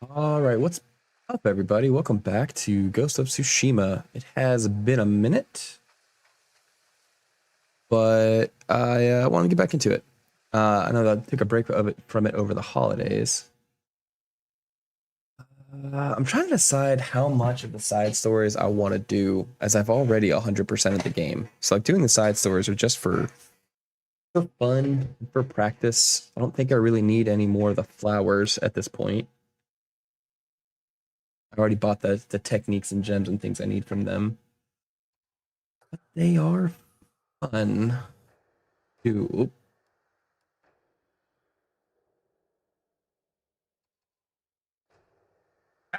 All right, what's up, everybody? Welcome back to Ghost of Tsushima. It has been a minute, but I want to get back into it. I know that I took a break from it over the holidays. I'm trying to decide how much of the side stories I want to do, as I've already 100% of the game. So, like, doing the side stories are just for fun, for practice. I don't think I really need any more of the flowers at this point. I already bought the techniques and gems and things I need from them. But they are fun to.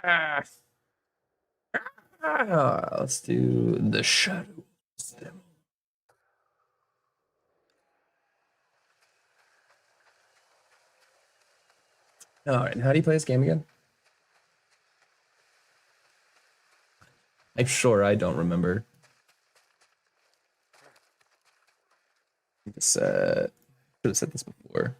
Ah, let's do the shadow system. All right, how do you play this game again? I'm sure I don't remember. Should have said this before.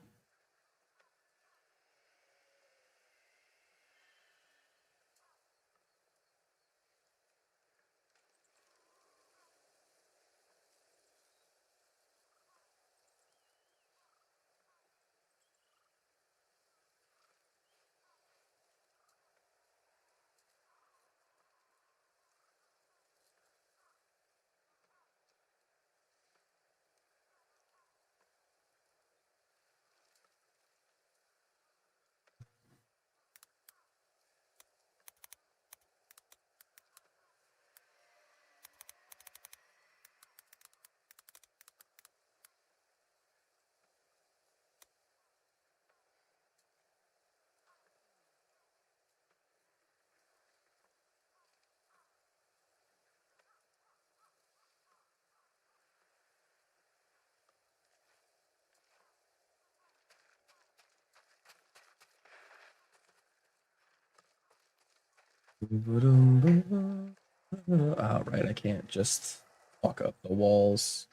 All right, I can't just walk up the walls.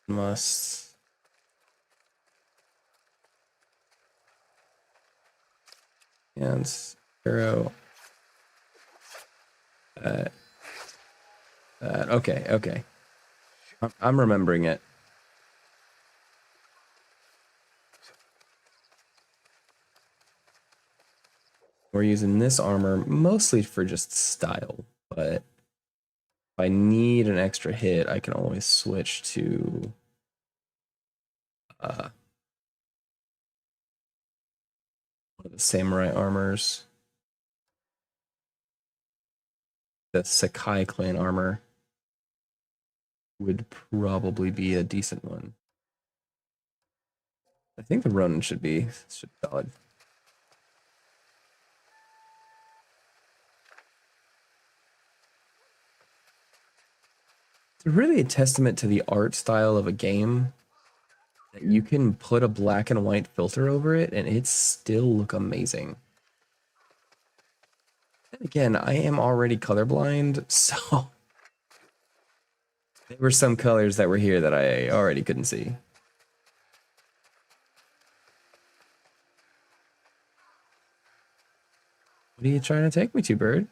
Must. And arrow. That. That. Okay, okay. I'm remembering it. We're using this armor mostly for just style, but if I need an extra hit, I can always switch to one of the samurai armors. The Sakai clan armor would probably be a decent one. I think the Ronin should be solid. It's really a testament to the art style of a game that you can put a black and white filter over it and it still look amazing. And again, I am already colorblind, so there were some colors that were here that I already couldn't see. What are you trying to take me to, bird?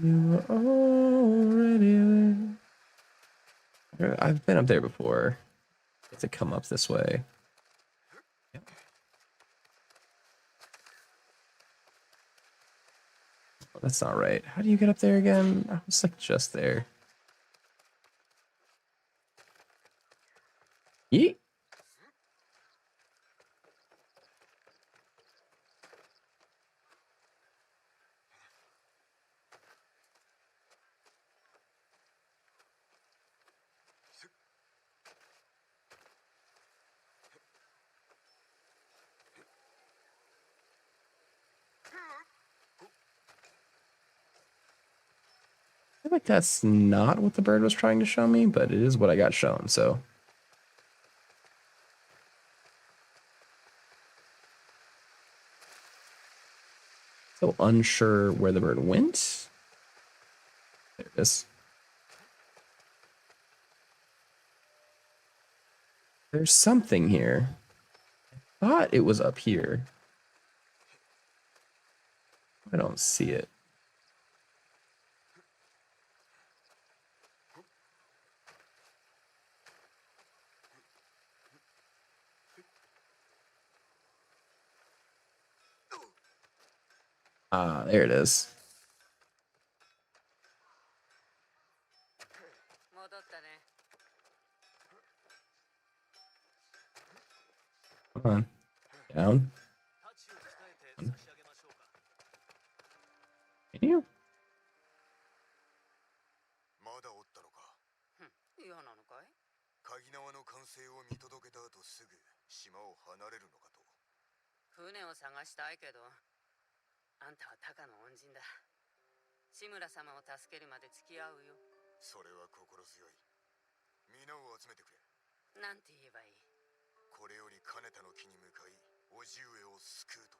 You are already there. I've been up there before. You have to come up this way. Yep. Oh, that's not right. How do you get up there again? I was like just there. Yeet. I feel like that's not what the bird was trying to show me, but it is what I got shown, so. So unsure where the bird went. There it is. There's something here. I thought it was up here. I don't see it. Ah, there it is. Come on. Down. Can you? まだおったのか。嫌なのかい？鍵縄の完成を見届けた後すぐ島を離れるのかと。船を探したいけど、あんたはタカの恩人だ。志村様を助けるまで付き合うよ。それは心強い。皆を集めてくれ。なんて言えばいい？これより金田の木に向かい、叔父上を救うと。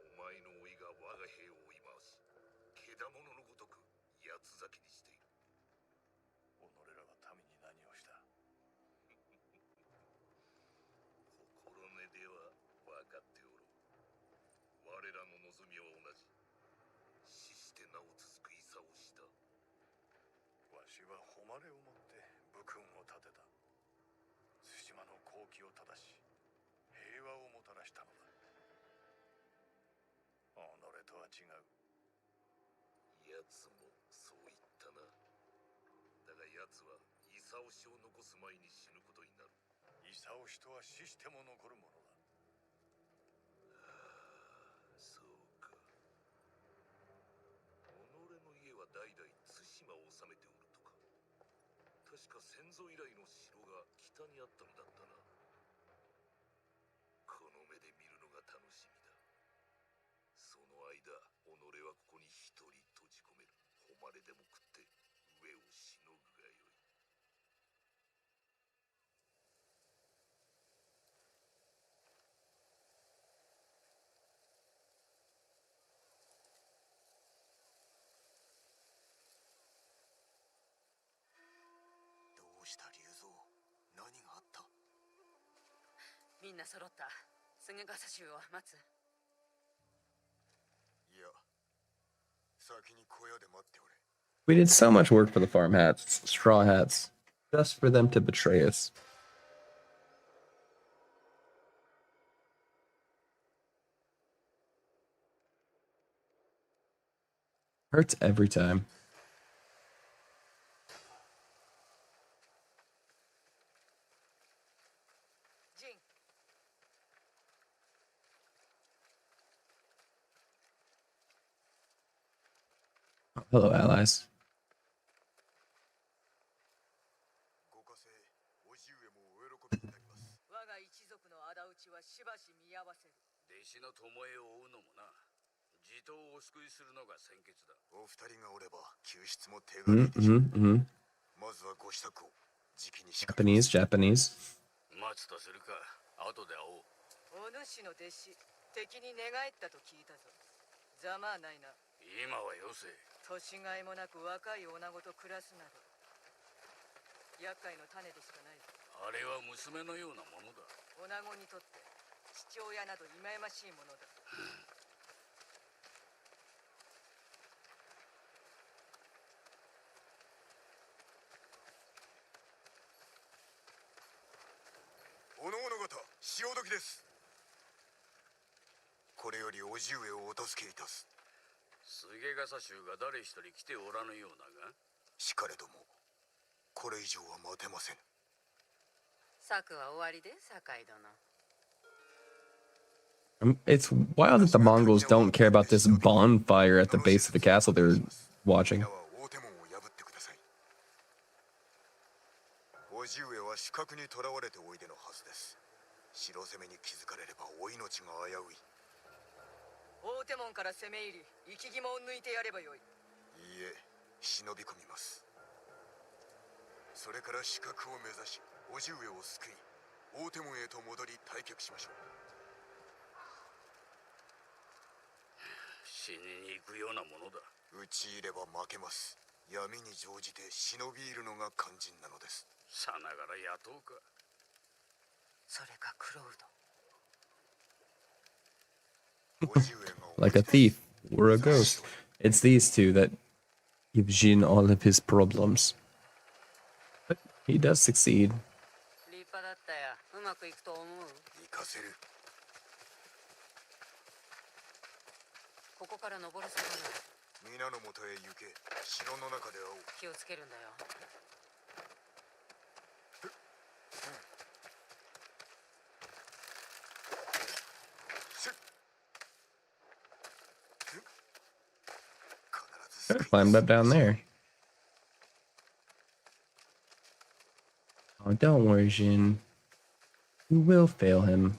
お前の甥が我が兵を追い回し、けだもののごとく八つ咲きにしている。己らが民に何をした？心根では分かっておろう。我らの望みは同じ。死してなお続く戦をした。わしは誉れをもって武君を立てた。対馬の好機を正し、平和をもたらしたのだ。己とは違う。奴もそう言ったな。だが奴は功氏を残す前に死ぬことになる。功氏とは死しても残るものだ。そうか。己の家は代々対馬を治めておるとか。確か先祖以来の城が北にあったのだったな。この目で見るのが楽しみだ。その間、己はここに一人閉じ込める。誉れでも食って上をしのぐがよい。どうした龍蔵？何があった？みんな揃った。すぐガサ衆を待つ。いや、先に小屋で待っておれ。We did so much work for the farm hats, straw hats, just for them to betray us. Hurts every time. Oh, hello, allies. ご家政、叔父上もお喜びになります。我が一族の仇討ちはしばし見合わせる。弟子の巴を追うのもな。地頭をお救いするのが先決だ。お二人がおれば救出も手軽でしょう。まずはご支度を。時期にしか。Japanese, Japanese. 待つとするか。後で会おう。お主の弟子、敵に寝返ったと聞いたぞ。ざまあないな。今はよせ。年がいもなく若い女子と暮らすなど厄介の種でしかない。あれは娘のようなものだ。女子にとって父親など忌ましいものだ。おのおの方、潮時です。これより叔父上をお助けいたす。菅笠衆が誰一人来ておらぬようだが。しかれども、これ以上は待てません。策は終わりで、酒井殿。It's wild that the Mongols don't care about this bonfire at the base of the castle they're watching. 叔父上は死角に囚われておいでのはずです。城攻めに気づかれればお命が危うい。大手門から攻め入り、生き肝を抜いてやればよい。いいえ、忍び込みます。それから死角を目指し、叔父上を救い、大手門へと戻り退却しましょう。死にに行くようなものだ。討ち入れば負けます。闇に乗じて忍び入るのが肝心なのです。さながら雇うか。それがクロウド。Like a thief or a ghost. It's these two that give Jin all of his problems. But he does succeed. 立派だったや。うまくいくと思う。行かせる。ここから登るそうだな。皆の元へ行け。城の中で会おう。気をつけるんだよ。Climbed up down there. Oh, don't worry, Jin. You will fail him.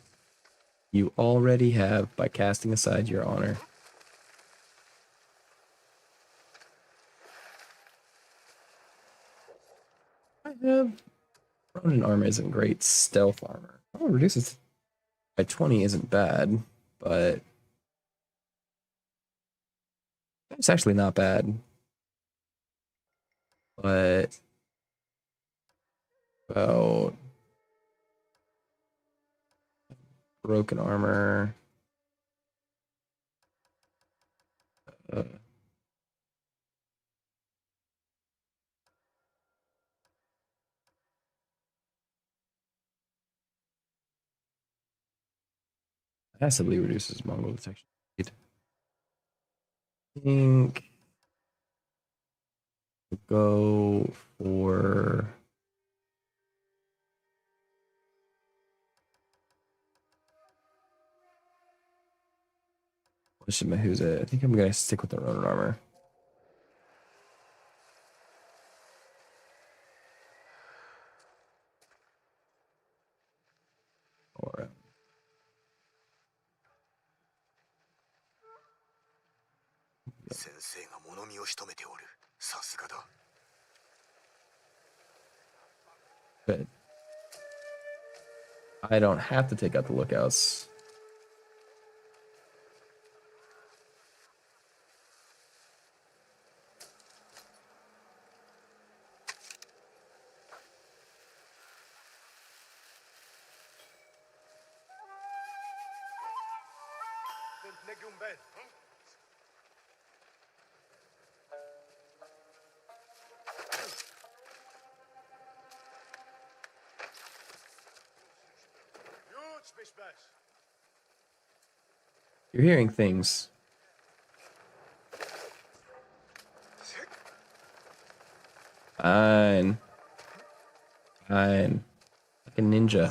You already have by casting aside your honor. I have Ronin armor isn't great. Stealth armor. Oh, reduces by 20 isn't bad, but it's actually not bad. But about broken armor. Passively reduces Mongol detection speed. I think we'll go for who's it? I think I'm gonna stick with the Ronin armor. Or but I don't have to take out the lookouts. You're hearing things. Fine. Fine. Like a ninja.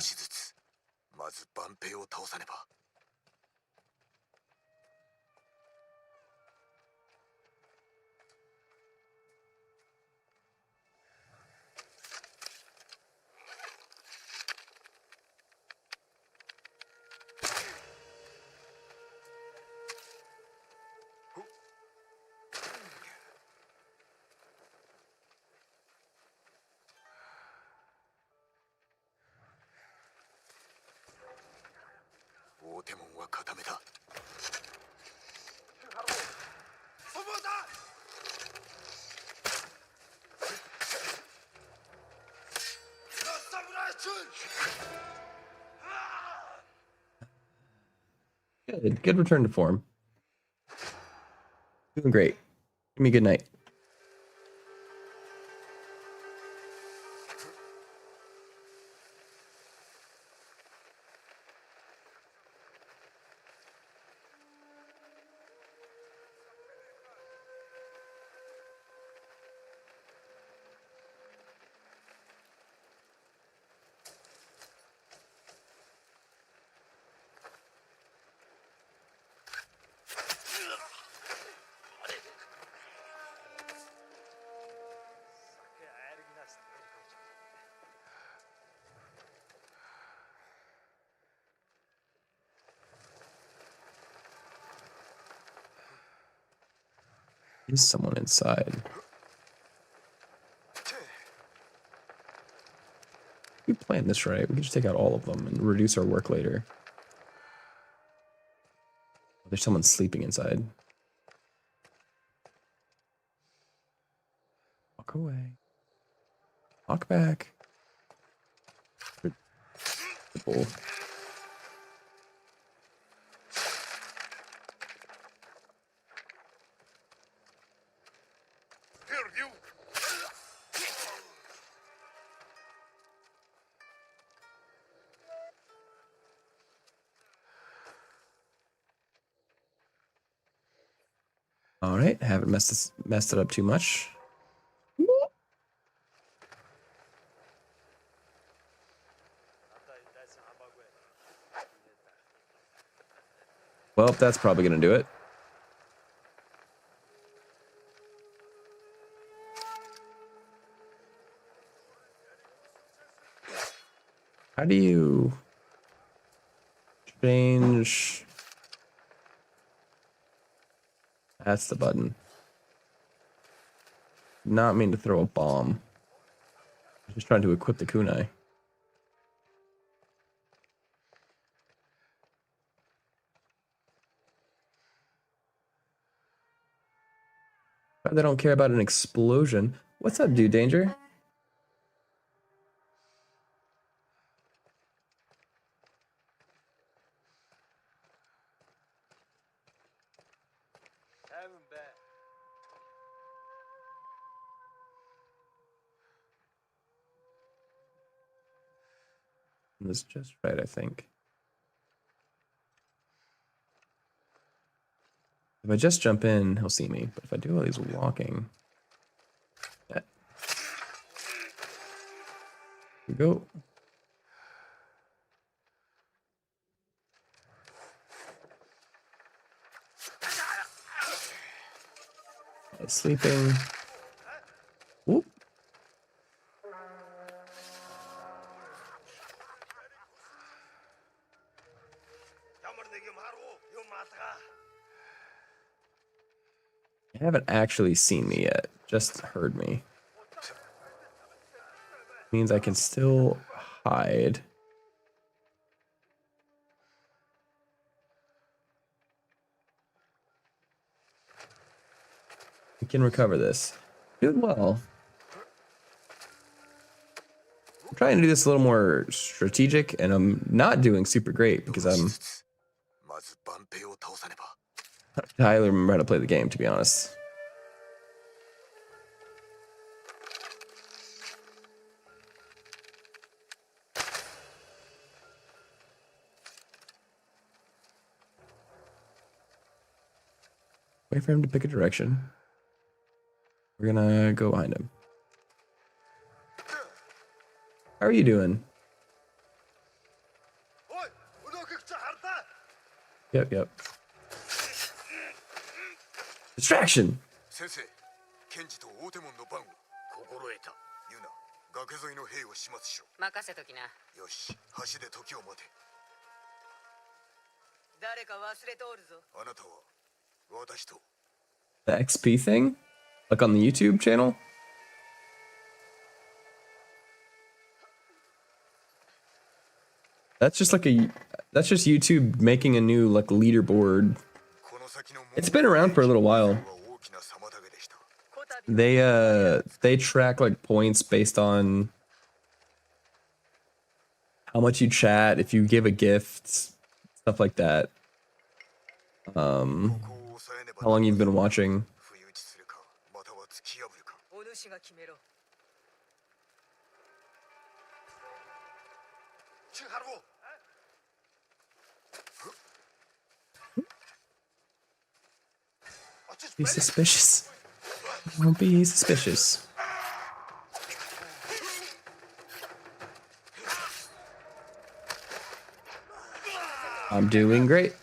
Good return to form. Doing great. Give me a good night. Is someone inside? If we plan this right, we can just take out all of them and reduce our work later. There's someone sleeping inside. Walk away. Walk back. Bull. All right, haven't messed it up too much. Well, that's probably gonna do it. How do you change? That's the button. Not mean to throw a bomb. I'm just trying to equip the kunai. They don't care about an explosion. What's up, dude? Danger? That's just right, I think. If I just jump in, he'll see me. But if I do while he's walking, yeah. Here we go. Sleeping. Whoop. They haven't actually seen me yet, just heard me. Means I can still hide. We can recover this. Doing well. I'm trying to do this a little more strategic, and I'm not doing super great because I remember how to play the game, to be honest. Wait for him to pick a direction. We're gonna go behind him. How are you doing? Yep. Distraction! The XP thing? Like on the YouTube channel? That's just like that's just YouTube making a new like leaderboard. It's been around for a little while. They track like points based on how much you chat, if you give a gift, stuff like that. How long you've been watching. Be suspicious. Don't be suspicious. I'm doing great.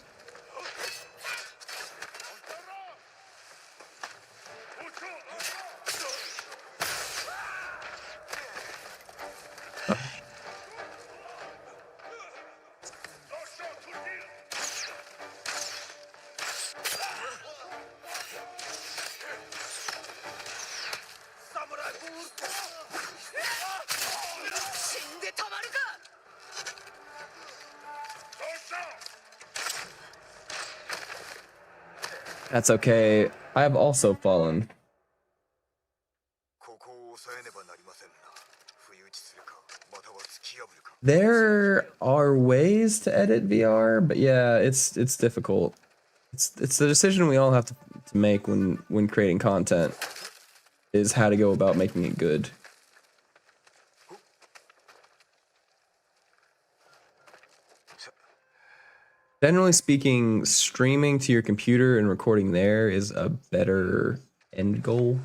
That's okay. I have also fallen. There are ways to edit VR, but yeah, it's difficult. It's the decision we all have to make when creating content is how to go about making it good. Generally speaking, streaming to your computer and recording there is a better end goal.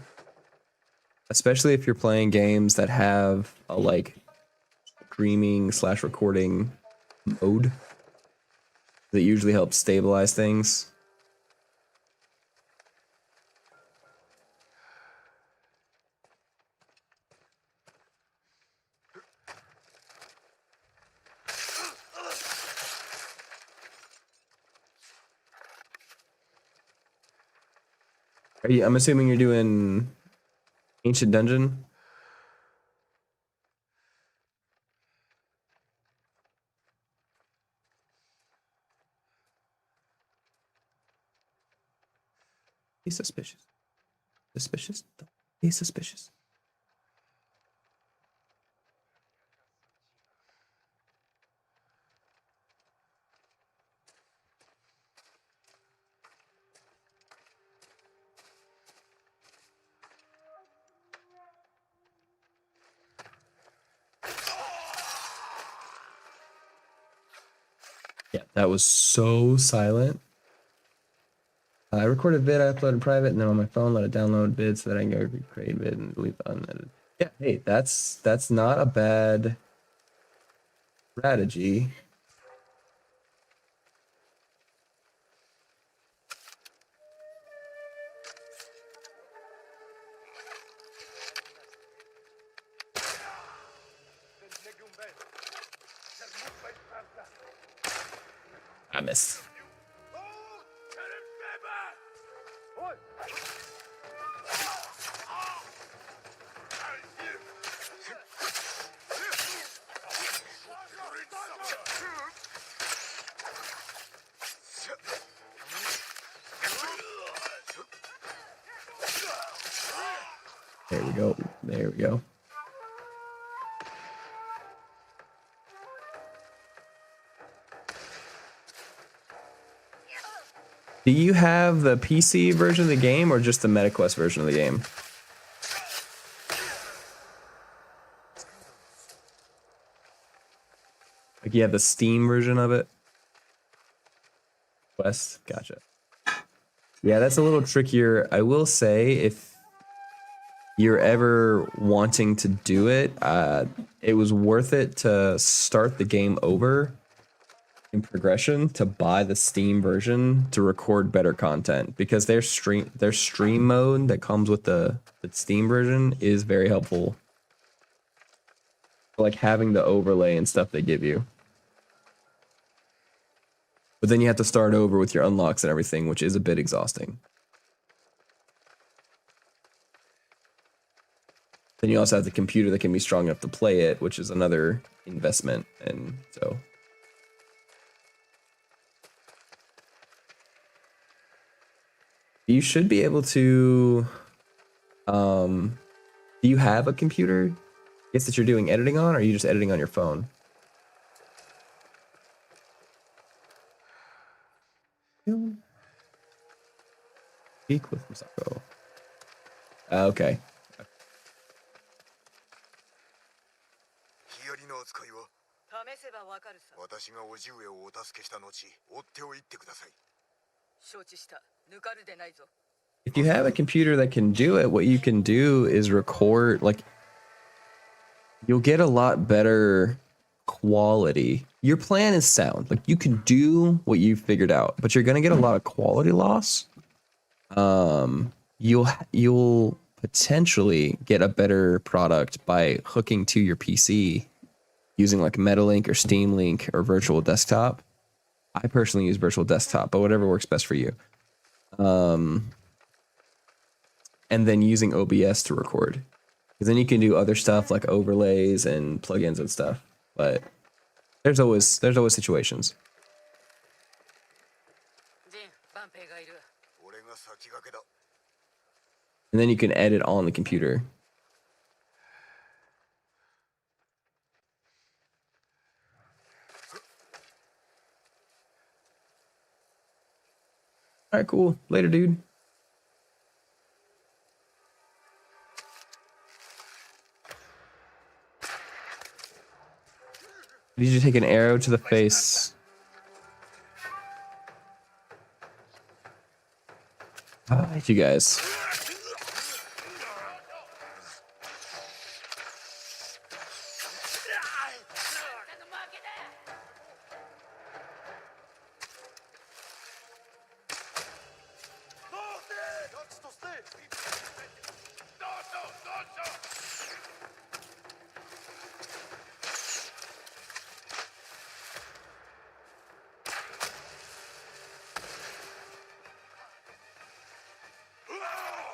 Especially if you're playing games that have a like streaming / recording mode that usually helps stabilize things. I'm assuming you're doing Ancient Dungeon. Be suspicious. Suspicious? Don't be suspicious. Yeah, that was so silent. I recorded vid, I uploaded private, and then on my phone let it download vid so that I can go create vid and delete the unedited. Yeah, hey, that's not a bad strategy. I missed. There we go. There we go. Do you have the PC version of the game or just the MetaQuest version of the game? Like you have the Steam version of it? Quest? Gotcha. Yeah, that's a little trickier. I will say if you're ever wanting to do it, it was worth it to start the game over in progression to buy the Steam version to record better content because their stream mode that comes with the Steam version is very helpful. Like having the overlay and stuff they give you. But then you have to start over with your unlocks and everything, which is a bit exhausting. Then you also have the computer that can be strong enough to play it, which is another investment. And so you should be able to, do you have a computer? I guess that you're doing editing on, or are you just editing on your phone? Speak with Misako. Okay. ヒアリの扱いは試せばわかるさ。私が叔父上をお助けした後、追っておいてください。承知した。抜かるでないぞ。If you have a computer that can do it, what you can do is record, like, you'll get a lot better quality. Your plan is sound. Like, you can do what you've figured out, but you're going to get a lot of quality loss. You'll potentially get a better product by hooking to your PC using like MetaLink or Steam Link or Virtual Desktop. I personally use Virtual Desktop, but whatever works best for you. And then using OBS to record. Because then you can do other stuff like overlays and plugins and stuff. But there's always situations. And then you can edit on the computer. All right, cool. Later, dude. Did you take an arrow to the face? I hate you guys.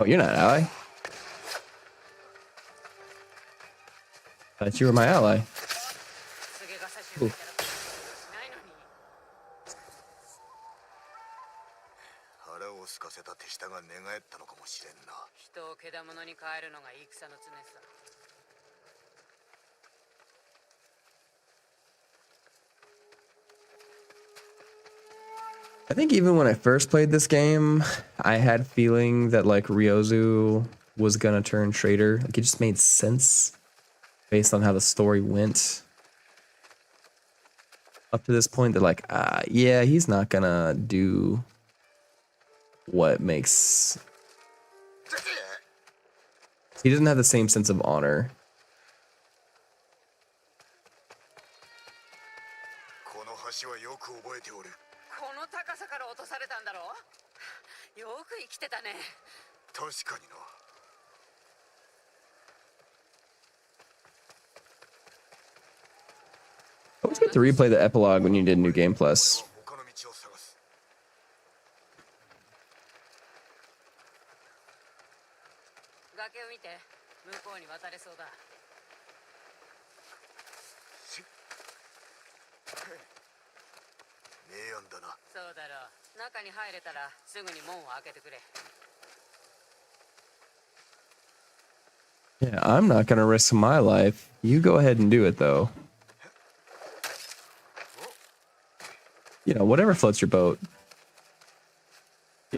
Oh, you're not an ally. I thought you were my ally. Ooh. 腹を空かせた手下が寝返ったのかもしれんな。人をけだものに変えるのが戦の常さ。I think even when I first played this game, I had feeling that like Ryozu was gonna turn traitor. Like it just made sense based on how the story went up to this point. That like, yeah, he's not gonna do what makes. He doesn't have the same sense of honor. この橋はよく覚えておる。この高さから落とされたんだろう。よく生きてたね。確かにな。I always get to replay the epilogue when you did New Game Plus. 他の道を探す。崖を見て、向こうに渡れそうだ。名案だな。そうだろう。中に入れたらすぐに門を開けてくれ。Yeah, I'm not gonna risk my life. You go ahead and do it though. You know, whatever floats your boat.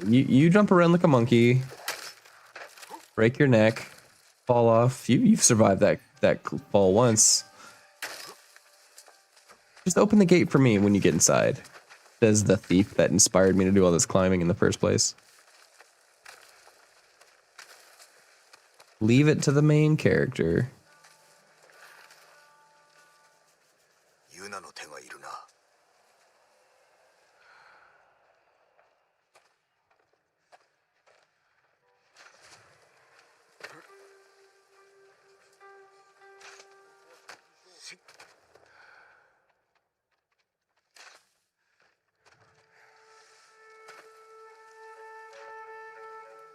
You jump around like a monkey, break your neck, fall off. You've survived that fall once. Just open the gate for me when you get inside. Says the thief that inspired me to do all this climbing in the first place. Leave it to the main character. ユナの手がいるな。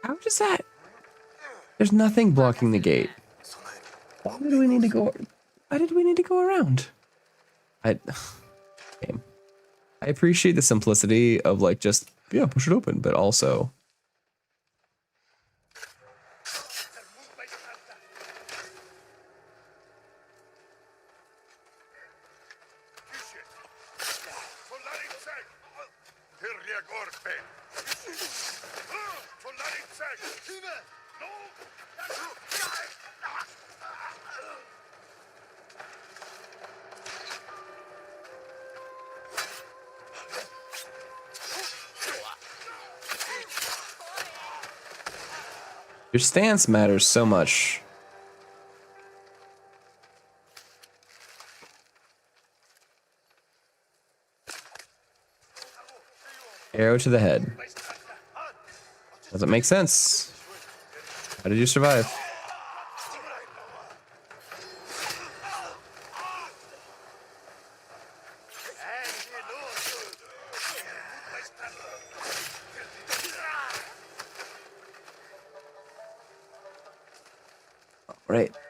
How does that? There's nothing blocking the gate. Why did we need to go? Why did we need to go around? Game. I appreciate the simplicity of like just yeah, push it open, but also. Your stance matters so much. Arrow to the head. Doesn't make sense. How did you survive?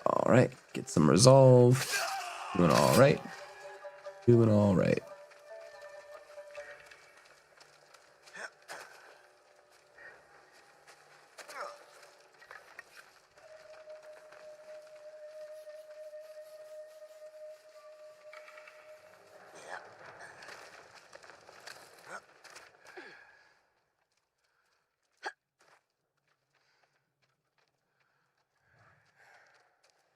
All right. Get some resolve. Doing all right. Doing all right.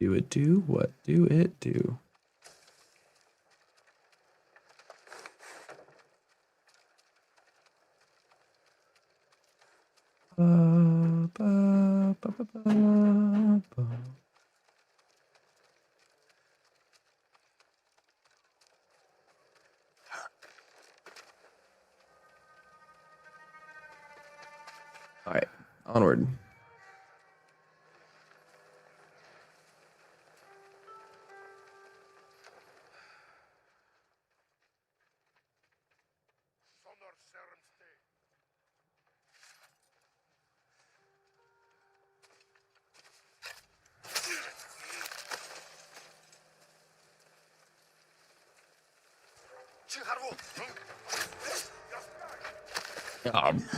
Do it do? What do it do? All right, onward.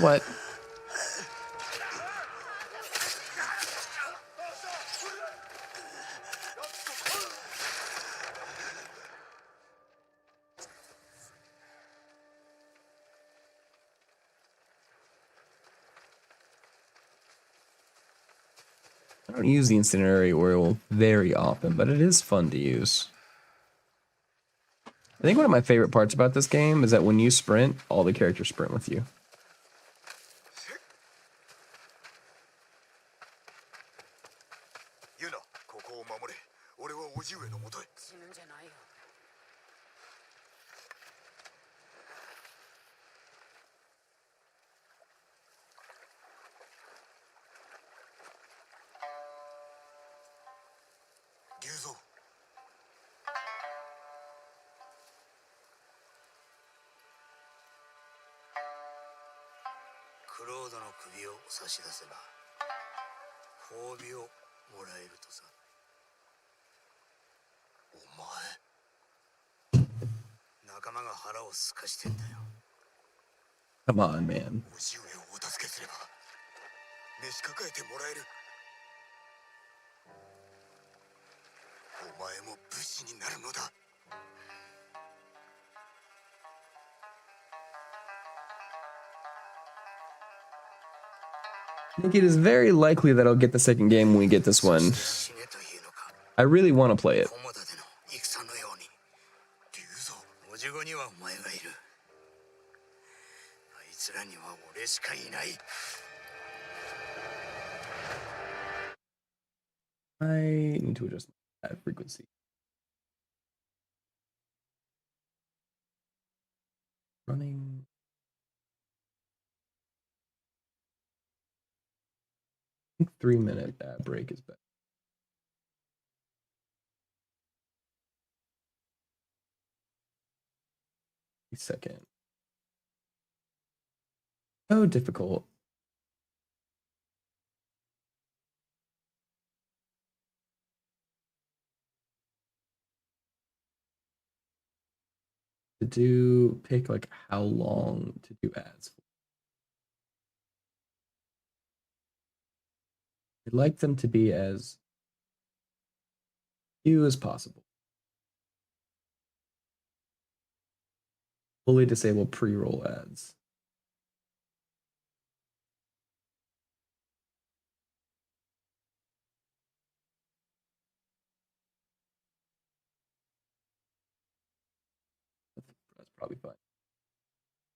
What? I don't use the incendiary oil very often, but it is fun to use. I think one of my favorite parts about this game is that when you sprint, all the characters sprint with you. Come on, man. I think it is very likely that I'll get the second game when we get this one. I really want to play it. I need to adjust that frequency. Running. I think 3-minute ad break is better. Second. So difficult. To do, pick like how long to do ads for. I'd like them to be as few as possible. Fully disable pre-roll ads. That's probably fine.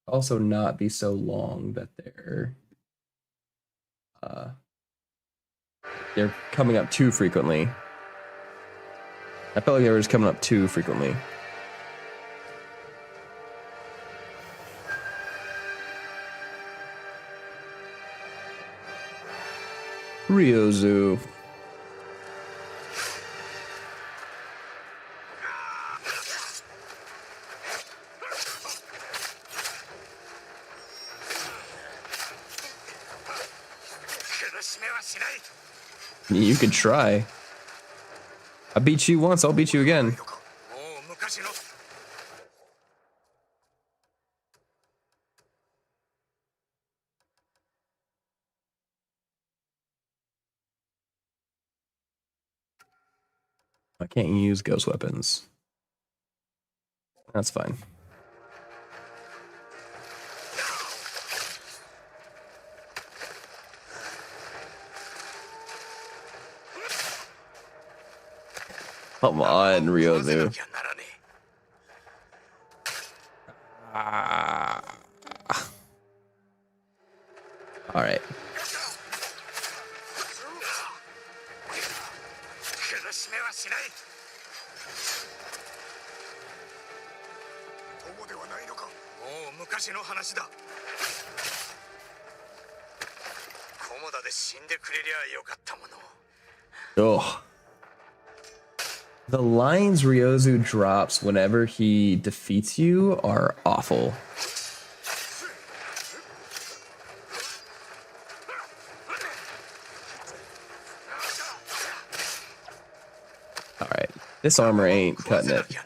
Also not be so long that they're coming up too frequently. I felt like they were just coming up too frequently. Ryozu. You could try. I beat you once, I'll beat you again. I can't use ghost weapons. That's fine. Come on, Ryozu. All right. Oh. The lines Ryozu drops whenever he defeats you are awful. All right. This armor ain't cutting it.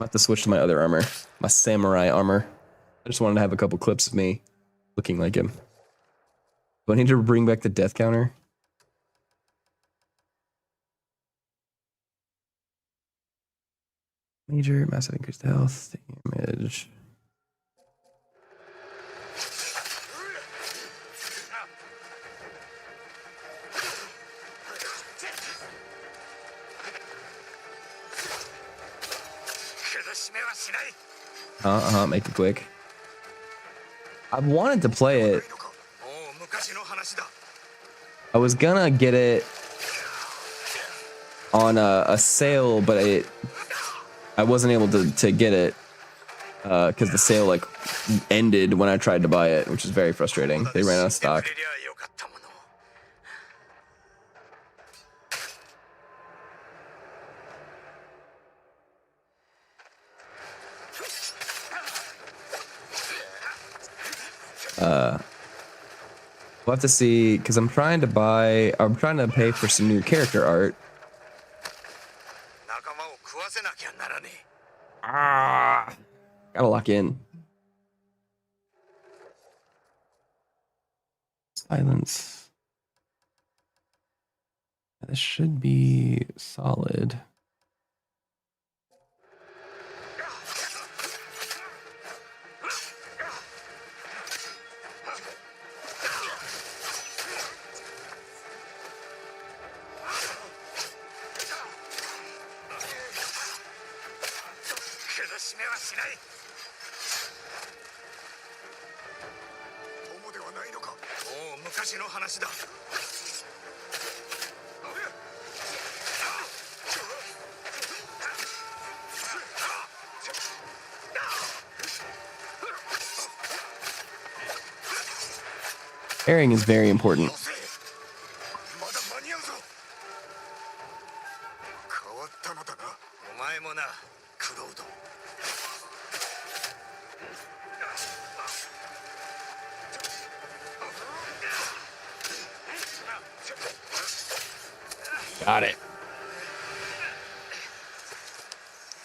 I have to switch to my other armor, my samurai armor. I just wanted to have a couple clips of me looking like him. Do I need to bring back the death counter? Major, massive increased health, damage. Make it quick. I've wanted to play it. I was gonna get it on a sale, but I wasn't able to get it because the sale like ended when I tried to buy it, which is very frustrating. They ran out of stock. We'll have to see, because I'm trying to pay for some new character art. Gotta lock in. Silence. This should be solid. Airing is very important. Got it.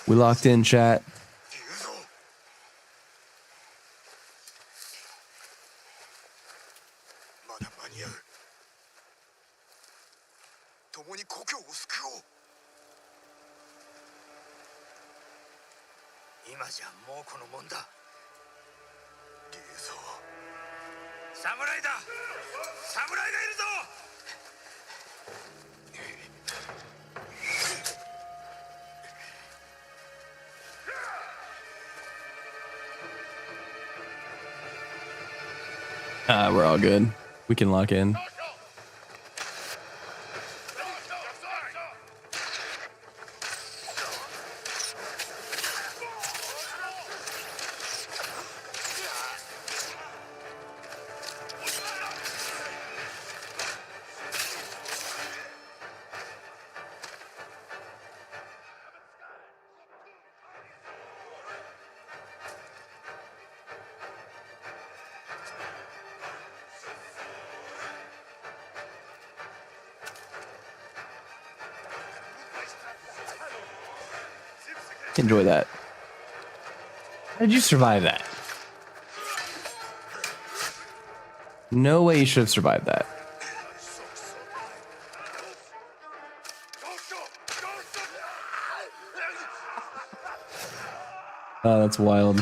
We locked in, chat. We're all good. We can lock in. Enjoy that. How did you survive that? No way you should have survived that. Oh, that's wild.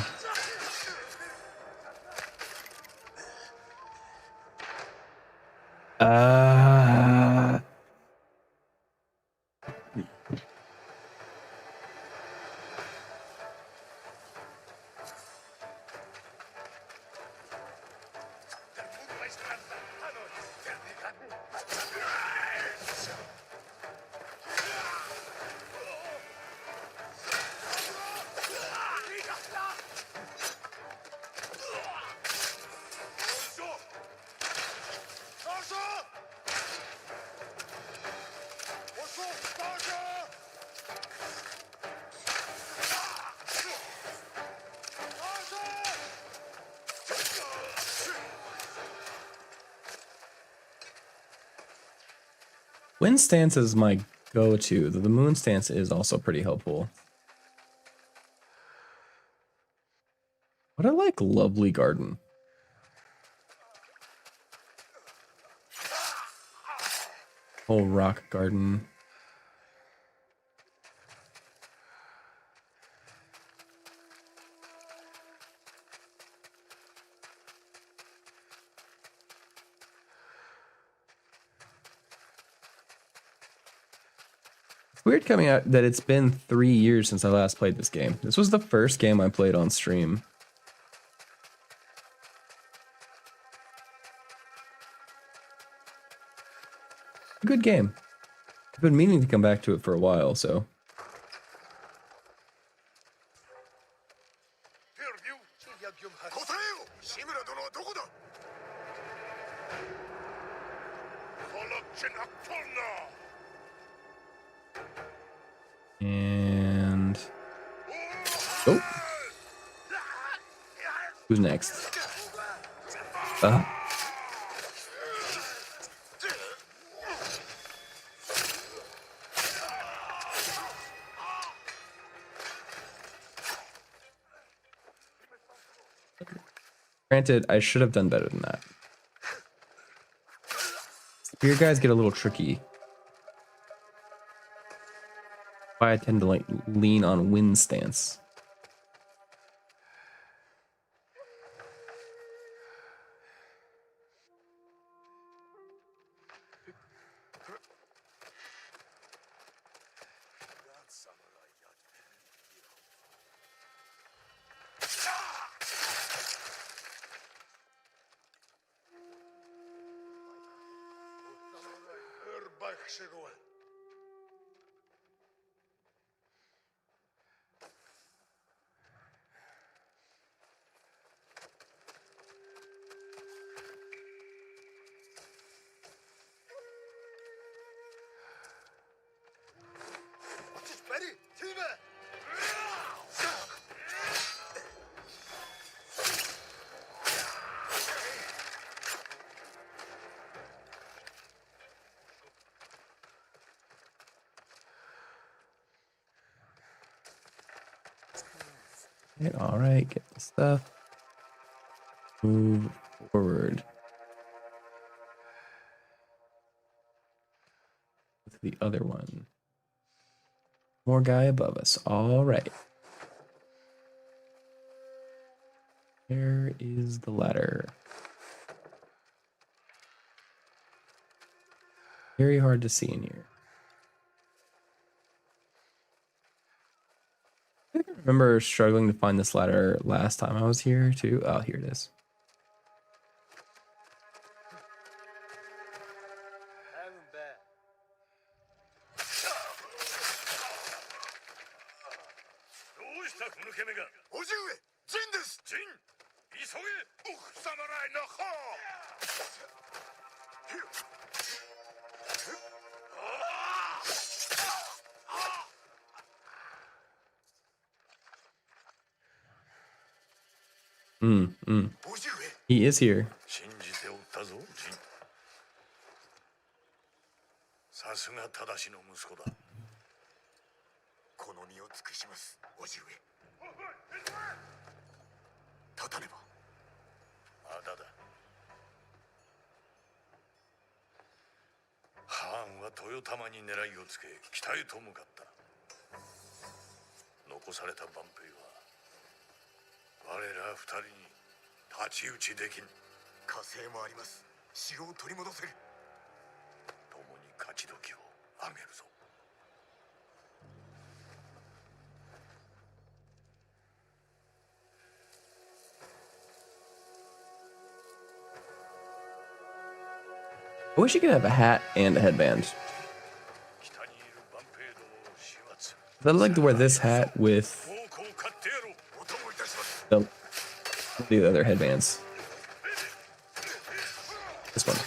Wind stance is my go-to. The moon stance is also pretty helpful. What a like lovely garden. Whole rock garden. It's weird coming out that it's been 3 years since I last played this game. This was the first game I played on stream. A good game. I've been meaning to come back to it for a while, so. And oh, who's next? Granted, I should have done better than that. Your guys get a little tricky. Why I tend to like lean on wind stance. All right, get the stuff. Move forward. With the other one. More guy above us. All right. Where is the ladder? Very hard to see in here. I think I remember struggling to find this ladder last time I was here too. Oh, here it is. He is here. I wish you could have a hat and a headband. I'd like to wear this hat with the other headbands. This one.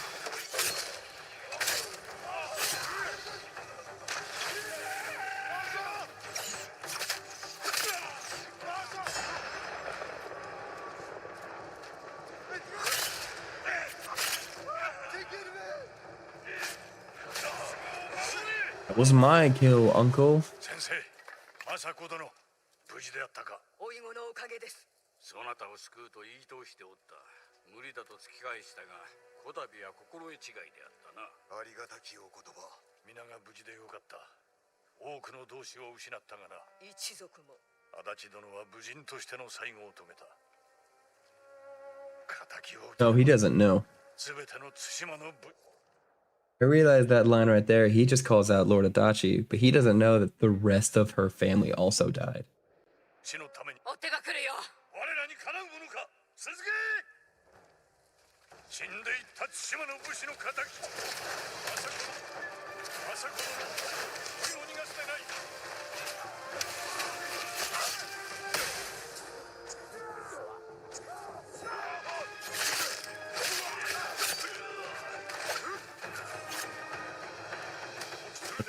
That was my kill, Uncle. おいごのおかげです。そなたを救うと言い通しておった。無理だと突き返したが、こたびは心得違いであったな。ありがたきお言葉。皆が無事でよかった。多くの同志を失ったがな。一族も。足立殿は武人としての最後を遂げた。敵を。No, he doesn't know. すべての対馬の武。I realized that line right there. He just calls out Lord Adachi, but he doesn't know that the rest of her family also died. 死のために追ってが来るよ。我らにかなうものか。続け。死んでいった対馬の武士の仇。まさかの火を逃がしてない。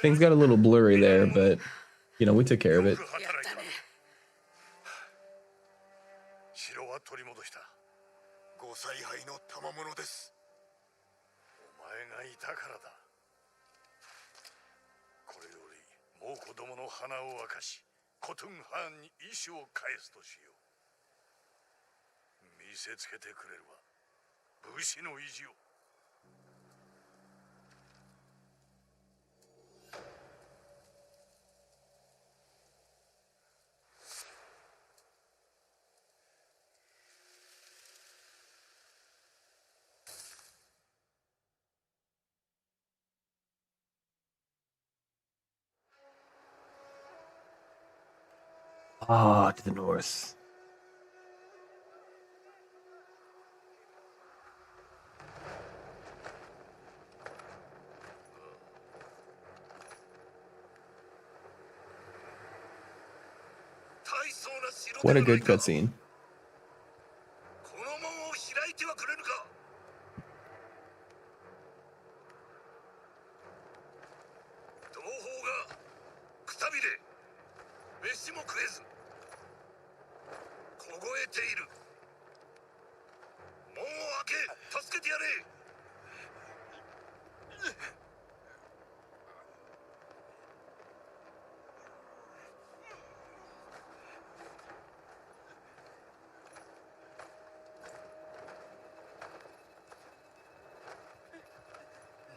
Things got a little blurry there, but you know, we took care of it. 城は取り戻した。ご采配の賜物です。お前がいたからだ。これより猛虎どもの鼻を明かし、コトゥンハーンに意志を返すとしよう。見せつけてくれるわ。武士の意地を。Ah, to the north. What a good cutscene. この門を開いてはくれぬか。同胞がくたびれ飯も食えず凍えている。門を開け助けてやれ。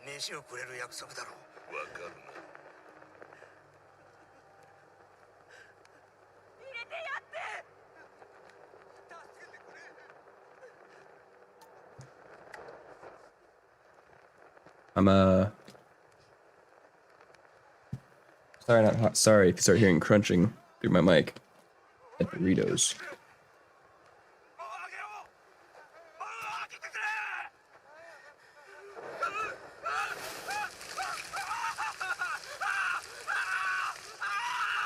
飯をくれる約束だろう。わかるな。入れてやって。助けてくれ。I'm sorry if you start hearing crunching through my mic at Doritos.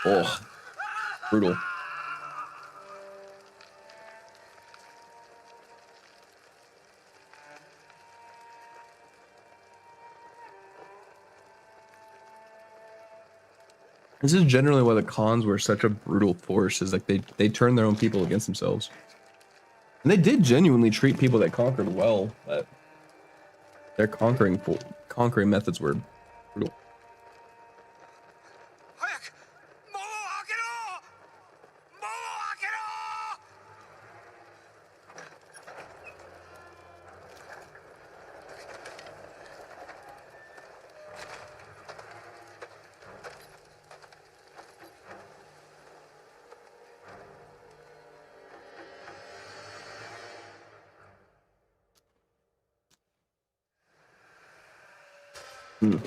Oh, brutal. This is generally why the Khans were such a brutal force, is like they turned their own people against themselves. And they did genuinely treat people they conquered well, but their conquering methods were brutal. 早く門を開けろ。門を開けろ。Hmm.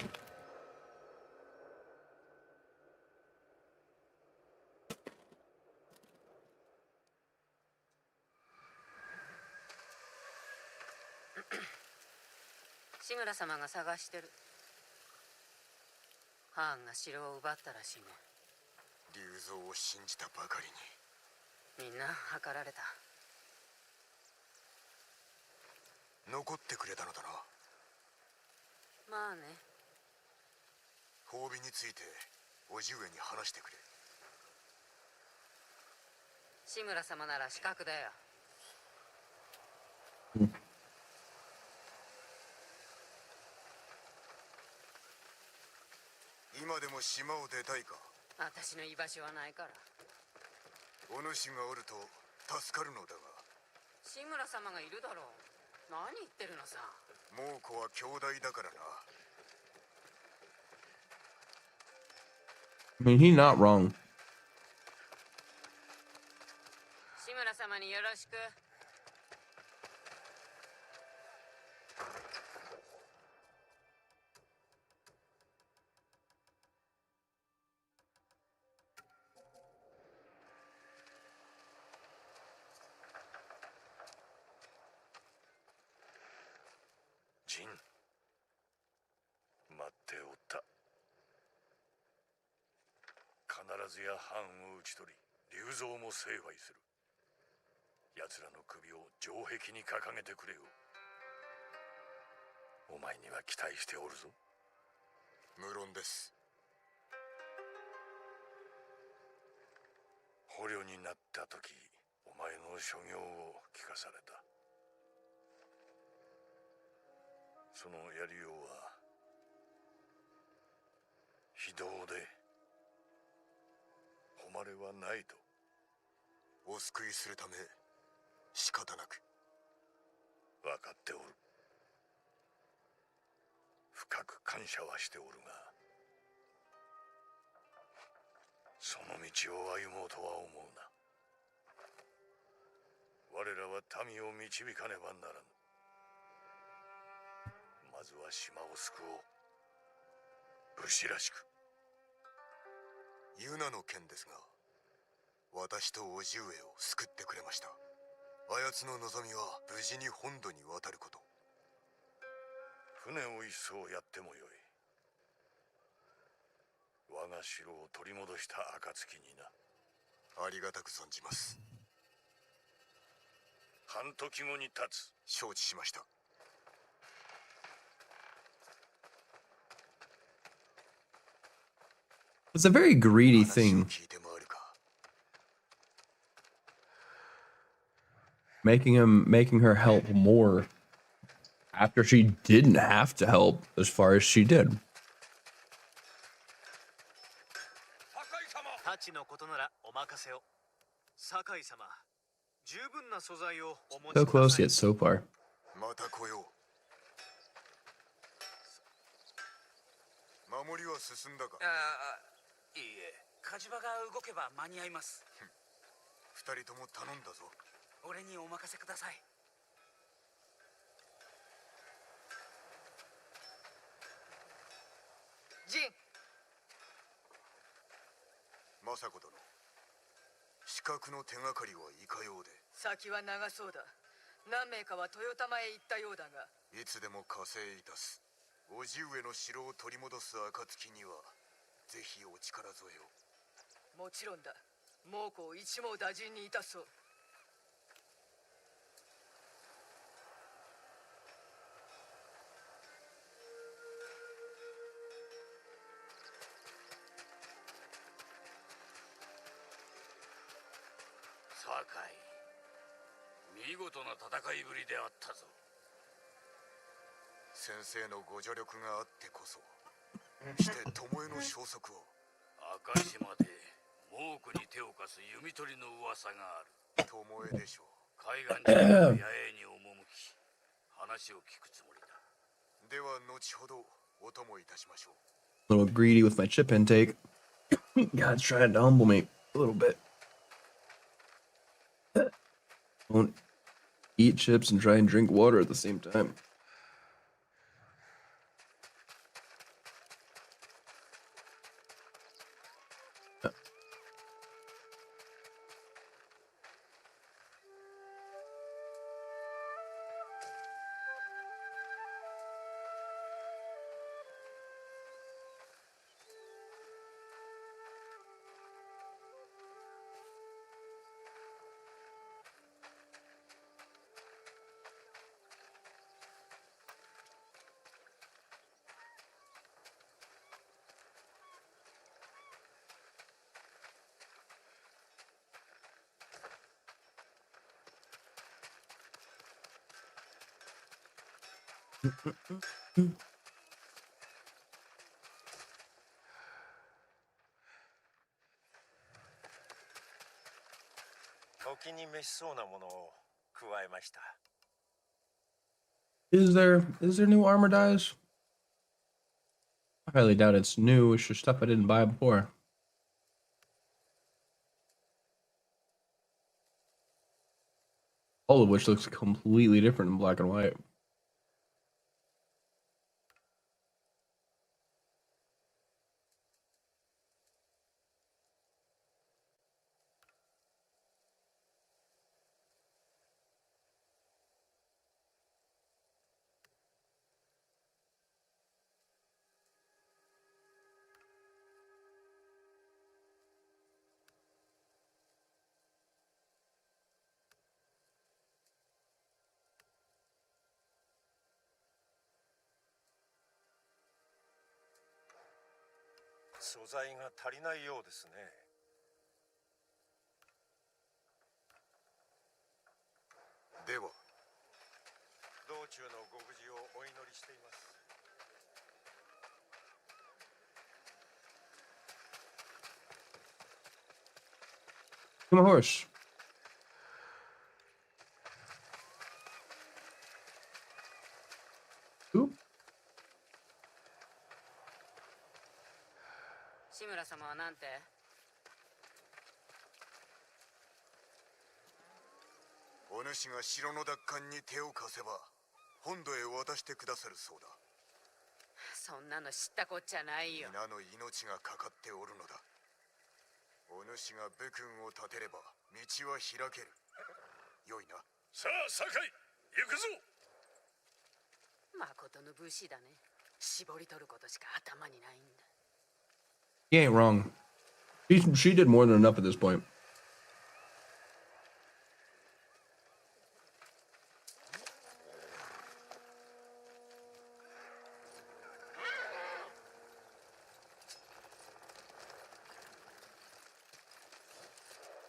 志村様が探してる。ハーンが城を奪ったらしいね。竜蔵を信じたばかりにみんな計られた。残ってくれたのだな。まあね。褒美について叔父上に話してくれ。志村様なら資格だよ。今でも島を出たいか。私の居場所はないから。お主がおると助かるのだが。志村様がいるだろう。何言ってるのさ。猛虎は兄弟だからな。I mean, he's not wrong. 志村様によろしく。ジン、待っておった。必ずや藩を討ち取り、竜蔵も成敗する。奴らの首を城壁に掲げてくれよ。お前には期待しておるぞ。無論です。捕虜になった時、お前の所業を聞かされた。そのやりようは非道で誉れはないと。お救いするため仕方なく。分かっておる。深く感謝はしておるが、その道を歩もうとは思うな。我らは民を導かねばならぬ。まずは島を救おう。武士らしく。ユナの件ですが、私と叔父上を救ってくれました。あやつの望みは無事に本土に渡ること。船を一艘やってもよい。我が城を取り戻した暁にな。ありがたく存じます。半時後に立つ。承知しました。It's a very greedy thing. Making her help more after she didn't have to help as far as she did. So close yet so far. また来よう。守りは進んだか。いいえ、火事場が動けば間に合います。二人とも頼んだぞ。俺にお任せください。ジン。政子殿、刺客の手がかりはいかようで。先は長そうだ。何名かは豊玉へ行ったようだが。いつでも加勢いたす。叔父上の城を取り戻す暁にはぜひお力添えを。もちろんだ。猛虎を一網打尽にいたそう。見事な戦いぶりであったぞ。先生のご助力があってこそ。して巴の消息を。赤島で猛虎に手を貸す弓取りの噂がある。巴でしょう。海岸近くの野営に赴き、話を聞くつもりだ。では後ほどお供いたしましょA う。little greedy with my chip intake. God's trying to humble me a little bit. Don't eat chips and try and drink water at the same time. お気に召しそうなものを加えました。Is there new armor dyes? I highly doubt it's new. It's just stuff I didn't buy before. All of which looks completely different in black and white.「素材が足りないようですね。では道中のご無事をお祈りしています。I'm a horse. Who? 志村様はなんて？お主が城の奪還に手を貸せば本土へ渡してくださるそうだ。そんなの知ったこっちゃないよ。皆の命がかかっておるのだ。お主が武君を立てれば道は開ける。よいな。さあ酒井行くぞ。誠の武士だね。絞り取ることしか頭にないんだ。He ain't wrong. She did more than enough at this point.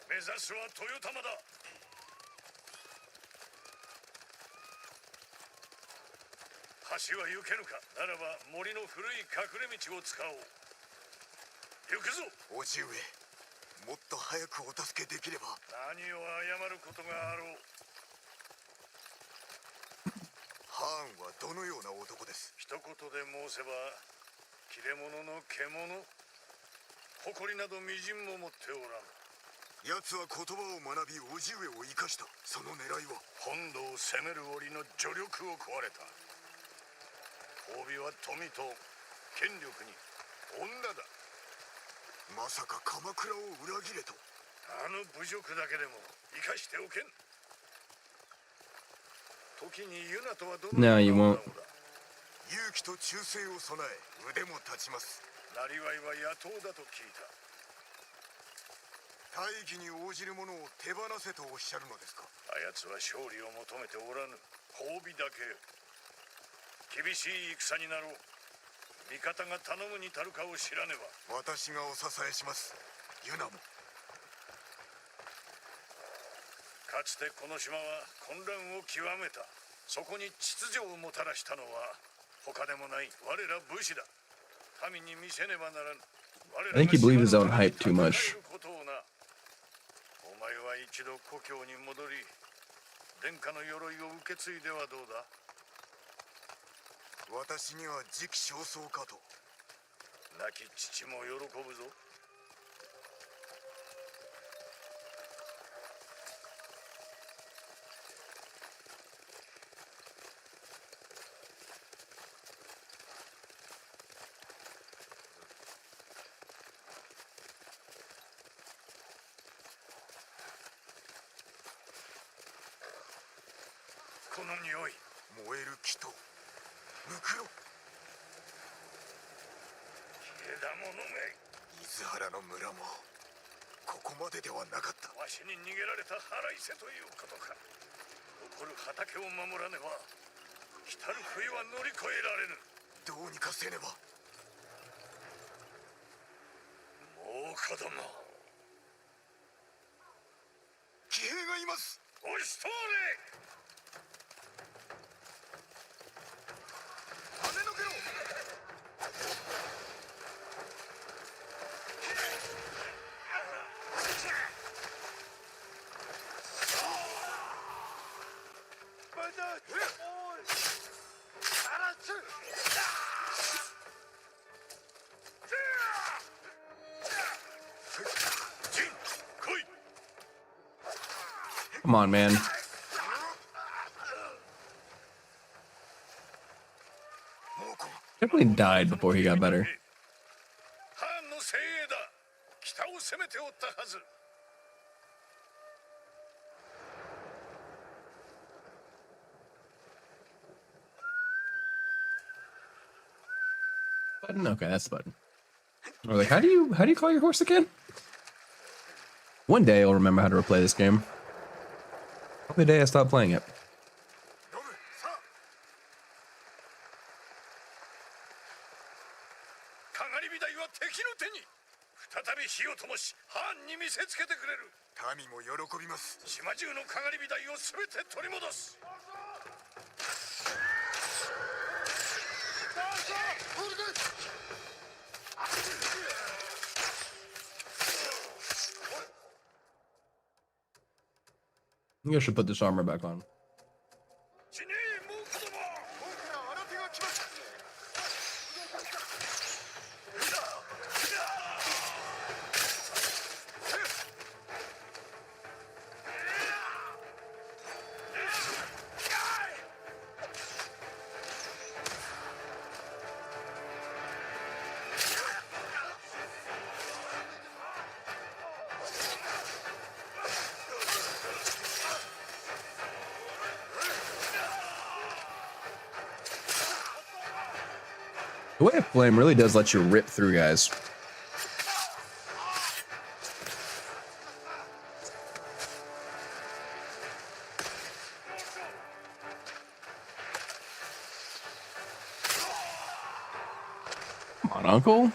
目指すは豊玉だ。橋は行けぬか。ならば森の古い隠れ道を使おう。行くぞ。叔父上、もっと早くお助けできれば。何を謝ることがあろう。ハーンはどのような男です？一言で申せば切れ者の獣。誇りなどみじんも持っておらん。奴は言葉を学び叔父上を生かした。その狙いは本土を攻める折の助力を請われた。褒美は富と権力に女だ。まさか鎌倉を裏切れと？あの侮辱だけでも生かしておけん。時にユナとはどの No, you won't. 勇気と忠誠を備え腕も立ちます。なりわいは野党だと聞いた。大義に応じる者を手放せとおっしゃるのですか？あやつは勝利を求めておらぬ。褒美だけ。厳しい戦になろう。味方が頼むに足るかを知らねば。私がお支えします。ユナも。かつてこの島は混乱を極めた。そこに秩序をもたらしたのは他でもない我ら武士だ。民に見せねばならぬ。 I think he believes his own hype too much. お前は一度故郷に戻り、殿下の鎧を受け継いではどうだ。私には時期尚早かと。亡き父も喜ぶぞ。この匂い。燃える木とムクロ。枝物め。水原の村もここまでではなかった。わしに逃げられた腹いせということか。残る畑を守らねば来たる冬は乗り越えられぬ。どうにかせねば。もう子供。騎兵がいます。押し通れ。Come on, man. Definitely died before he got better. ハーンの精鋭だ。北を攻めておったはず。 Button? Okay, that's the button. We're like, how do you call your horse again? One day I'll remember how to replay this game. Probably the day I stop playing it. ノブ、さあ。かがり火台は敵の手に。再び火を灯し、ハーンに見せつけてくれる。民も喜びます。島中のかがり火台をすべて取り戻す。 I think I should put this armor back on. 死ねえ、猛虎ども。大きな新手が来ます。 The way of flame really does let you rip through guys. Come on, Uncle.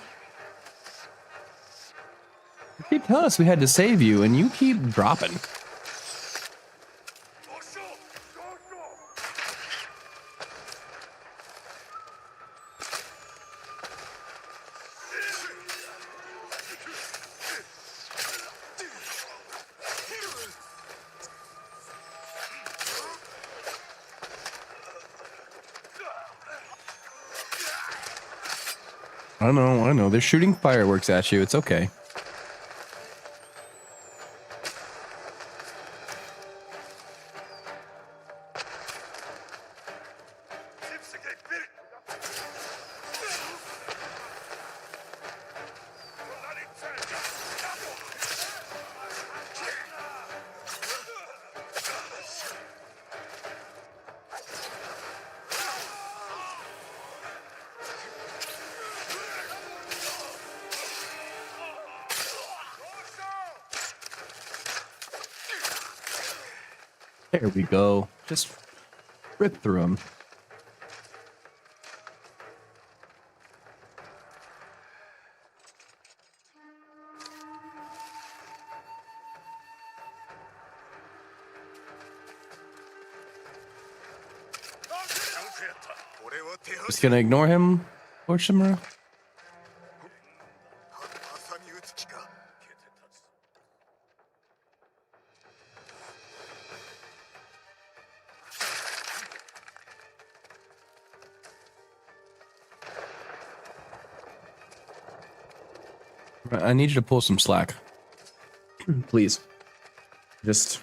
You keep telling us we had to save you, and you keep dropping. I know. They're shooting fireworks at you. It's okay. There we go. Just rip through them. Just gonna ignore him, Lord Shimura? I need you to pull some slack. Please. Just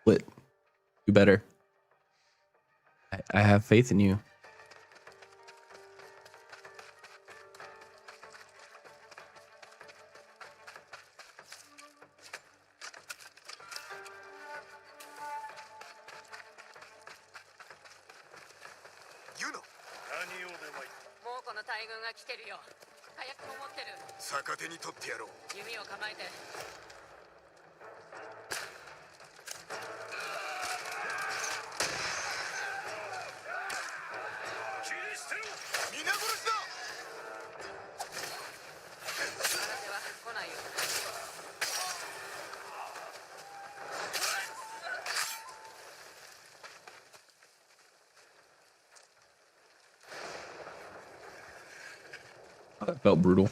split. Do better. I have faith in you. You know. 何をでもいい。猛虎の大軍が来てるよ。火薬も持ってる。逆手に取ってやろう。弓を構えて。切り捨てろ。皆殺しだ。新手は来ないよ。That felt brutal.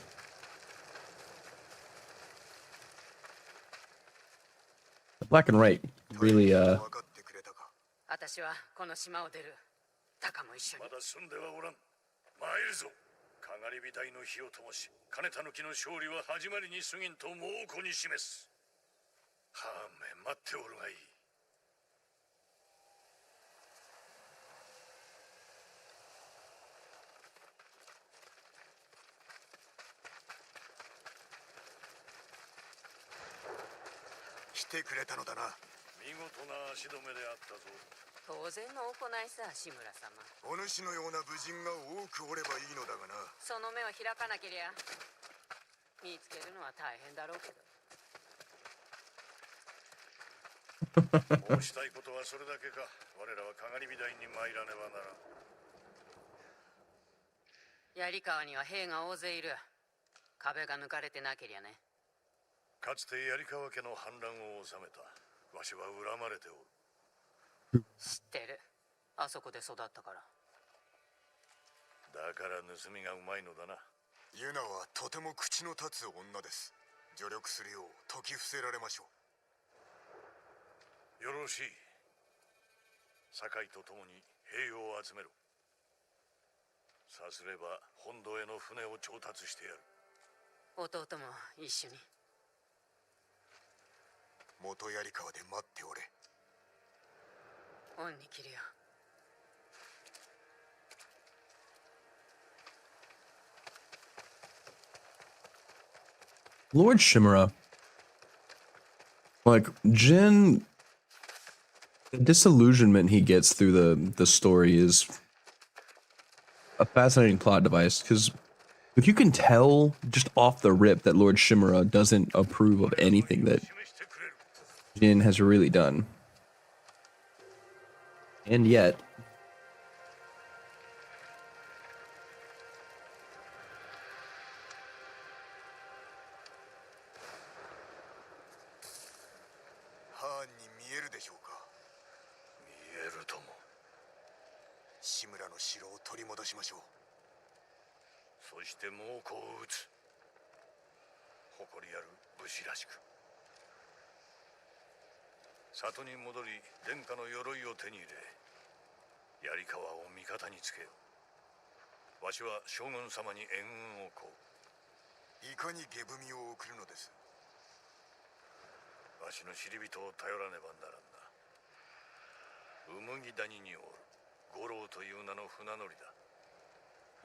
The black and white really 分かってくれたか。私はこの島を出る。タカも一緒に。まだ済んではおらん。参るぞ。かがり火台の火を灯し、金たぬきの勝利は始まりに過ぎんと猛虎に示す。はめ待っておるがいい。来てくれたのだな。見事な足止めであったぞ。当然の行いさ、志村様。お主のような武人が多くおればいいのだがな。その目を開かなけりゃ見つけるのは大変だろうけど。申したいことはそれだけか。我らはかがり火台に参らねばならん。槍川には兵が大勢いる。壁が抜かれてなけりゃね。かつて槍川家の反乱を収めたわしは恨まれておる。知ってる。あそこで育ったから。だから盗みがうまいのだな。ユナはとても口の立つ女です。助力するよう説き伏せられましょう。よろしい。堺と共に兵を集めろ。さすれば本土への船を調達してやる。弟も一緒に。元槍川で待っておれ。恩に切るよ。Lord Shimura. Like, Jin, the disillusionment he gets through the story is a fascinating plot device, because if you can tell just off the rip that Lord Shimura doesn't approve of anything that Jin has really done. And yet,志村の城を取り戻しましょう。そして猛攻を撃つ。誇りある武士らしく。里に戻り殿下の鎧を手に入れ、槍川を味方につけよう。わしは将軍様に援軍を請う。いかに下踏みを送るのです。わしの知り人を頼らねばならんな。麦谷におる五郎という名の船乗りだ。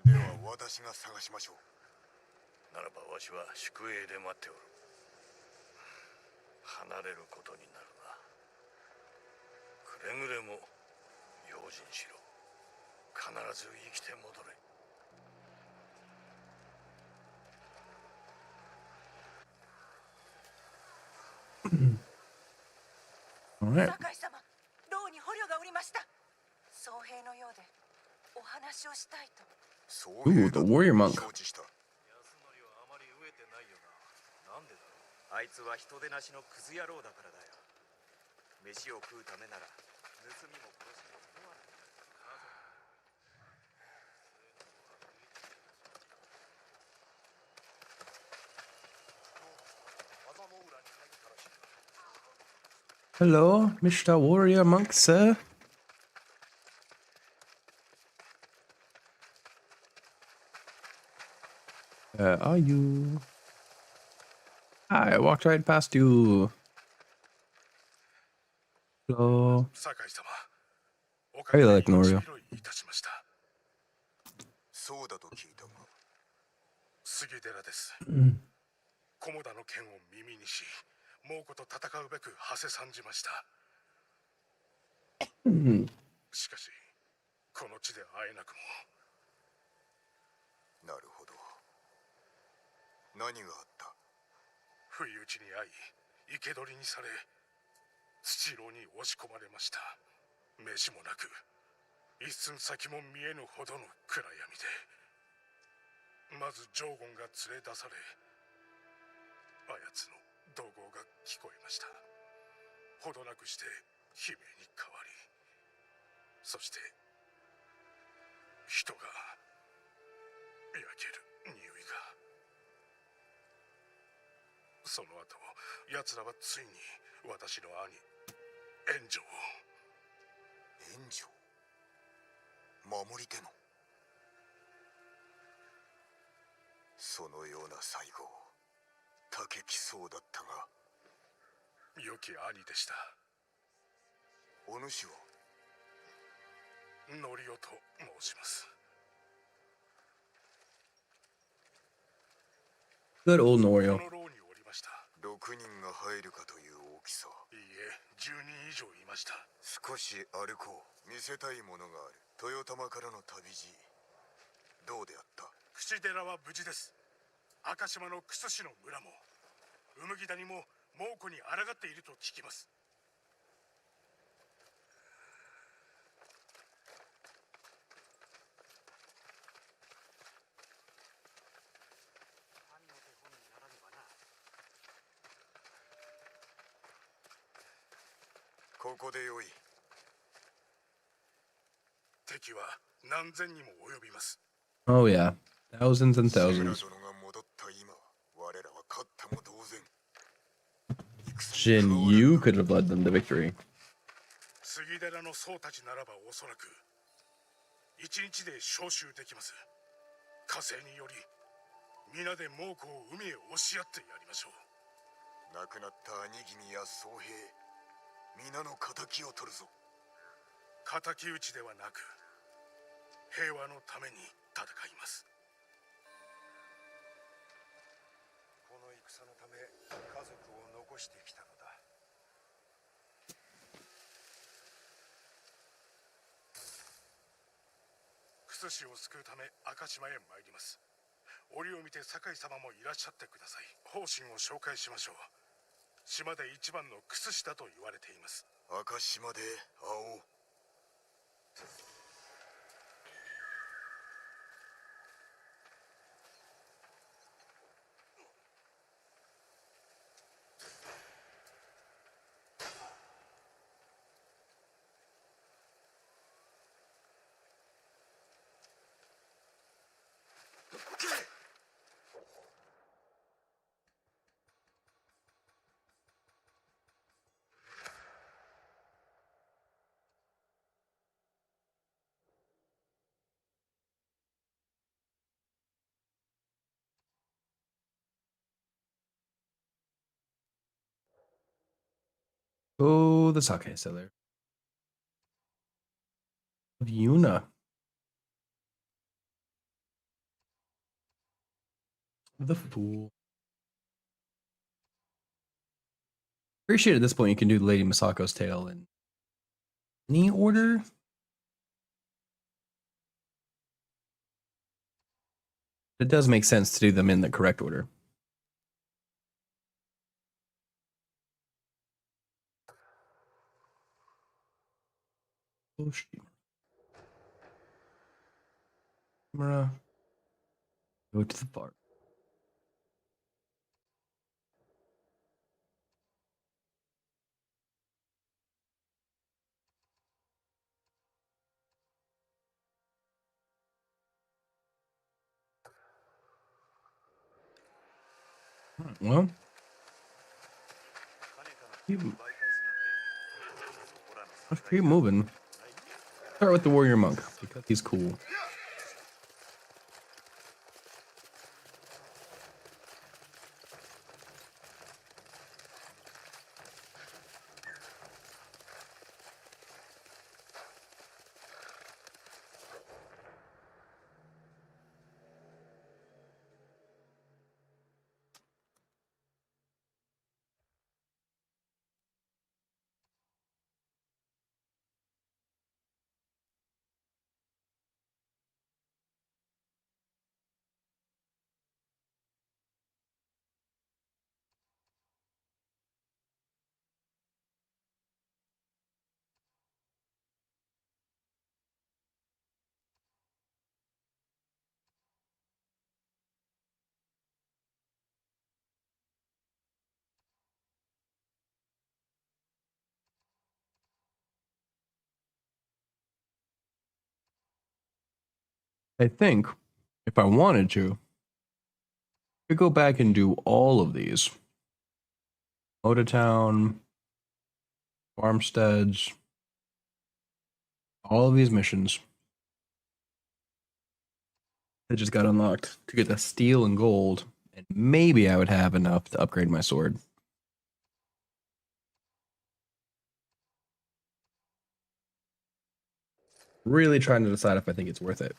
では私が探しましょう。ならばわしは宿営で待っておる。離れることになるな。くれぐれも用心しろ。必ず生きて戻れ。alright. 酒井様、牢に捕虜がおりました。僧兵のようでお話をしたいと。Ooh, the warrior monk. 安則はあまり飢えてないよな。なんでだろう。あいつは人でなしのクズ野郎だからだよ。飯を食うためなら盗みも殺しも問わない。Hello, Mr. Warrior Monk, sir. Where are you? I walked right past you. Hello. 酒井様、お How you like, Norio? いたしました。そうだと聞いたが。杉寺です。菰田の剣を耳にし、猛虎と戦うべく馳せ参じました。しかし、この地で会えなくも。なるほど。何があった？不意打ちに遭い、生け捕りにされ、土牢に押し込まれました。飯もなく、一寸先も見えぬほどの暗闇で、まずジョーゴンが連れ出され、あやつの怒号が聞こえました。ほどなくして悲鳴に変わり、そして人が焼ける匂いが。その後、奴らはついに私の兄援助を。援助？守り手の？そのような最後、たけきそうだったが。良き兄でした。お主はノリオと申します。 Good old こ Norio. の牢におりました。6人が入るかという大きさ。いいえ、10人以上いました。少し歩こう。見せたいものがある。豊玉からの旅路、どうであった？櫛寺は無事です。赤島のクス市の村もウムギ谷も猛虎に抗っていると聞きます。兄の手本にならねばな。ここでよい。敵は何千にも及びます。 Oh yeah, thousands and シグラ thousands. 殿が戻った今、我らは勝ったも同然。 Jin, you could have led them to victory. 杉寺の僧たちならばおそらく一日で召集できます。火星により皆で猛虎を海へ押し合ってやりましょう。亡くなった兄君や僧兵、皆の仇を取るぞ。敵討ちではなく平和のために戦います。この戦のため家族を残してきたのだ。クス氏を救うため赤島へ参ります。折を見て酒井様もいらっしゃってください。方針を紹介しましょう。島で一番のクス氏だと言われています。赤島で会おう。Oh, the sake seller. Yuna. The fool. Appreciate at this point you can do Lady Masako's tale in any order. It does make sense to do them in the correct order. Camera. Go to the bar. Well, let's keep moving. Start with the warrior monk because he's cool. I think if I wanted to, I could go back and do all of these. Motortown, farmsteads, all of these missions that just got unlocked to get the steel and gold, and maybe I would have enough to upgrade my sword. Really trying to decide if I think it's worth it.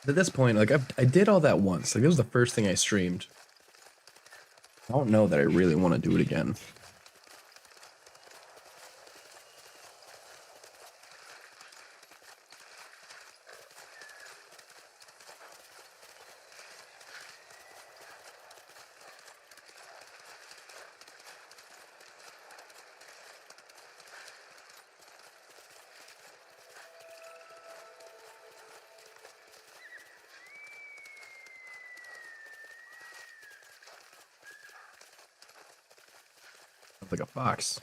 At this point, like I did all that once. Like it was the first thing I streamed. I don't know that I really want to do it again. Sounds like a fox.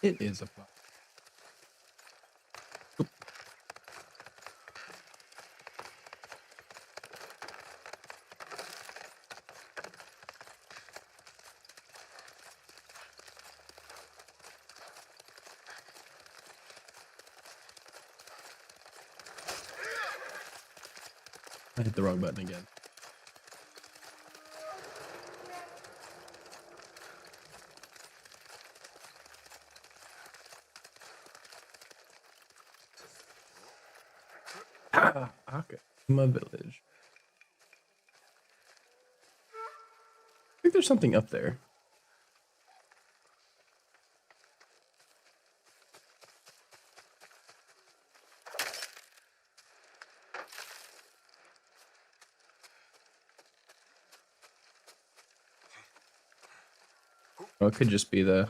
It is a fox. I hit the wrong button again. Ah, okay. My village. I think there's something up there. Oh, it could just be the.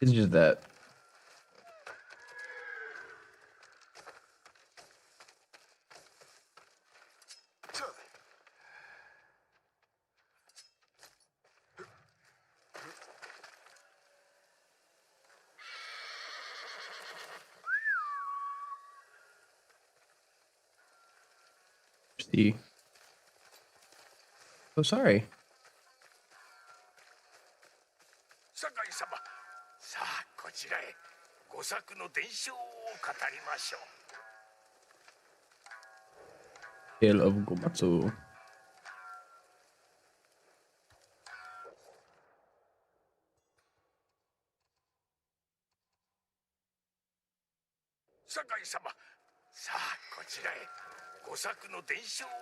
It's just that. See. Oh, sorry. 酒井様、さあこちらへご作の伝承を語りましょう。 Tale of Gomatsu. 酒井様、さあこちらへご作の伝承を語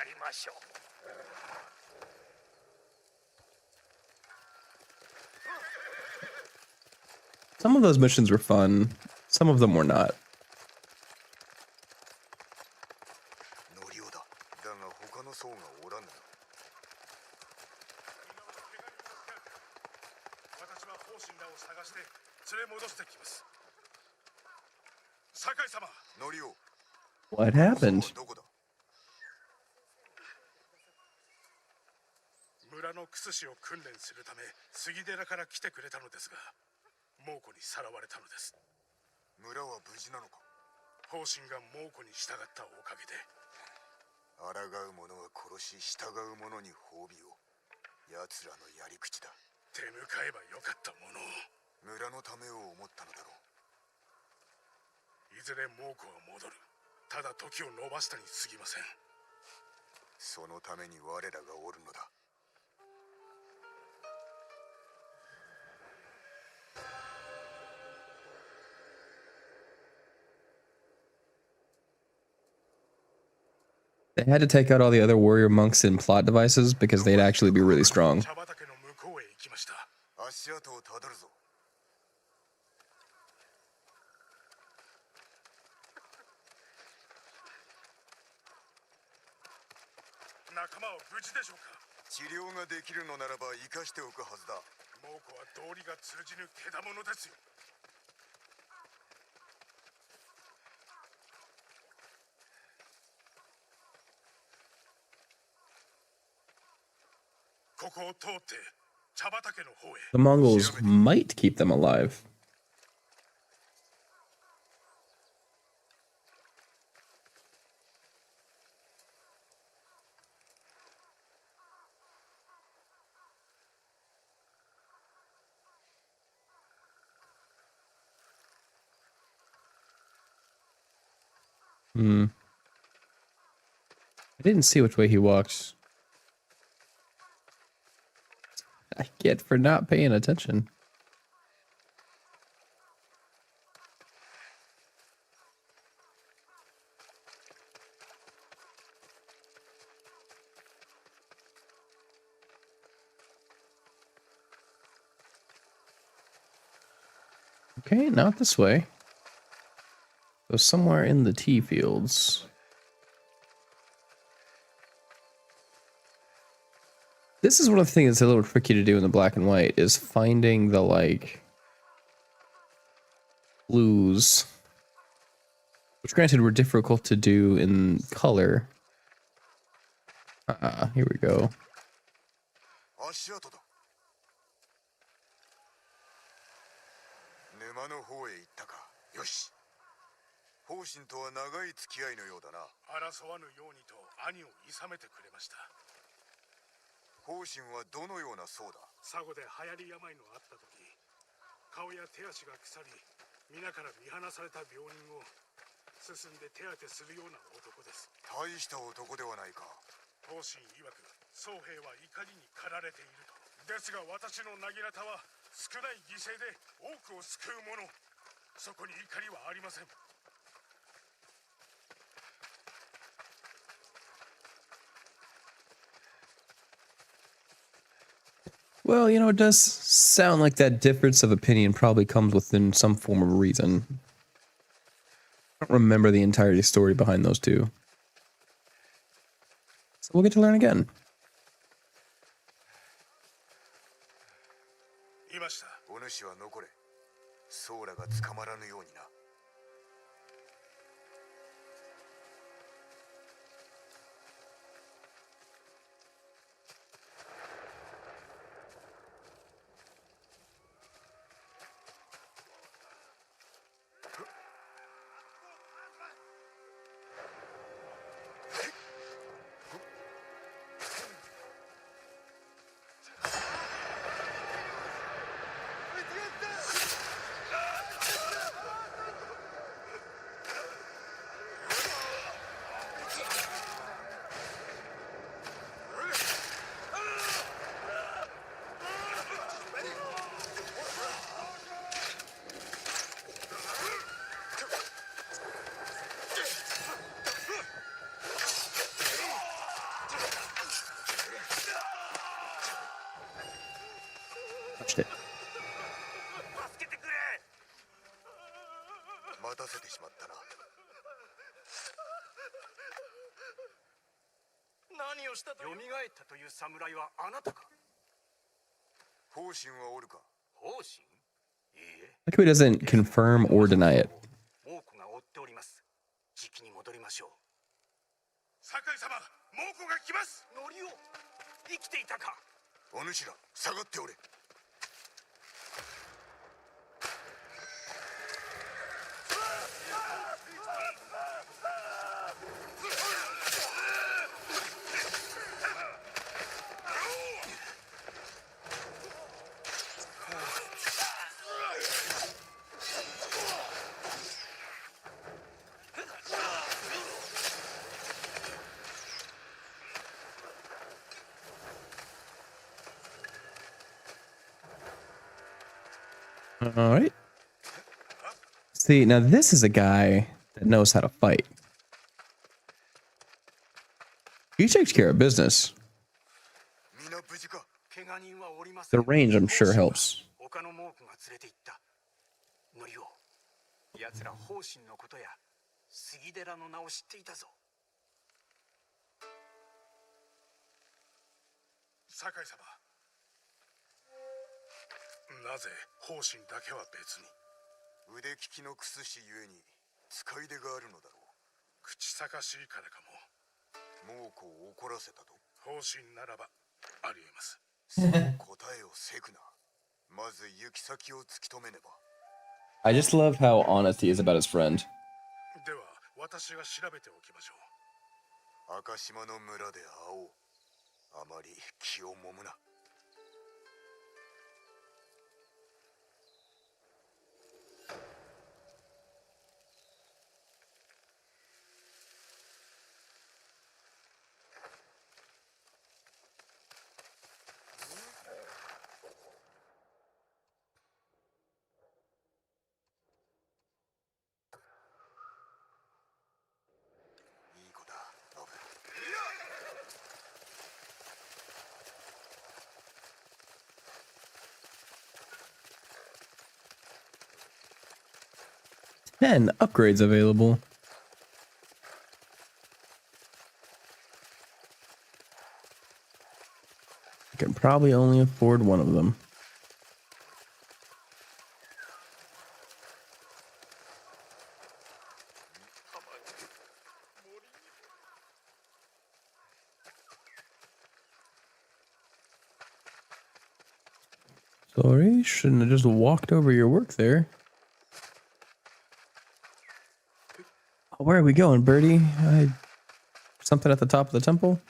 りましょう。 Some of those missions were fun. Some of them were not. ノリオだ。だが他の層がおらぬな。私は方針らを探して連れ戻してきます。酒井様。ノリオ。 What happened? どこだ。村のクスシを訓練するため杉寺から来てくれたのですが、猛虎にさらわれたのです。村は無事なのか。方針が猛虎に従ったおかげで。抗う者は殺し、従う者に褒美を。奴らのやり口だ。手向かえばよかったものを。村のためを思ったのだろう。いずれ猛虎は戻る。ただ時を延ばしたに過ぎません。そのために我らがおるのだ。 They had to take out all the other warrior monks and plot devices because they'd actually be really strong. 足跡をたどるぞ。仲間は無事でしょうか。治療ができるのならば生かしておくはずだ。猛虎は道理が通じぬけだものですよ。 The Mongols might keep them alive. Hmm. I didn't see which way he walked. I get for not paying attention. Okay, not this way. So somewhere in the tea fields. This is one of the things that's a little tricky to do in the black and white, is finding the, like, clues. Which, granted, were difficult to do in color. Here we go. 足跡だ。沼の方へ行ったか。よし。方針とは長い付き合いのようだな。争わぬようにと兄を諌めてくれました。方針はどのような僧だ。佐護で流行り病のあった時、顔や手足が腐り、皆から見放された病人を進んで手当てするような男です。大した男ではないか。方針曰く、僧兵は怒りに駆られていると。ですが私のなぎらたは少ない犠牲で多くを救うもの。そこに怒りはありません。Well, you know, it does sound like that difference of opinion probably comes within some form of reason. I don't remember the entirety story behind those two. So we'll get to learn again. いました。お主は残れ。僧らが捕まらぬようにな。Watched it. 助けてくれ。待たせてしまったな。何をしたと。蘇ったという侍はあなたか。方針はおるか。方針？いいえ。 Like how he doesn't confirm or deny it. 猛虎が追っております。時期に戻りましょう。酒井様、猛虎が来ます。ノリオ、生きていたか。お主ら下がっておれ。All right. See, now this is a guy that knows how to fight. He takes care of business. 皆無事か。怪我人はおりませ The ん。 range, I'm sure, helps. 他の猛虎が連れて行った。ノリオ、奴ら方針のことや杉寺の名を知っていたぞ。酒井様、なぜ方針だけは別に。腕利きのクス氏ゆえに使い出があるのだろ口さかしいからかも。う。猛虎を怒らせたと。方針ならばありえます。そう答えをせくな。まず行き先を突き止めねば。I just love how honest he is about his friend. では私が調べておきましょう。赤島の村で会おう。あまり気をもむな。10 upgrades available. I can probably only afford one of them. Sorry, shouldn't have just walked over your work there. Where are we going, Birdie? Something at the top of the temple?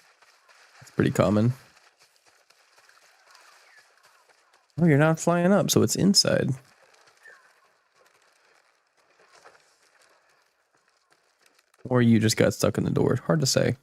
That's pretty common. Oh, you're not flying up, so it's inside. Or you just got stuck in the door. Hard to say.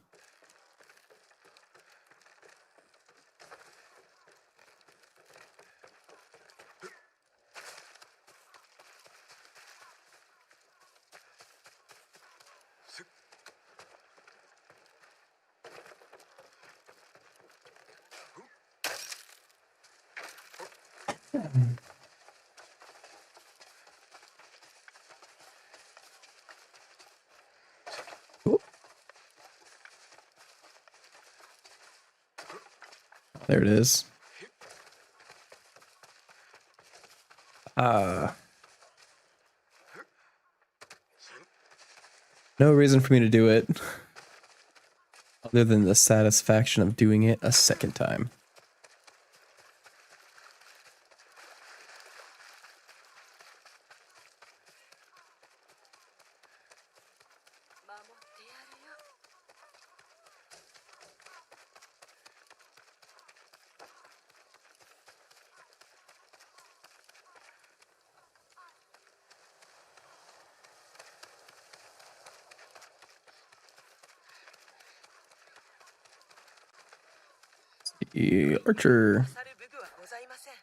Ooh. There it is. No reason for me to do it other than the satisfaction of doing it a second time. The archer. 勝る武具はございません。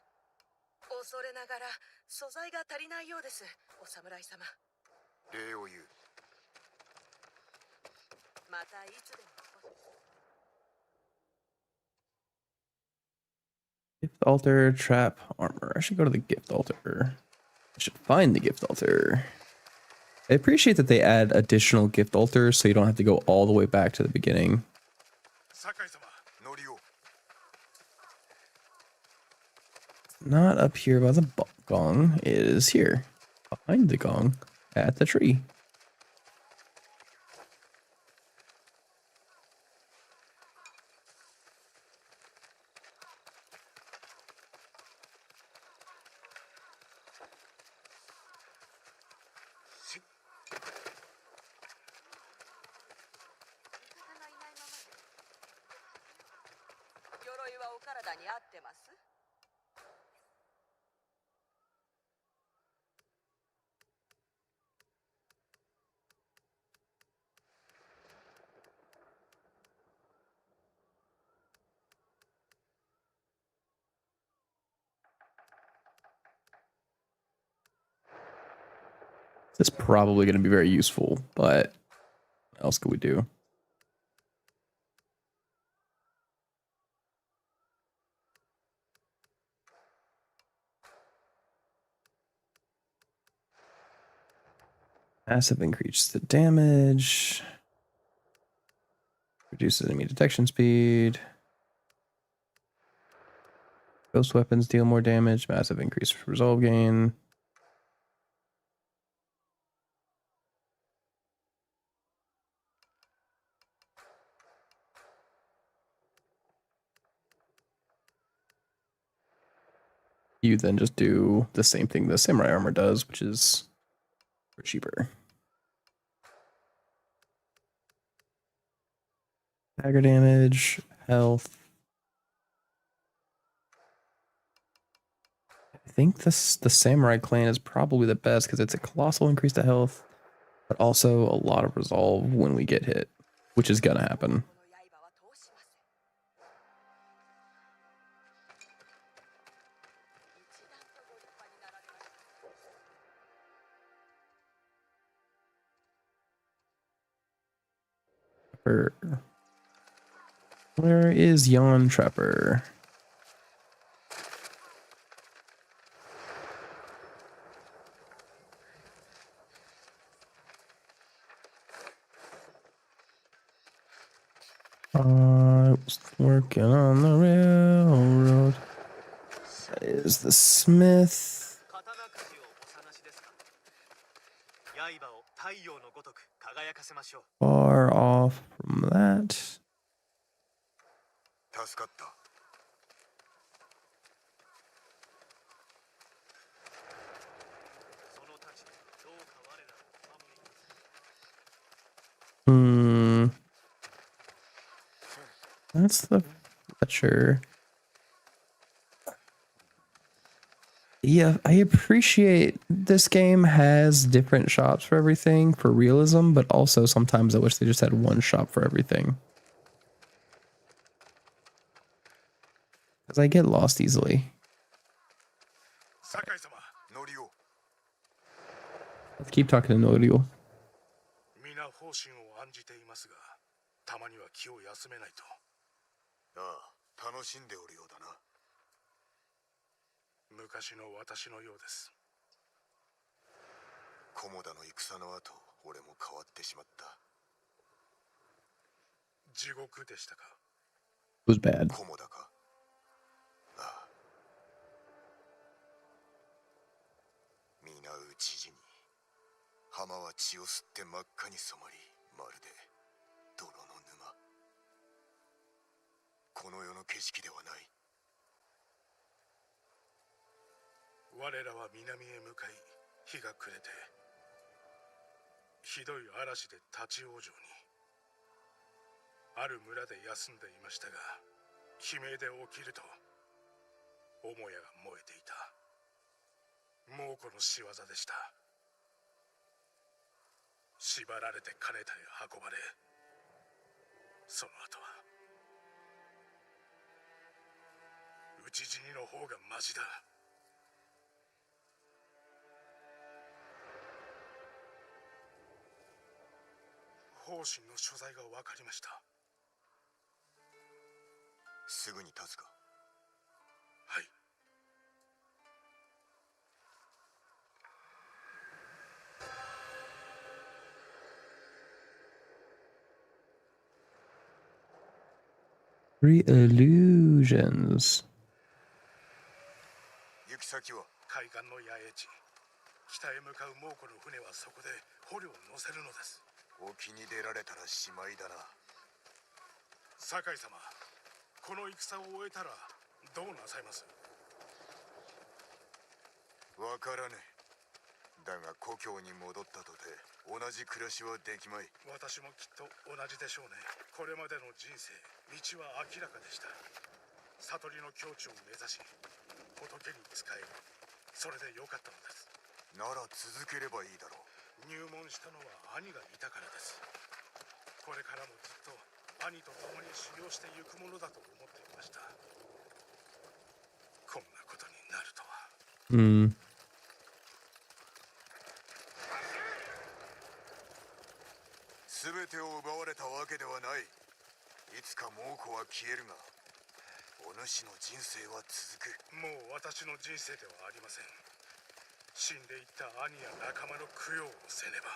恐れながら素材が足りないようです、お侍様。礼を言う。またいつでも。Gift altar, trap, armor. I should go to the gift altar. I should find the gift altar. I appreciate that they add additional gift altars so you don't have to go all the way back to the beginning. 酒井様、 乗りを。 Not up here by the gong. It is here. Behind the gong. At the tree. This is probably going to be very useful, but what else could we do? Massive increase the damage. Reduces enemy detection speed. Ghost weapons deal more damage. Massive increase for resolve gain. You then just do the same thing the samurai armor does, which is cheaper. Dagger damage, health. I think the samurai clan is probably the best because it's a colossal increase to health, but also a lot of resolve when we get hit, which is gonna happen. Where is Yon Trapper? I was working on the railroad. That is the smith. 刀鍛冶をお探しですか。刃を太陽のごとく輝かせましょう。 Far off from that. 助かった。その太刀どうか我らを守り。 That's the Fletcher. Yeah, I appreciate this game has different shops for everything for realism, but also sometimes I wish they just had one shop for everything. Because I get lost easily. 酒井様、ノリオ、 Let's keep talking to Norio. 皆方針を案じていますが、たまには気を休めないと。ああ、楽しんでおるようだな。昔の私のようです。菰田の戦の後、俺も変わってしまった。地獄でしたか。 It was bad. 菰田か。ああ。皆討ち死に、浜は血を吸って真っ赤に染まり、まるで泥の沼。この世の景色ではない。我らは南へ向かい、日が暮れて、ひどい嵐で立ち往生に。ある村で休んでいましたが、悲鳴で起きると、母屋が燃えていた。猛虎の仕業でした。縛られて金田へ運ばれ、その後は討ち死にの方がマシだ。方針の所在が分かりました。すぐに立つか。はい。 Three illusions. 行き先は海岸の野営地。北へ向かう猛虎の船はそこで捕虜を乗せるのです。沖に出られたらしまいだな。酒井様、この戦を終えたらどうなさいます？わからねえ。だが故郷に戻ったとて同じ暮らしはできまい。私もきっと同じでしょうね。これまでの人生、道は明らかでした。悟りの境地を目指し、仏に仕える。それでよかったのです。なら続ければいいだろう。入門したのは兄がいたからです。これからもずっと兄と共に修行していくものだと思っていました。こんなことになるとは。全てを奪われたわけではない。いつか猛虎は消えるが、お主の人生は続く。もう私の人生ではありません。死んでいった兄や仲間の供養をせねば。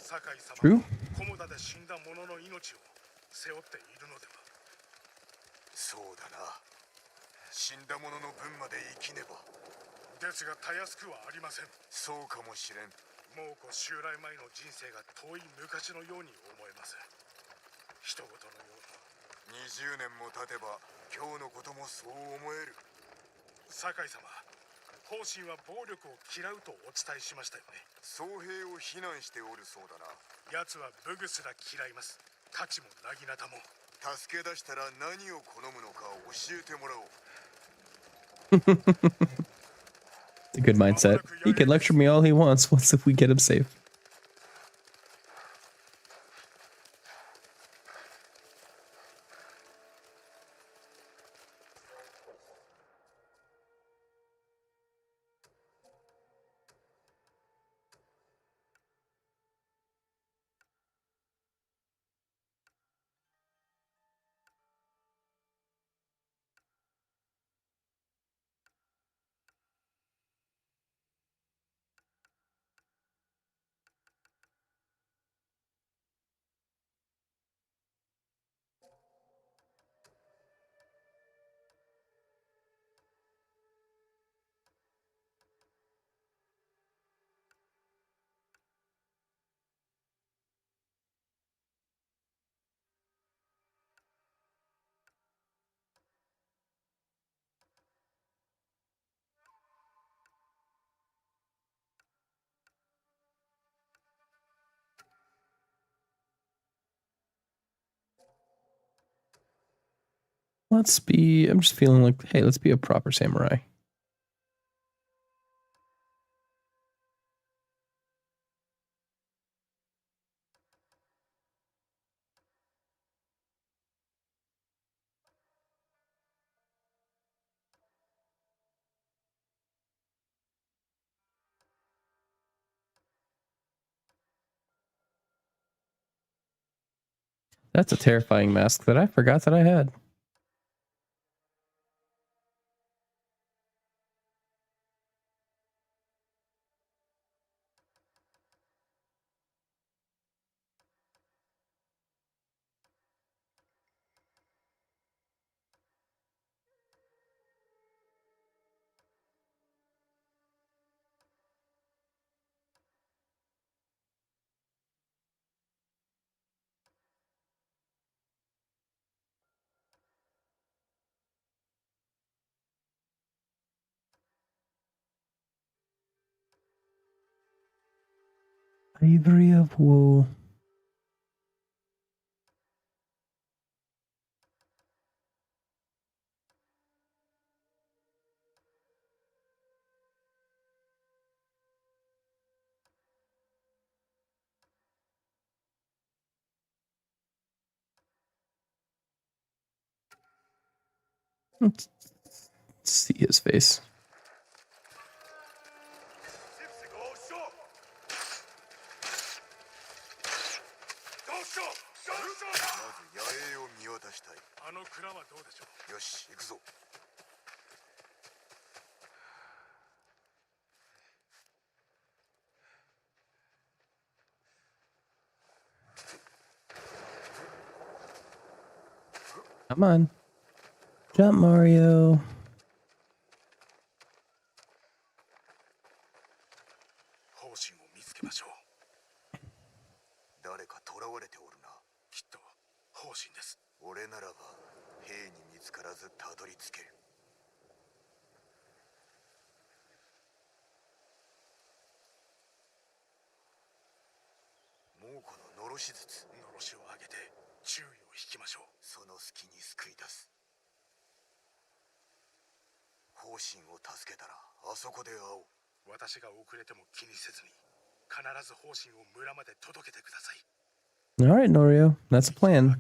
酒井様は菰田で死んだ者の命を背負っているのでは。そうだな。死んだ者の分まで生きねば。ですがたやすくはありません。そうかもしれん。猛虎襲来前の人生が遠い昔のように思えます。人事のように。20年も経てば今日のこともそう思える。酒井様、方針は暴力を嫌うとお伝えしましたよね。僧兵を非難しておるそうだな。奴は武具すら嫌います。太刀もなぎなたも。助け出したら何を好むのか教えてもらおう。A good mindset. He can lecture me all he wants once if we get him safe. Let's be. I'm just feeling like, hey, let's be a proper samurai. That's a terrifying mask that I forgot that I had. Ivory of wool. Let's see his face. まず野営を見渡したい。あの蔵はどうでしょう。よし、行くぞ。Come on. Jump, Mario. 方針を見つけましょう。誰か囚われておるな。きっと方針です。俺ならば兵に見つからずたどり着ける。猛虎ののろし術。のろしを上げて注意を引きましょう。その隙に救い出す。方針を助けたらあそこで会おう。私が遅れても気にせずに必ず方針を村まで届けてください。 All right, Norio. That's a plan.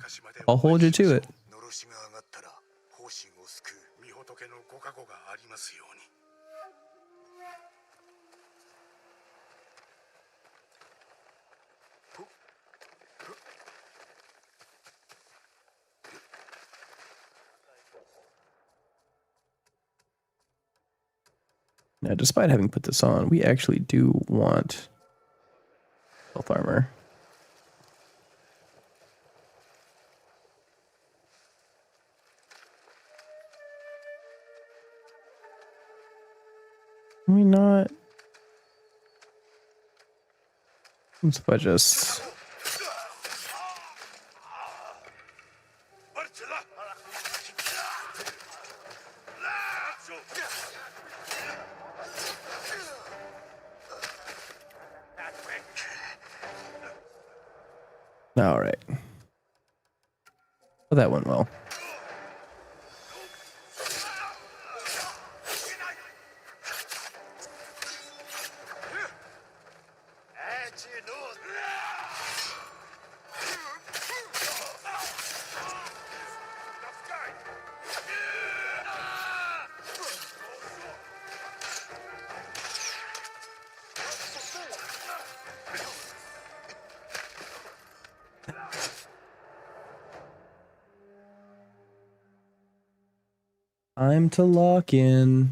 I'll hold you to it. のろしが上がったら方針を救う。御仏のご加護がありますように。Now, despite having put this on, we actually do want health armor. Can we not? Let's if I just. All right. Well, that went well. Time to lock in.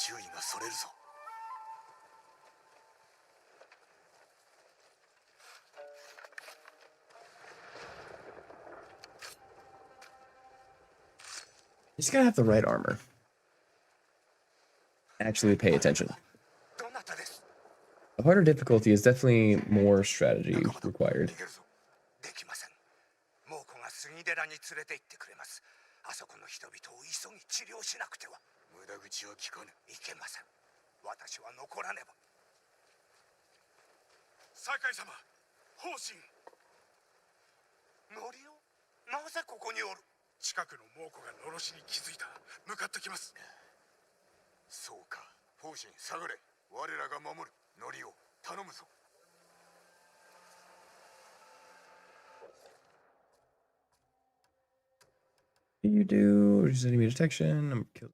注意がそれるぞ。You just gotta have the right armor. Actually pay attention. どなたです。 The harder difficulty is definitely more strategy required. 逃げるぞ。できません。猛虎が杉寺に連れて行ってくれます。あそこの人々を急ぎ治療しなくては。無駄口は聞かぬ。いけません。私は残らねば。酒井様、方針。ノリオ、なぜここにおる。近くの猛虎がのろしに気づいた。向かってきます。そうか。方針下がれ。我らが守る。ノリオ、頼むぞ。What do you do? Reduce enemy detection. I'm killing.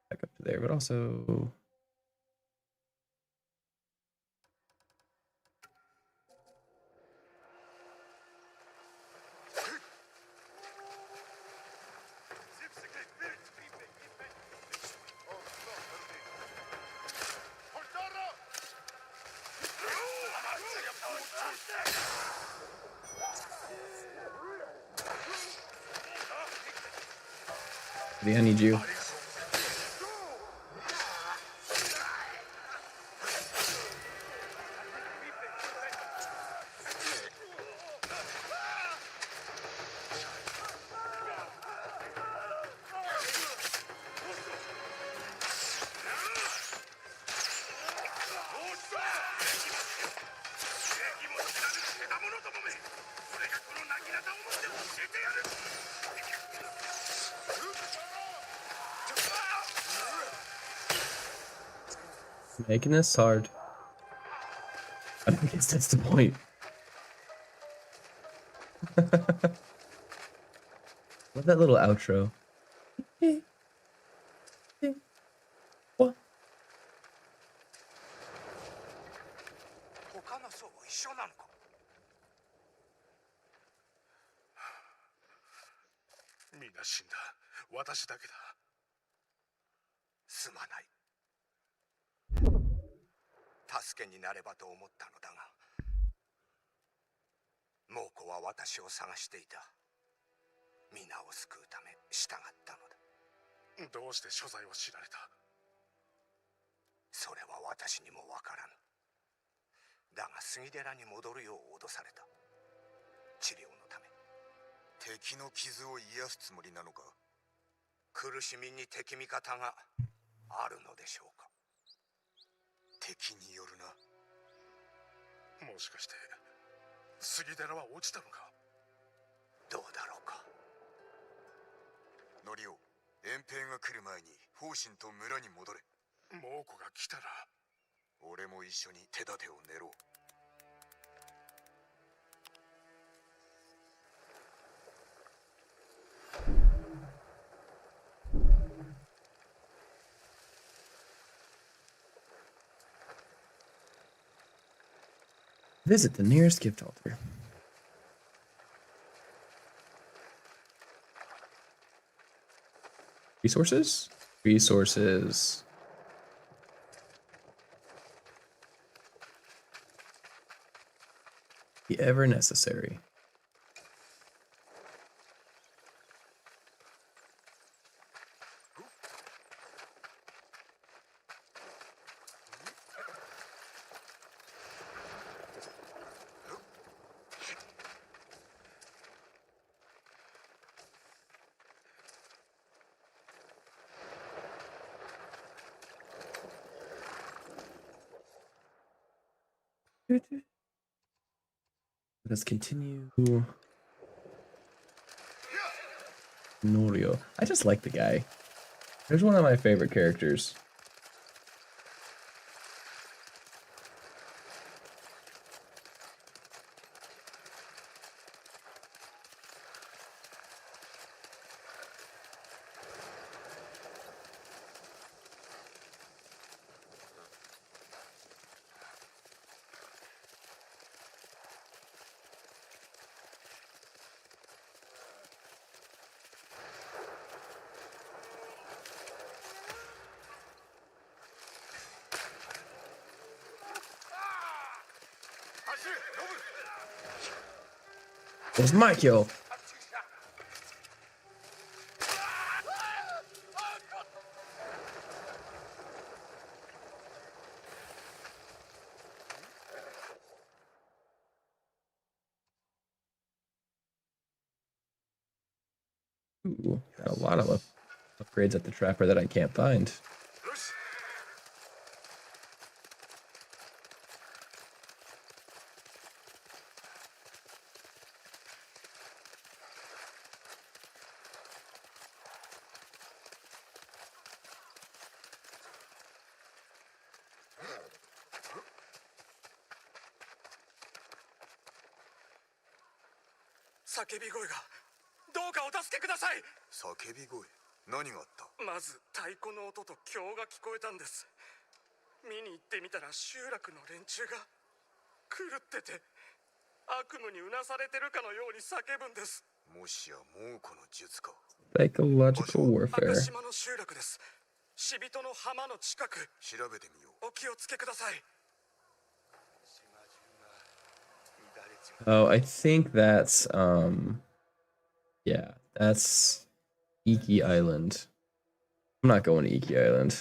Back up to there, but also. I need you. Making this hard. I guess that's the point. What that little outro? What? 他の層は一緒なのか。みんな死んだ。私だけだ。すまない。助けになればと思ったのだが、猛虎は私を探していた。皆を救うため従ったのだ。どうして所在を知られた。それは私にもわからぬ。だが杉寺に戻るよう脅された。治療のため。敵の傷を癒すつもりなのか。苦しみに敵味方があるのでしょうか。敵によるな。もしかして杉寺は落ちたのか。どうだろうか。ノリオ、遠兵が来る前に方針と村に戻れ。猛虎が来たら俺も一緒に手立てを練ろう。Visit the nearest gift altar. Resources? Resources. Be ever necessary. Let's continue. Norio. I just like the guy. There's one of my favorite characters. It's my kill. Ooh, got a lot of upgrades at the trapper that I can't find. Psychological warfare. 死人の浜の近く調べてみよう。お気をつけください。 Oh, I think that's yeah, that's Iki Island. I'm not going to Iki Island.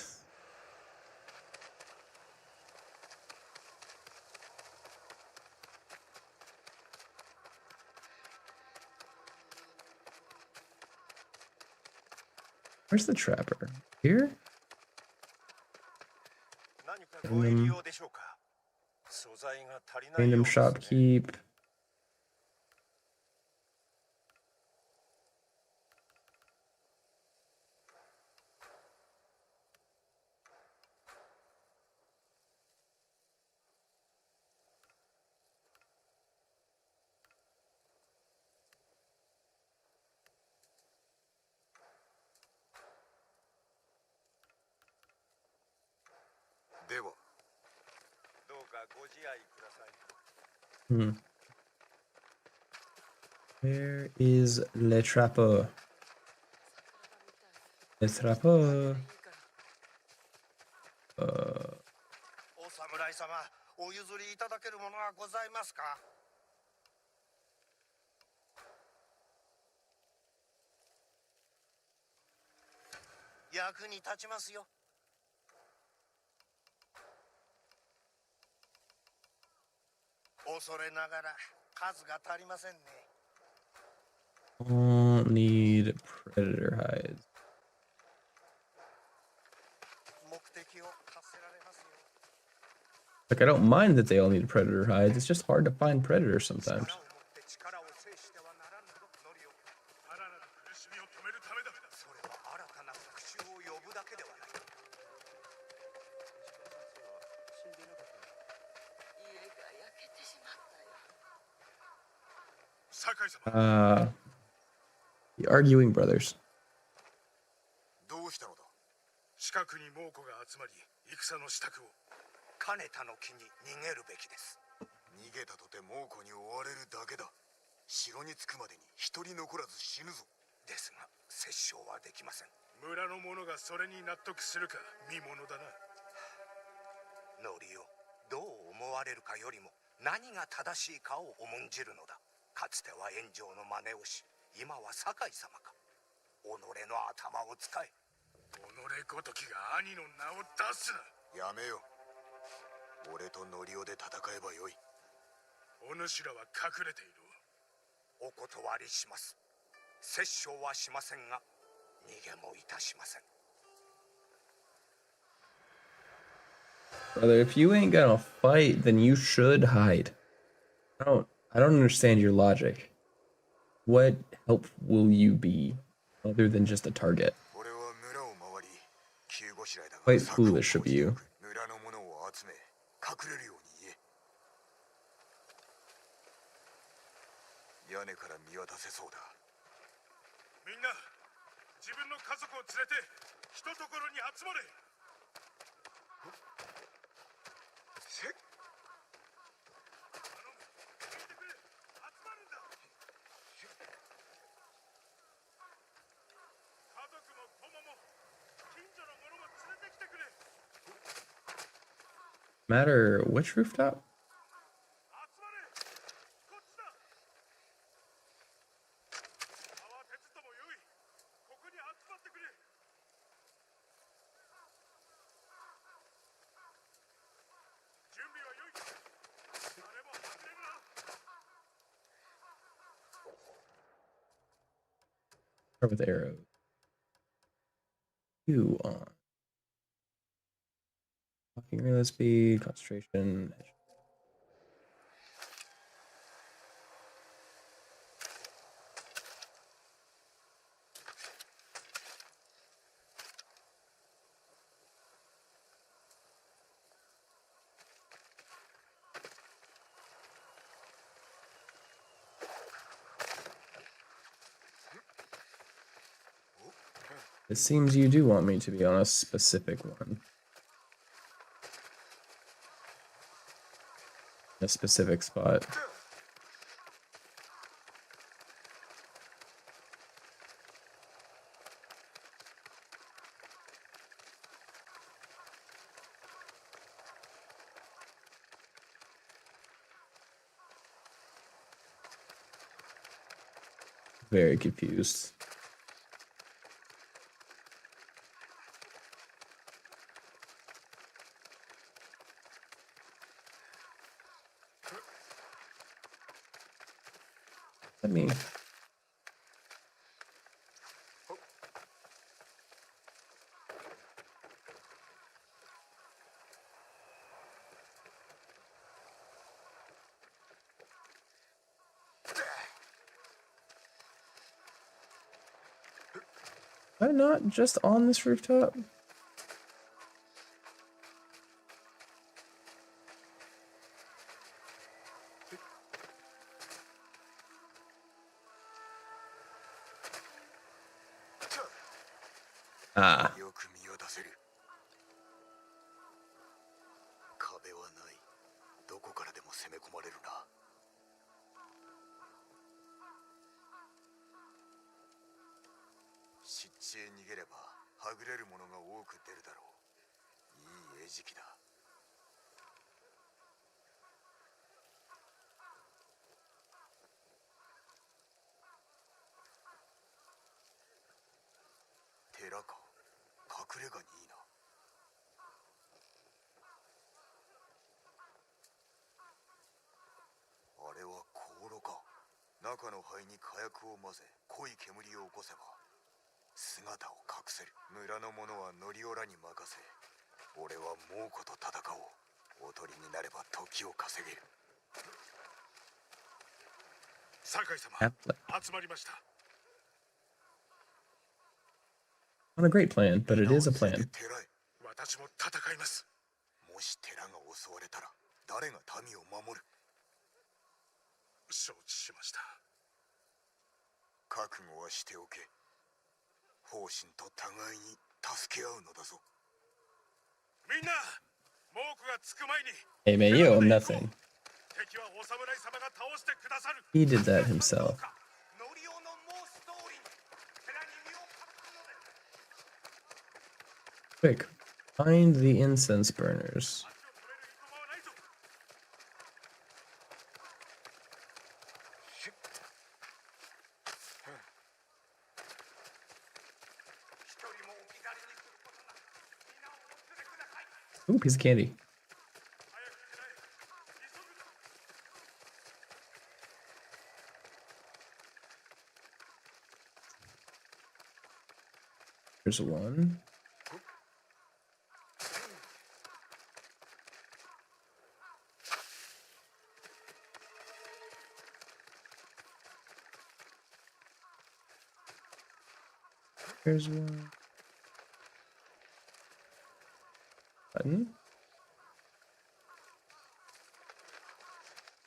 Where's the trapper? Here? Random shopkeep. Where is Le Trapper? Le Trapper. お侍様、お譲りいただけるものはございますか。役に立ちますよ。恐れながら数が足りませんね。Don't need predator hides. Like, I don't mind that they all need predator hides. It's just hard to find predators sometimes. The arguing brothers. どうしたのだ。近くに猛虎が集まり、戦の支度を。かねたの木に逃げるべきです。逃げたとて猛虎に追われるだけだ。城に着くまでに一人残らず死ぬぞ。ですが、殺傷はできません。村の者がそれに納得するか見ものだな。ノリオ、どう思われるかよりも何が正しいかを重んじるのだ。かつては炎上の真似をし、今は酒井様か。己の頭を使え。己ごときが兄の名を出すな。やめよ。俺とノリオで戦えばよい。お主らは隠れている。お断りします。殺傷はしませんが、逃げもいたしません。Brother, if you ain't gonna fight, then you should hide. I don't understand your logic. What help will you be other than just a target? Quite foolish of you. 隠れるように言え。屋根から見渡せそうだ。みんな、自分の家族を連れてひとところに集まれ。せっ。頼む、聞いてくれ。集まるんだ。家族も友も近所の者も連れてきてくれ。Matter which rooftop? Start with arrows. 2 on. Walking reload speed, concentration. It seems you do want me to be on a specific one. A specific spot. Very confused. Let me. Am I not just on this rooftop? Ah. よく見渡せる。壁はない。どこからでも攻め込まれるな。湿地へ逃げればはぐれるものが多く出るだろう。いい餌食だ。寺か。隠れ家にいいな。あれは香炉か。中の灰に火薬を混ぜ濃い煙を起こせば姿を隠せる。村の者はノリオラに任せ、俺は猛虎と戦おう。おとりになれば時を稼げる。酒井様、 Apple. 集まりました。 Not a great plan, but it is a plan. 寺へ。私も戦います。もし寺が襲われたら誰が民を守る。承知しました。覚悟はしておけ。方針と互いに助け合うのだぞ。みんな、猛虎がつく前に。 Hey man, you owe him nothing. 敵はお侍様が倒してくださる。 He did that himself. ノリオの申す通りに寺に身を隠すので。 Quick, find the incense burners. 足を取れるいとまはないぞ。 一人も置き去りにすることなく皆をお連れください。 Ooh, piece of candy. 早く寺へ。急ぐぞ。 There's one. There's one. Button.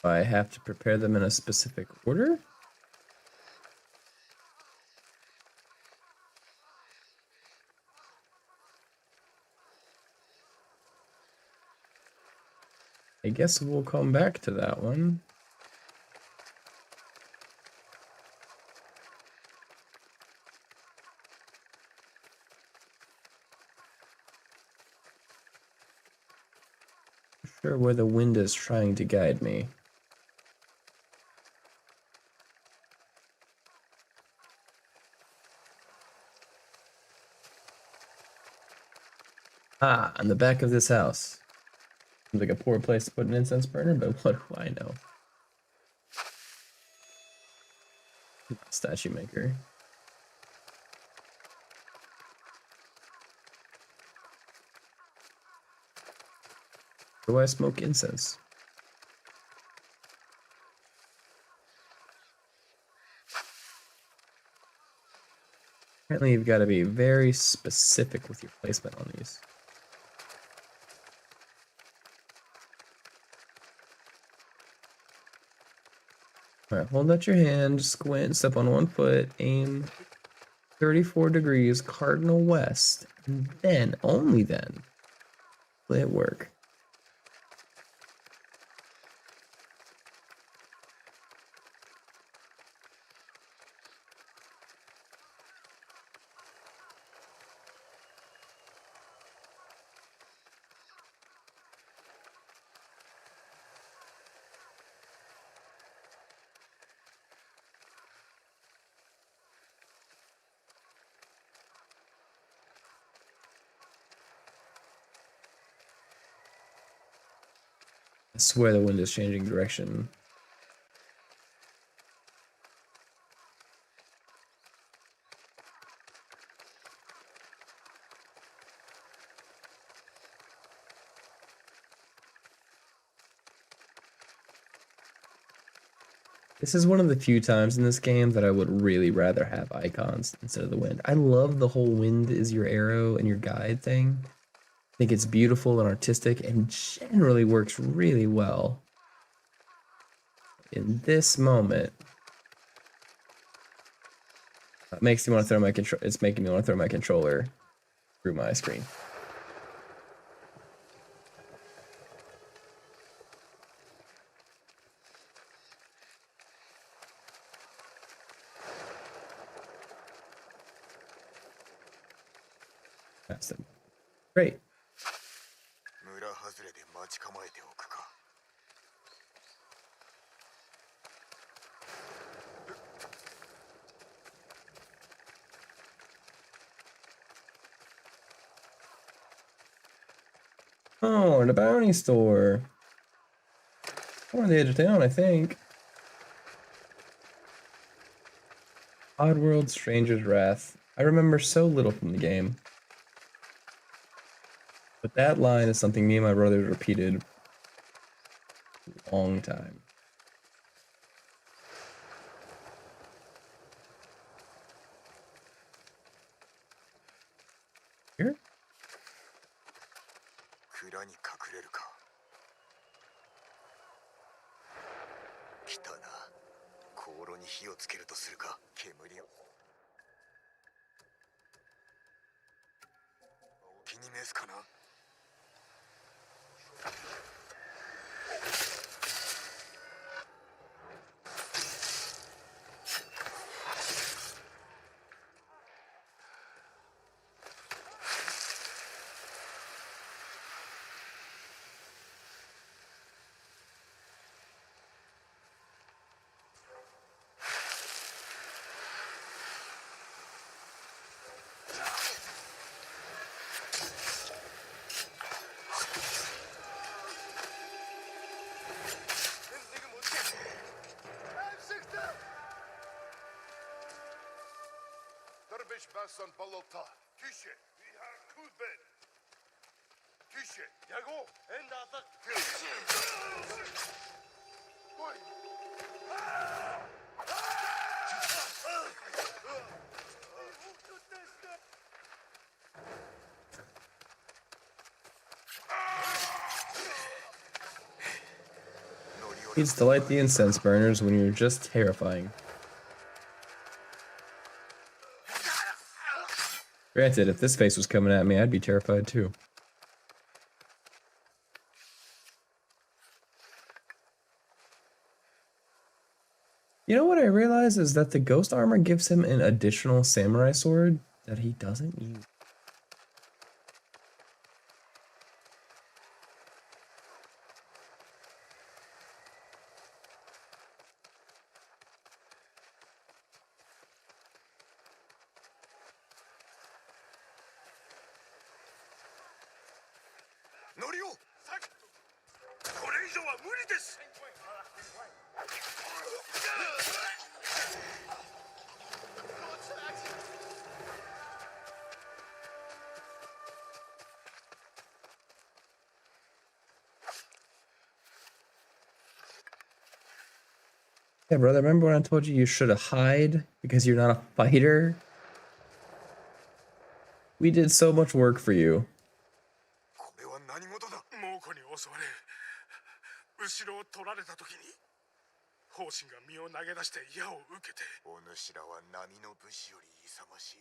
I have to prepare them in a specific order? I guess we'll come back to that one. Not sure where the wind is trying to guide me. Ah, on the back of this house. Seems like a poor place to put an incense burner, but what do I know? Statue maker. do I smoke incense? Apparently, you've got to be very specific with your placement on these. All right, hold out your hand, squint, step on one foot, aim 34 degrees, cardinal west, and then, only then, will it work. I swear the wind is changing direction. This is one of the few times in this game that I would really rather have icons instead of the wind. I love the whole wind is your arrow and your guide thing. I think it's beautiful and artistic and generally works really well. In this moment, it makes me want to throw my control. It's making me want to throw my controller through my screen. That's it. Great. 村外れで待ち構えておくか。Oh, the bounty store. We're on the edge of town, I think. Oddworld Stranger's Wrath. I remember so little from the game. But that line is something me and my brother repeated a long time. Here? 蔵に隠れるか。来たな。香炉に火をつけるとするか。煙を。お気に召すかな。Bassan balota. Tüşe. Bihar kulben. Tüşe. Yago. Enda atak. Oy. Needs to light the incense burners when you're just terrifying. Granted, if this face was coming at me, I'd be terrified too. You know what I realize is that the ghost armor gives him an additional samurai sword that he doesn't use. Yeah, brother, remember when I told you you should hide because you're not a fighter? We did so much work for you. これは何事だ。猛虎に襲われ後ろを取られた時に方針が身を投げ出して矢を受けて。お主らは波の武士より勇ましい。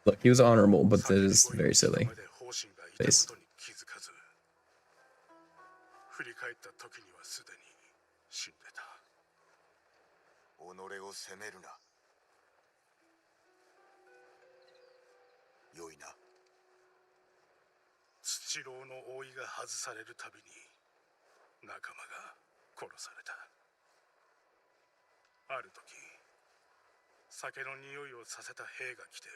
Look, he was honorable, but that is very silly. 方針がいたことに気づかず振り返った時にはすでに死んでた。己を責めるな。良いな。土牢の覆いが外されるたびに仲間が殺された。ある時酒の匂いをさせた兵が来て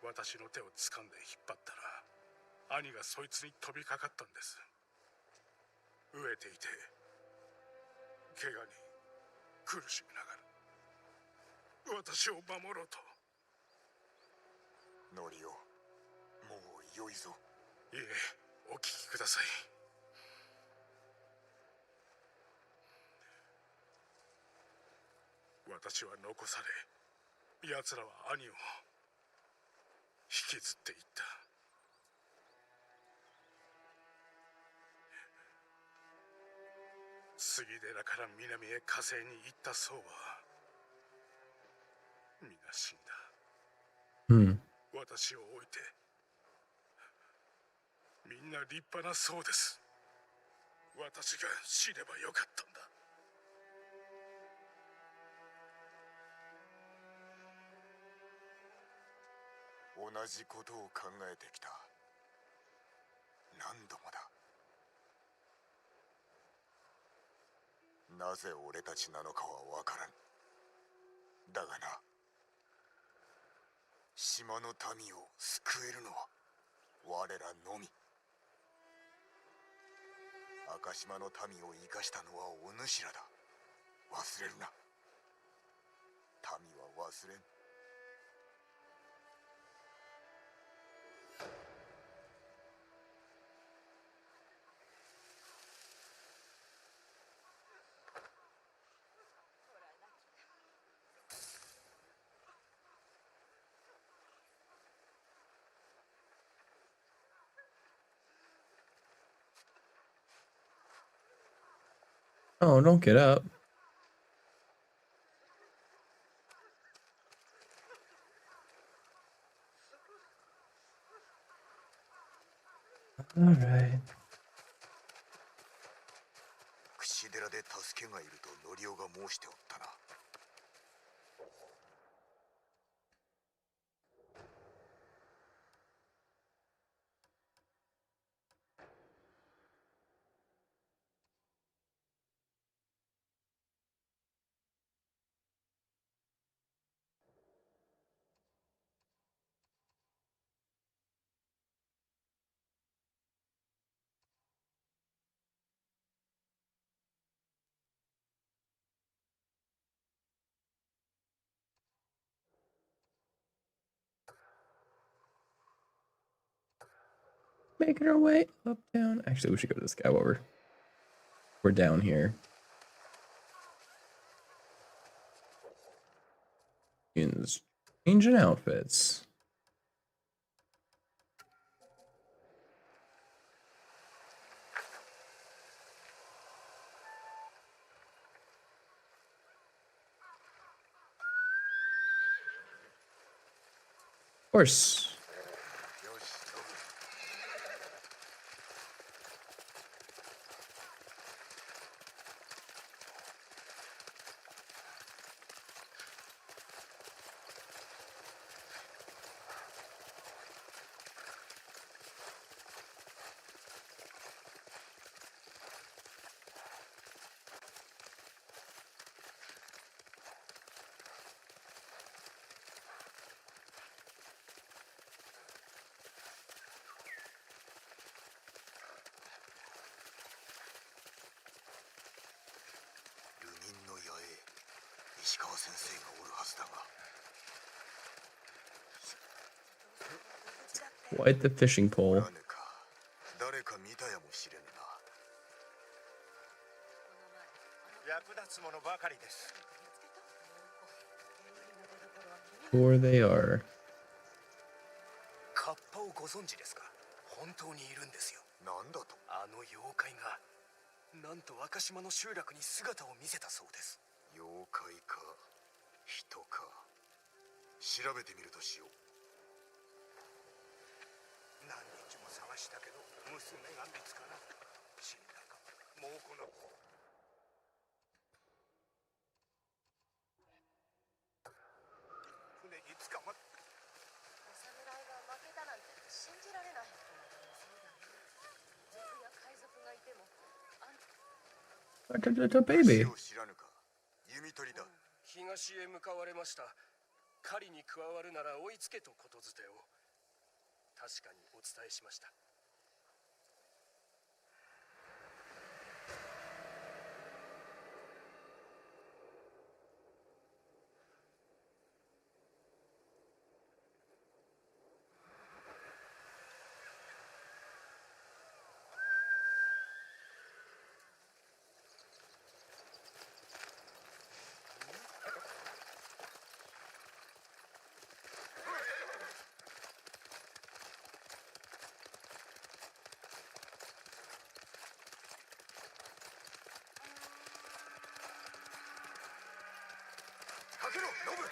私の手を掴んで引っ張ったら兄がそいつに飛びかかったんです。飢えていて怪我に苦しみながら私を守ろうと。ノリオ、もう良いぞ。いえ、お聞きください。私は残され奴らは兄を引きずっていった。杉寺から南へ火星に行った僧は皆死んだ。Hmm. 私を置いてみんな立派な僧です。私が死ねばよかったんだ。同じことを考えてきた。何度もだ。なぜ俺たちなのかはわからん。だがな、島の民を救えるのは我らのみ。赤島の民を生かしたのはお主らだ。忘れるな。民は忘れん。Oh, don't get up. All right. 櫛寺で助けがいるとノリオが申しておったな。Making our way up, down. Actually, we should go to this guy while we're down here. Changing outfits. Of course. Quite the fishing pole. Sure they are. カッパをご存知ですか？本当にいるんですよ。なんだと？あの妖怪がなんと若島の集落に姿を見せたそうです。妖怪か人か調べてみるとしよう。何日も探したけど娘が見つからん。死んだかもうこの船に捕まっ侍が負けたなんて信じられない。そうだね。族や海賊がいても It's a baby. 知らぬか弓取りだ。東へ向かわれました。狩りに加わるなら追いつけとことづてを確かにお伝えしました。かけろノブ。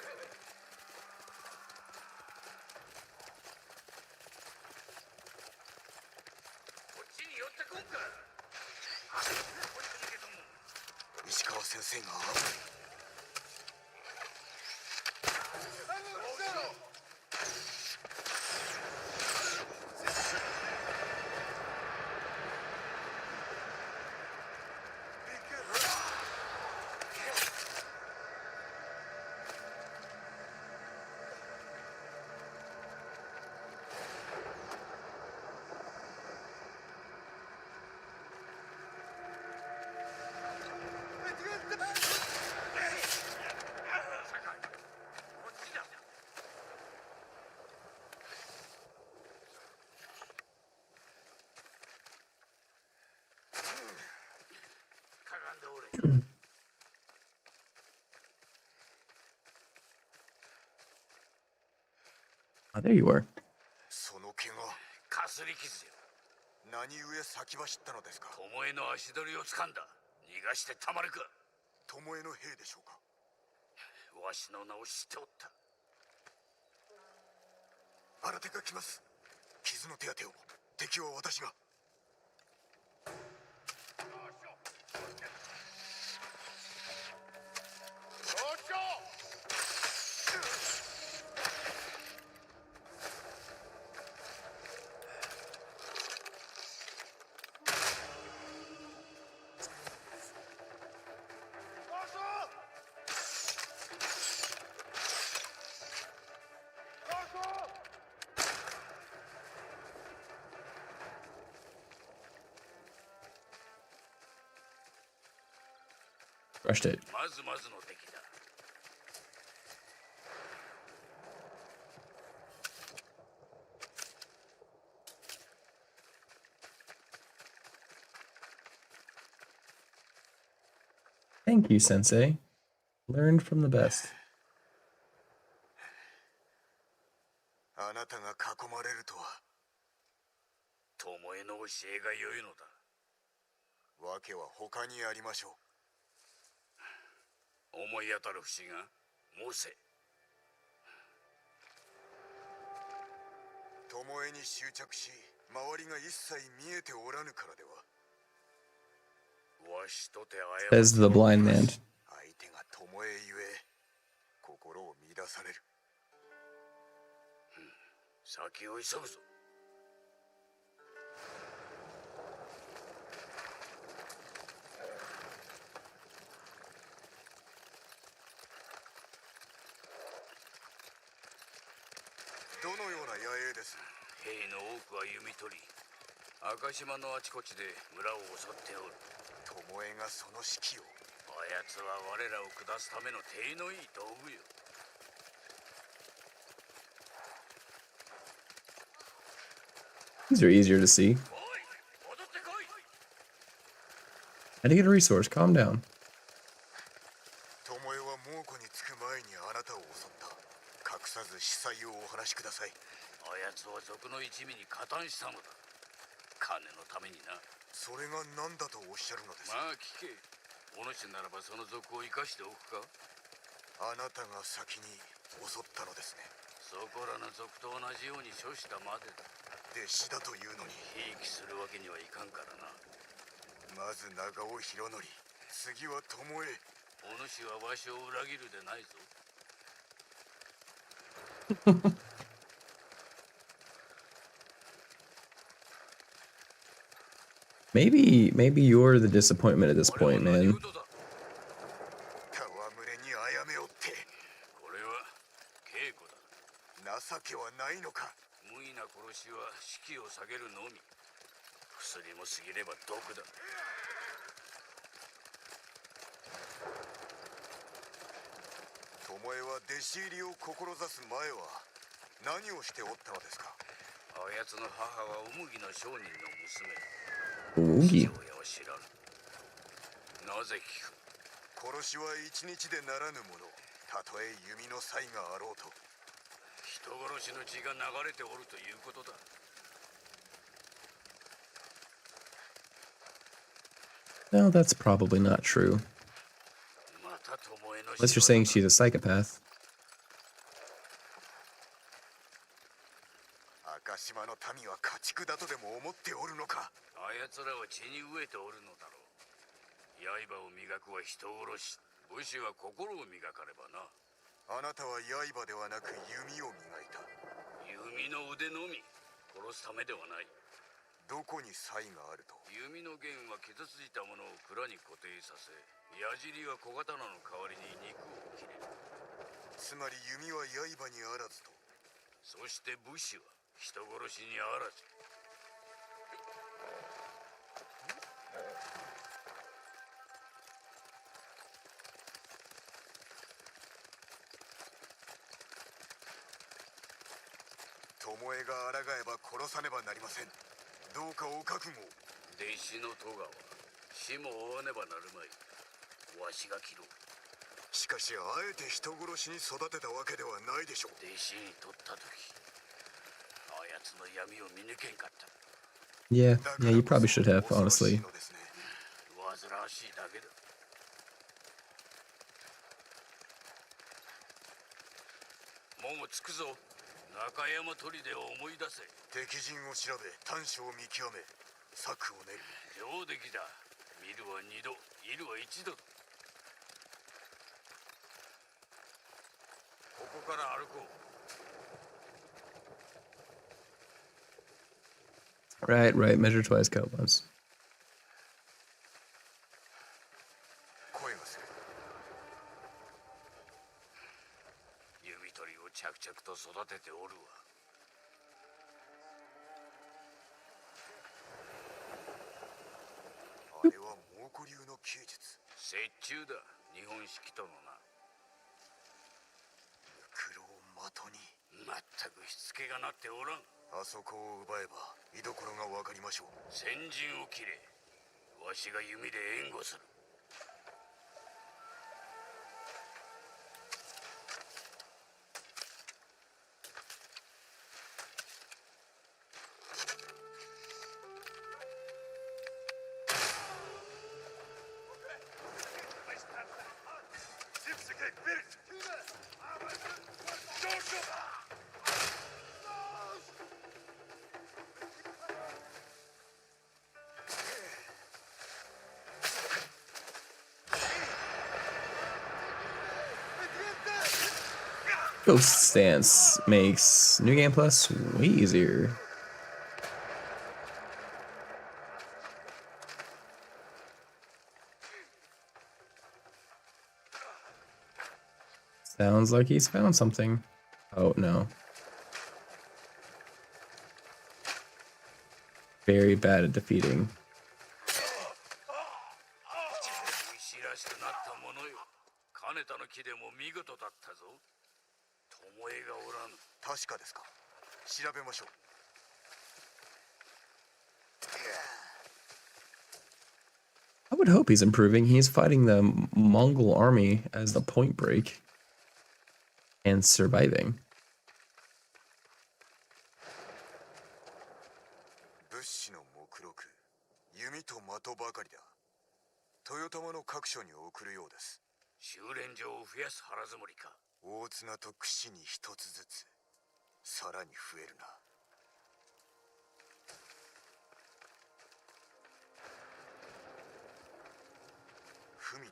こっちに寄ってこんか。石川先生がOh, there you are. その怪我かすり傷よ。何故先走ったのですか？巴の足取りをつかんだ。逃がしてたまるか。巴の兵でしょうか？わしの名を知っておった。新手が来ます。傷の手当てを。敵は私が。Crushed it. まずまずの出来だ。Thank you, Sensei. Learned from the best. あなたが囲まれるとは。巴の教えが良いのだ。訳は他にありましょう。思い当たる節が申せ。巴に執着し、周りが一切見えておらぬからでは。わしとて謝 Says the blind man. 相手が巴ゆえ、心を乱される。先を急ぐぞ。どのような野営です？兵の多くは弓取り、赤島のあちこちで村を襲っておる。巴がその指揮を。あやつは我らを下すための手のいい道具よ。These are easier to see. おい、戻ってこい。 How to get a resource? Calm down. 巴は猛虎につく前にあなたを襲った。隠さやつは族の一味に加担したのだ。金のためにな。それが何だとおっしゃるのです？まあ聞け。お主ならばその族を生かしておくか。あなたが先に襲ったのですね。そこらの族と同じように処したまでだ。弟子だというのに。ひいきするわけにはいかんからな。まず長尾博則、次は巴。お主はわしを裏切るでないぞ。Maybe you're the disappointment at this これは point, 何 man. 事だ。戯れにあやめおって。これは稽古だ。情けはないのか。無意な殺しは士気を下げるのみ。薬も過ぎれば毒だ。巴は弟子入りを志す前は何をしておったのですか？あやつの母はお麦の商人の娘。 Oogie. 父親は知らぬ。なぜ聞く？殺しは一日でならぬもの。たとえ弓の才があろうと。人殺しの血が流れておるということだ。 No, that's probably not true. また巴の Unless you're saying she's a psychopath. 赤島の民は家畜だとでも思っておるのか。あやつらは血に飢えておるのだろう。刃を磨くは人殺し。武士は心を磨かねばな。あなたは刃ではなく弓を磨いた。弓の腕のみ。殺すためではない。どこに才があると？弓の弦は傷ついたものを蔵に固定させ、矢尻は小刀の代わりに肉を切れる。つまり弓は刃にあらずと。そして武士は人殺しにあらず。巴が抗えば殺さねばなりません。どうかお覚悟を。弟子の戸川、死も負わねばなるまい。わしが切ろう。しかしあえて人殺しに育てたわけではないでしょう。弟子に取った時、あやつの闇を見抜けんかった。 Yeah, yeah, you probably should have, 恐ろしい honestly. のですね。煩わしいだけだ。もう着くぞ。中山砦を思い出せ。敵陣を調べ、短所を見極め、策を練る。上出来だ。見るは二度、いるは一度だ。ここから歩こう。 Right, right. Measure twice, count once. 声がする。弓取りを着々と育てておるわ。あれは蒙古流の弓術。折衷だ。日本式とのな。黒を的に。まったくしつけがなっておらん。あそこを奪えば居所が分かりましょう。先陣を切れ。わしが弓で援護する。Ghost stance makes New Game Plus way easier. Sounds like he's found something. Oh no. Very bad at defeating. 虫らしくなったものよ。金田の木でも見事だったぞ。巴がおらぬ。確かですか。調べましょう。I would hope he's improving. He's fighting the Mongol army as the Point Break and surviving. 士の目録、弓と的ばかりだ。豊玉の各所に送るようです。修練場を増やす腹積もりか。大綱と櫛に一つずつ、さらに増えるな。文だ。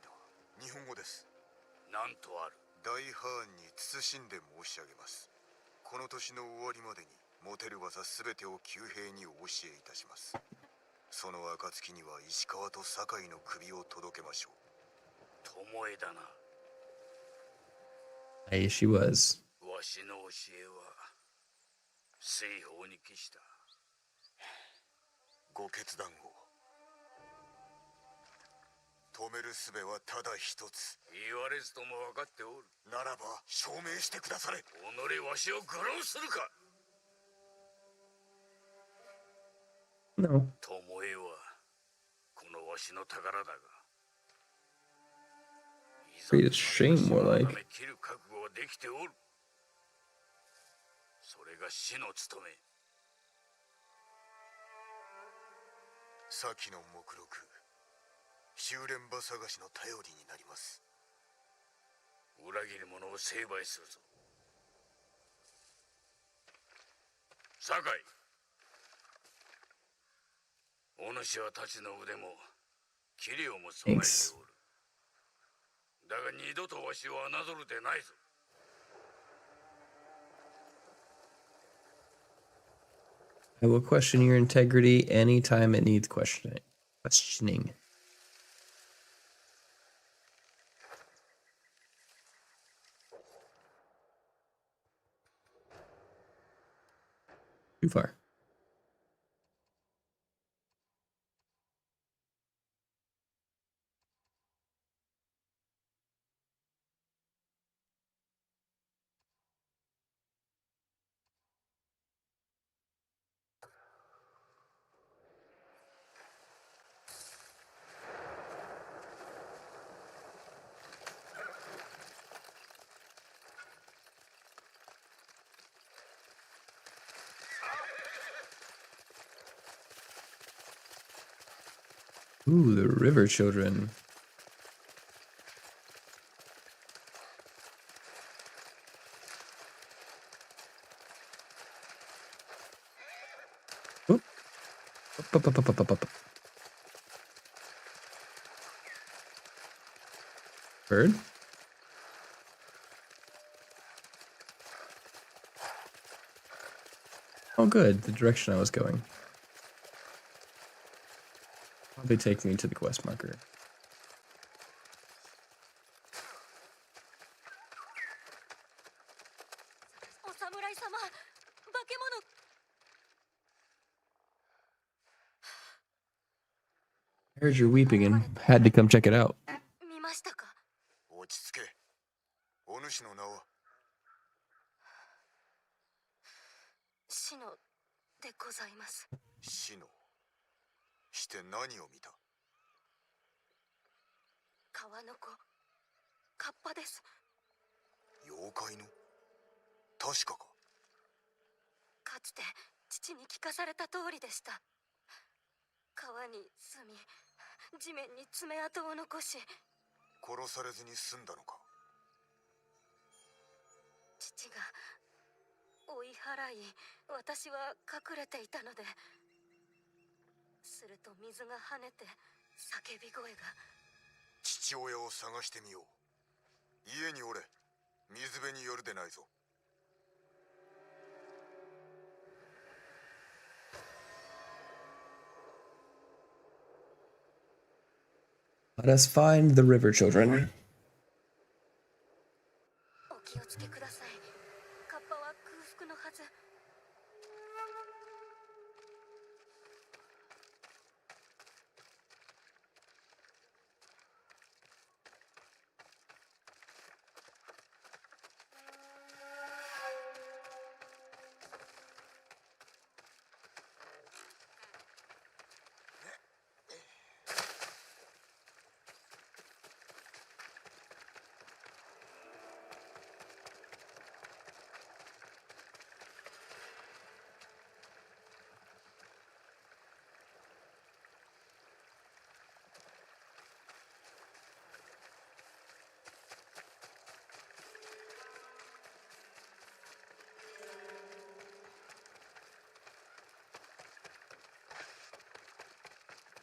日本語です。なんとある。大ハーンに慎んで申し上げます。この年の終わりまでに持てる技すべてを旧兵にお教えいたします。その暁には石川と酒井の首を届けましょう。巴だな。Hey, she was. わしの教えは西方に帰した。ご決断を。止める術はただ一つ。言われずとも分かっておる。ならば証明してくだされ。己わしを愚弄するか。No. 巴はこのわしの宝だが、いざ Great shame, more like. 切る覚悟はできておる。それが死の務め。先の目録、修練場探しの頼りになります。裏切り者を成敗するぞ。酒井、お主は太刀の腕も器量も備えておる。だが二度とわしを侮るでないぞ。I will question your integrity anytime it needs questioning. Too far. Ooh, the river children. Oop. Up. Bird? Oh, good. The direction I was going. Probably take me to the quest marker. お侍様、化け物。 I heard you're weeping and had to come check it out. 見ましたか。落ち着け。お主の名は。シノでございます。シノ。して何を見た。川の子、カッパです。妖怪の。確かか。かつて父に聞かされた通りでした。川に住み、地面に爪痕を残し、殺されずに済んだのか。父が追い払い、私は隠れていたので、すると水が跳ねて叫び声が。父親を探してみよう。家におれ。水辺によるでないぞ。Let us find the river children. お気をつけください。カッパは空腹のはず。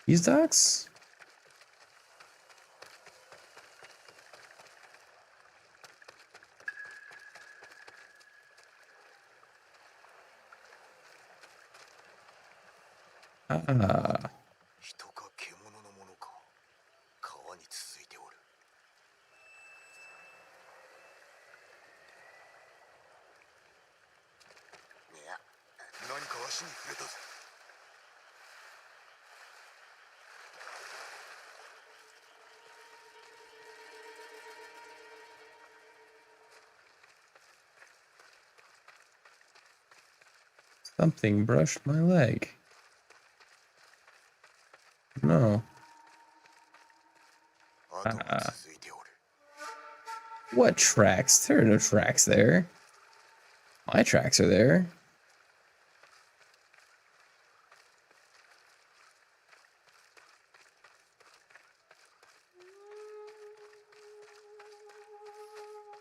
These docks? Ah. 人か獣のものか川に続いておる。いや、何か足に触れたぞ。Something brushed my leg. No. 跡が続いておる。 What tracks? There are no tracks there. My tracks are there.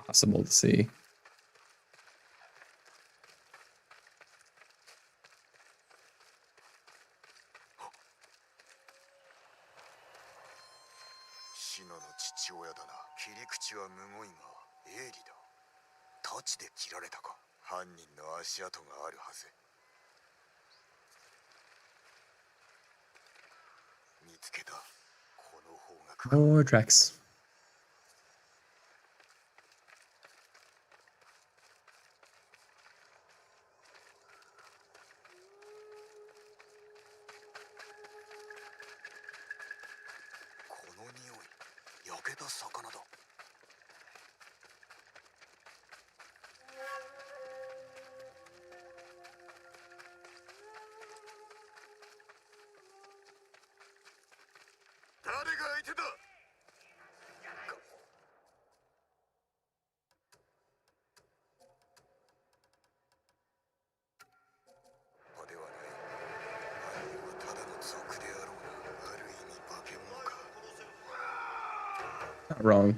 Possible to see. シノの父親だな。切り口はむごいが鋭利だ。太刀で切られたか。犯人の足跡があるはず。見つけた。この方角か。 More tracks. この匂い、焼けた魚だ。誰が相手だ。派ではない。犯人はただの賊であろうな。ある意味化け物か。 Not wrong.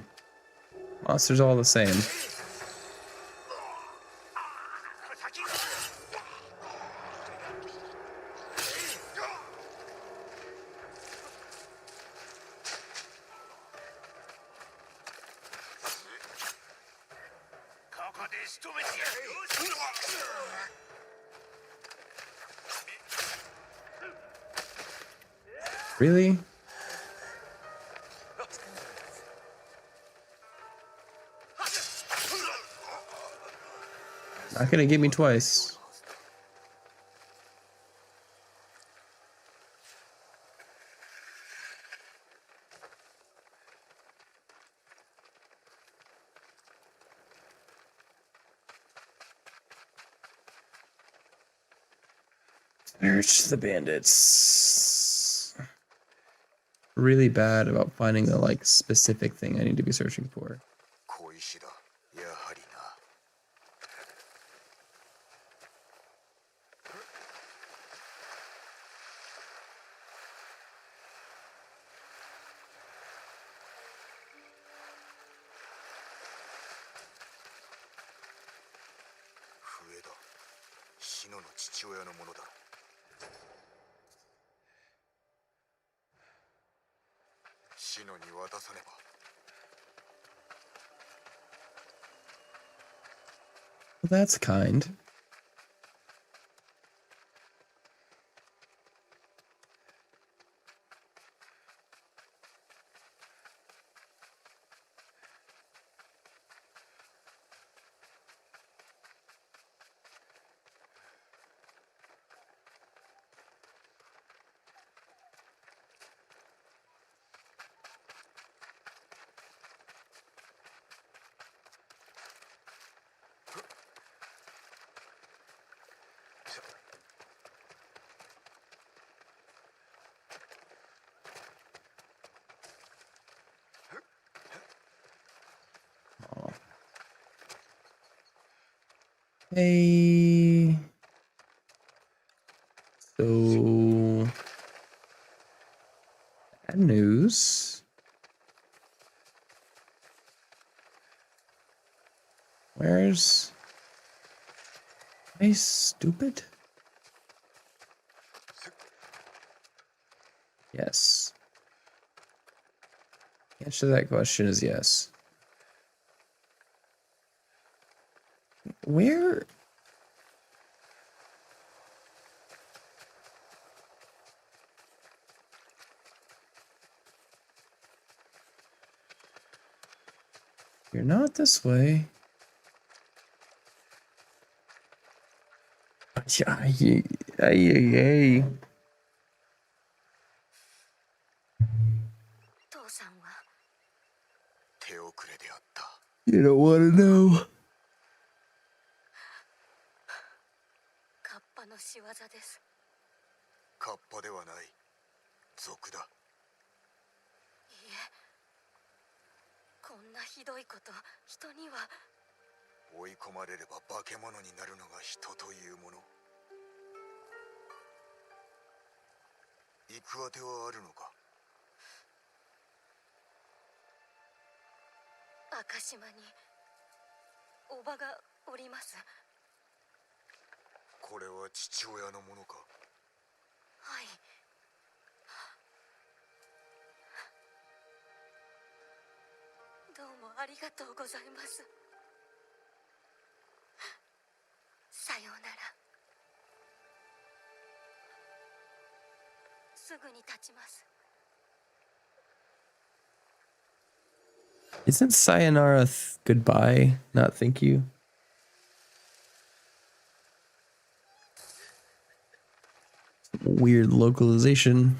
Monsters all the same. ここで仕留めてやる。 Really? Not gonna get me twice. Search the bandits. Really bad about finding the like specific thing I need to be searching for. 小石だ。やはりな。笛だ。シノの父親のものだろう。シノに渡さねば。 Well, that's kind. Hey. So, bad news. Where's... Am I stupid? Yes. The answer to that question is yes. Where? You're not this way. Ay, ay, ay, ay. 父さんは手遅れであった。 You don't want to know. カッパの仕業です。カッパではない。賊だ。いいえ、こんなひどいこと人には。追い込まれれば化け物になるのが人というもの。行く当てはあるのか。赤島におばがおります。これは父親のものか。はい。どうもありがとうございます。さようなら。すぐに立ちます。 Isn't sayonara goodbye, not thank you? Weird localization.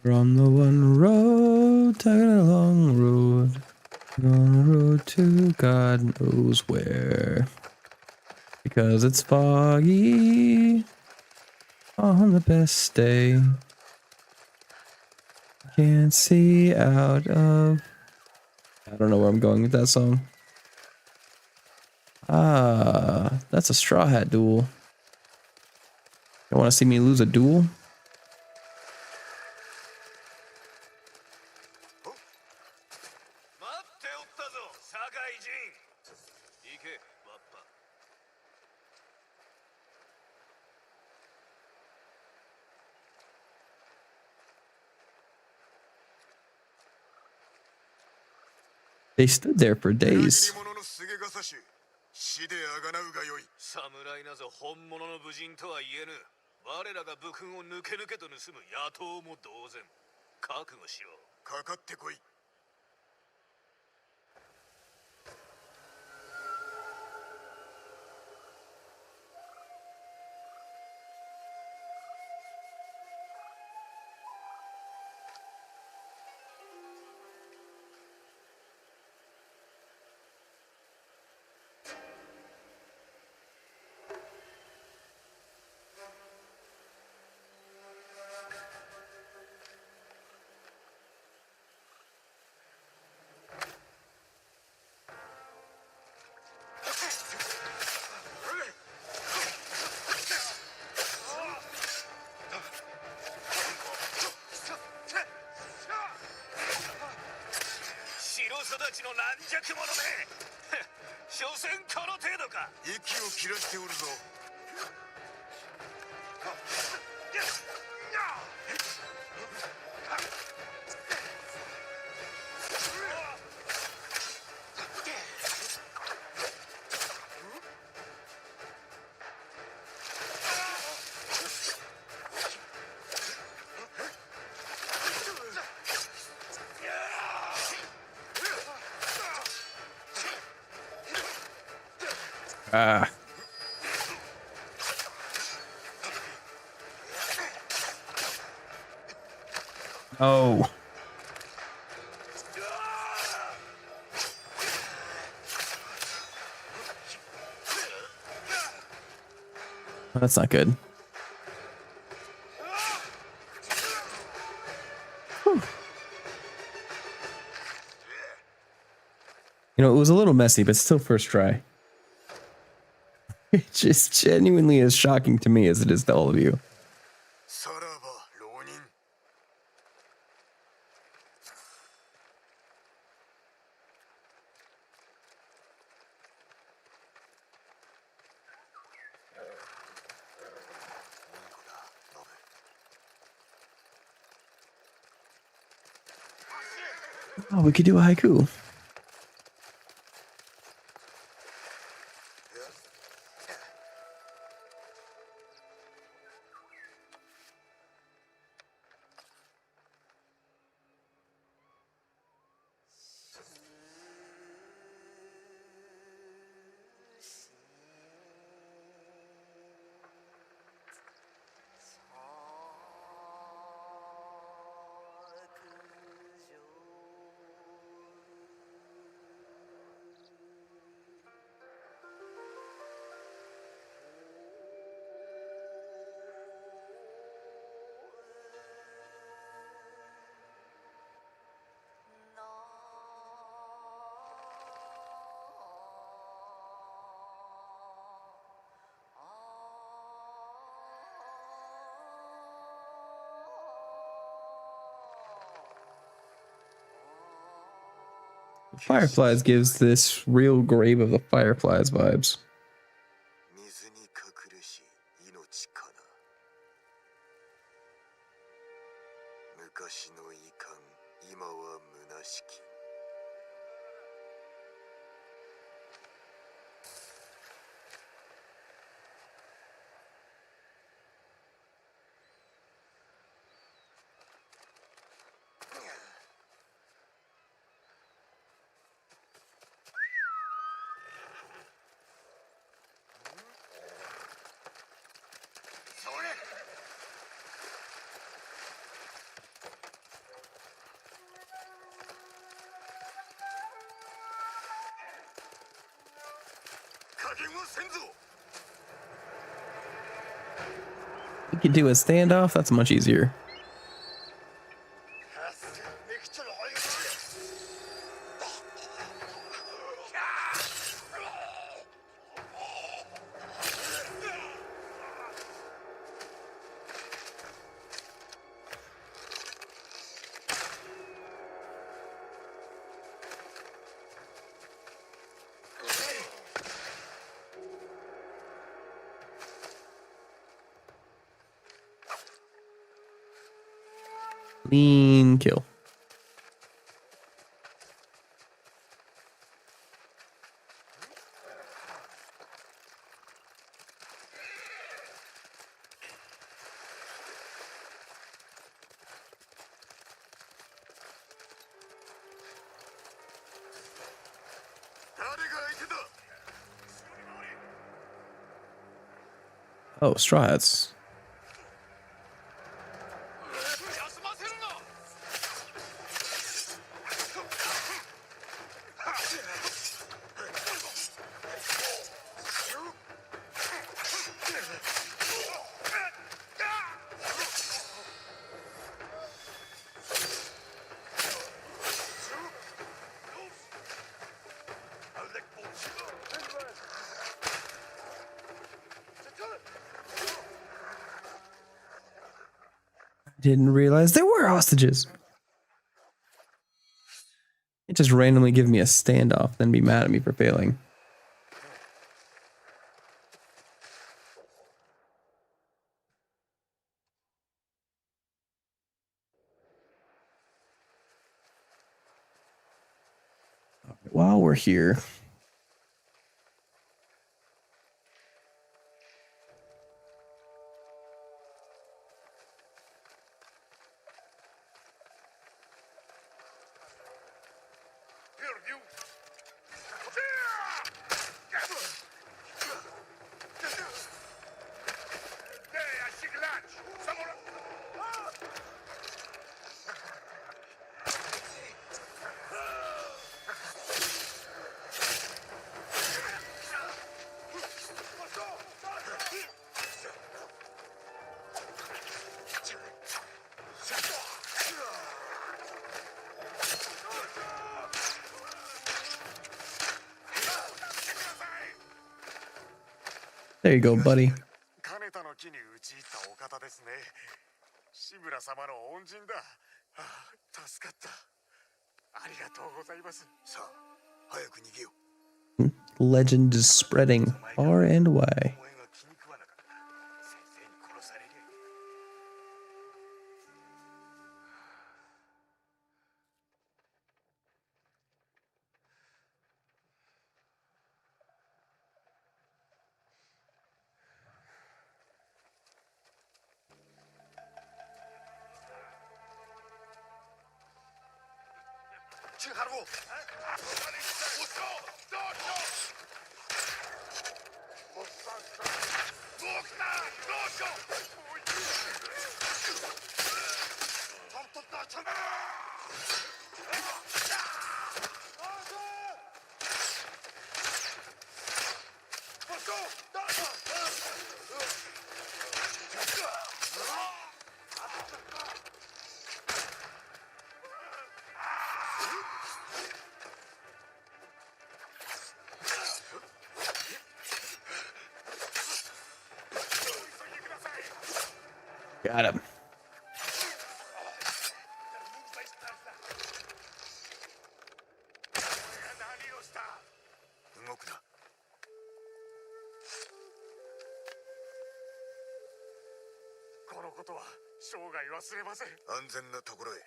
We're on the one road, taking a long road. We're on a road to God knows where. Because it's foggy on the best day. Can't see out of... I don't know where I'm going with that song. Ah, that's a Straw Hat duel. You want to see me lose a duel? 待っておったぞ、堺人。行け、わっぱ。They stood there for 裏切り days. 者のすげがさし、死であがなうがよい。侍なぞ本物の武人とは言えぬ。我らが武勲を抜け抜けと盗む野党も同然。覚悟しろ。かかってこい。城育ちの軟弱者め。所詮この程度か。息を切らしておるぞ。Ah. Oh. That's not good. You know, it was a little messy, but still first try. It's just genuinely as shocking to me as it is to all of you. さらば浪人 Oh, we could do a haiku. Fireflies gives this real Grave of the Fireflies vibes. 水に隠れし命かな昔の遺憾今は虚しき We could do a standoff. That's much easier. Clean kill. Oh, strides. Didn't realize there were hostages. It just randomly give me a standoff, then be mad at me for failing. While we're here, There you go, buddy. 金田の木に打ち入ったお方ですね。志村様の恩人だ。ああ、助かった。ありがとうございます。さあ、早く逃げよう。 Legend is spreading far and wide. お前が気に食わなかった。先生に殺されりゃいい。千春を。Got him. 動くな。このことは生涯忘れません。安全なところへ。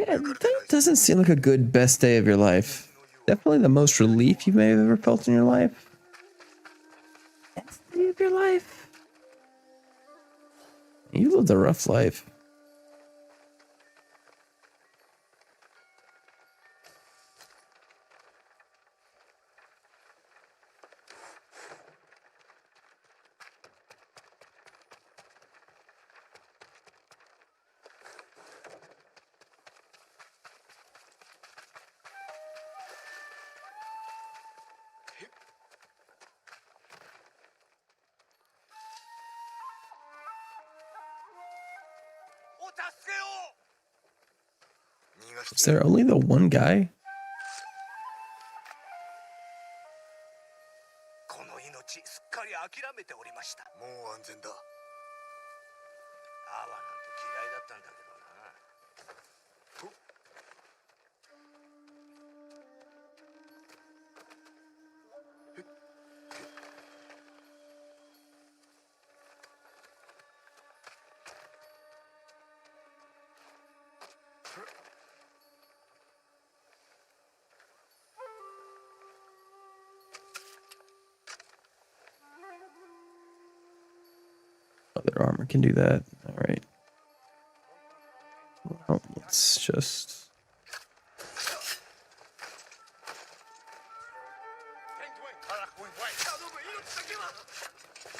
Yeah, that doesn't seem like a good best day of your life. Definitely the most relief you may have ever felt in your life. Best day of your life. You lived a rough life. Is there only the one guy? この命すっかり諦めておりました。もう安全だ。アワなんて嫌いだったんだけどな。Other armor can do that. All right. Well, let's just.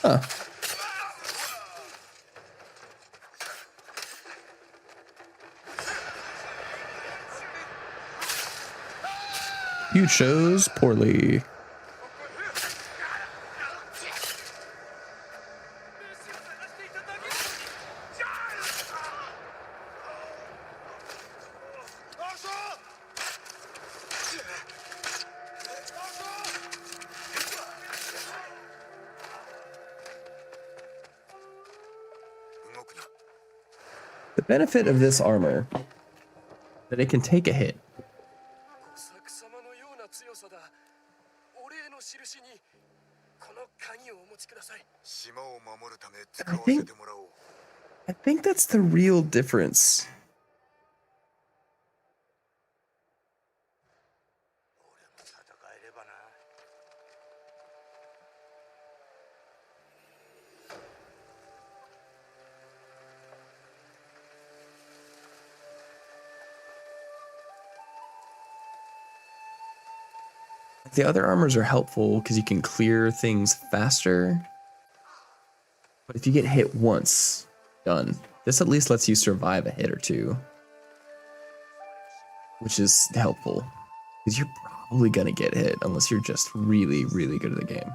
Huh. You chose poorly. The benefit of this armor that it can take a hit. I think that's the real difference. The other armors are helpful because you can clear things faster. But if you get hit once, done. This at least lets you survive a hit or two, which is helpful because you're probably gonna get hit unless you're just really, really good at the game.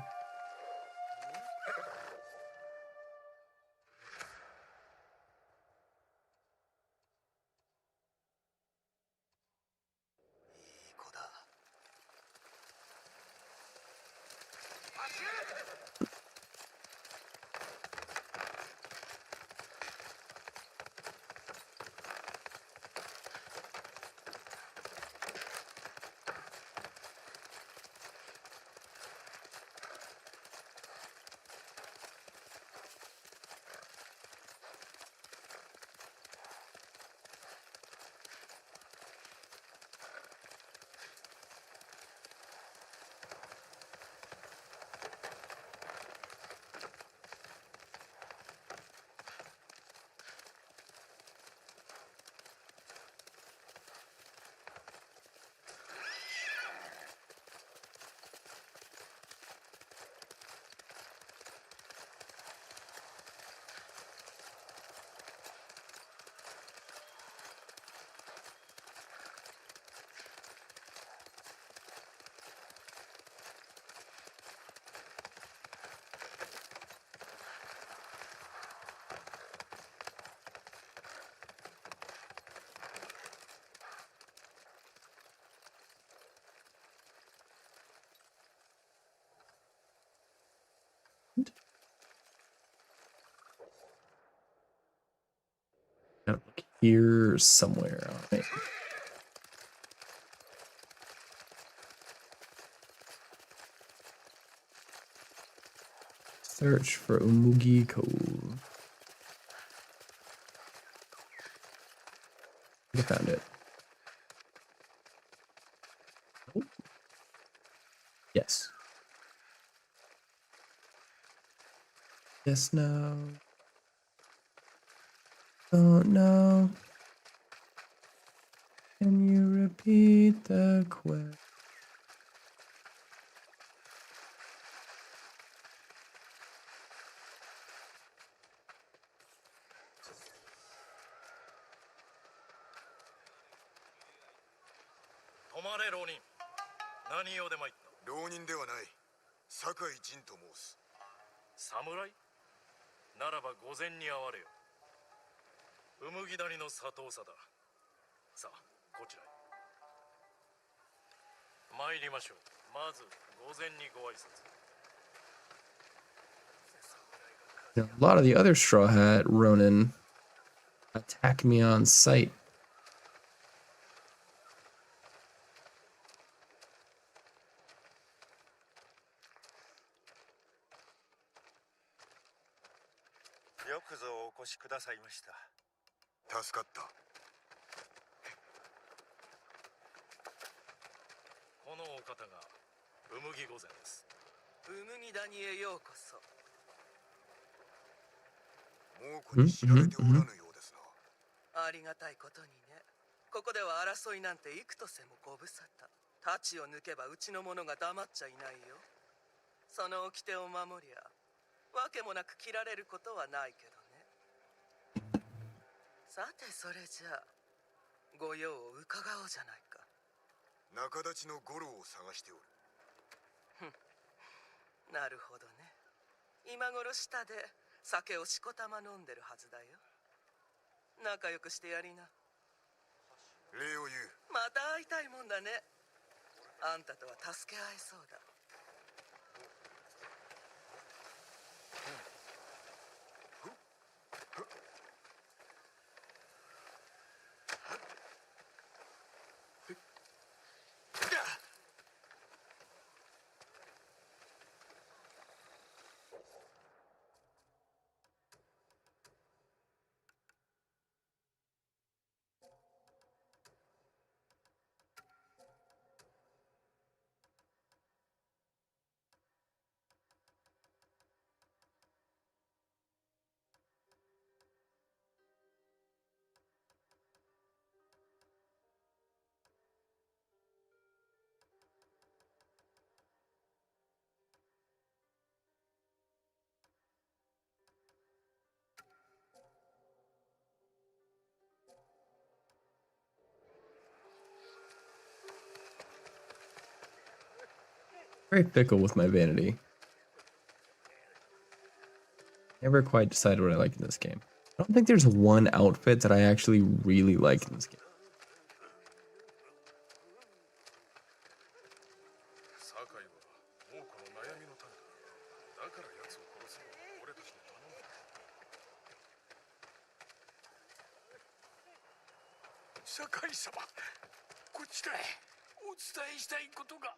Here somewhere. All right. Search for Umugi Cove. I found it. Oh. Yes. Yes, no. Don't know. Can you repeat the question? 止まれ浪人。何用で参った。浪人ではない。酒井仁と申す。侍ならば御前に会われよ。麦谷の佐藤さだ。さあ、こちらへ。参りましょう。まず、御前にご挨拶。A lot of the other Straw Hat Ronin attack me on sight. よくぞお越しくださいました。助かった。このお方が麦御前です。麦谷へようこそ。猛虎に知られておらぬようですな。ありがたいことにね。ここでは争いなんて幾とせもご無沙汰。太刀を抜けばうちの者が黙っちゃいないよ。その掟を守りゃわけもなく切られることはないけどね。さてそれじゃあご用を伺おうじゃないか。仲立ちの五郎を探しておる。なるほどね。今頃下で酒をしこたま飲んでるはずだよ。仲良くしてやりな。礼を言う。また会いたいもんだね。あんたとは助け合えそうだ。Very fickle with my vanity. Never quite decide what I like in this game. I don't think there's one outfit that I actually really like in this game. 酒井は猛虎の悩みの種だ。だから奴を殺すのを俺たちに頼んだ。酒井様、こちらへお伝えしたいことが。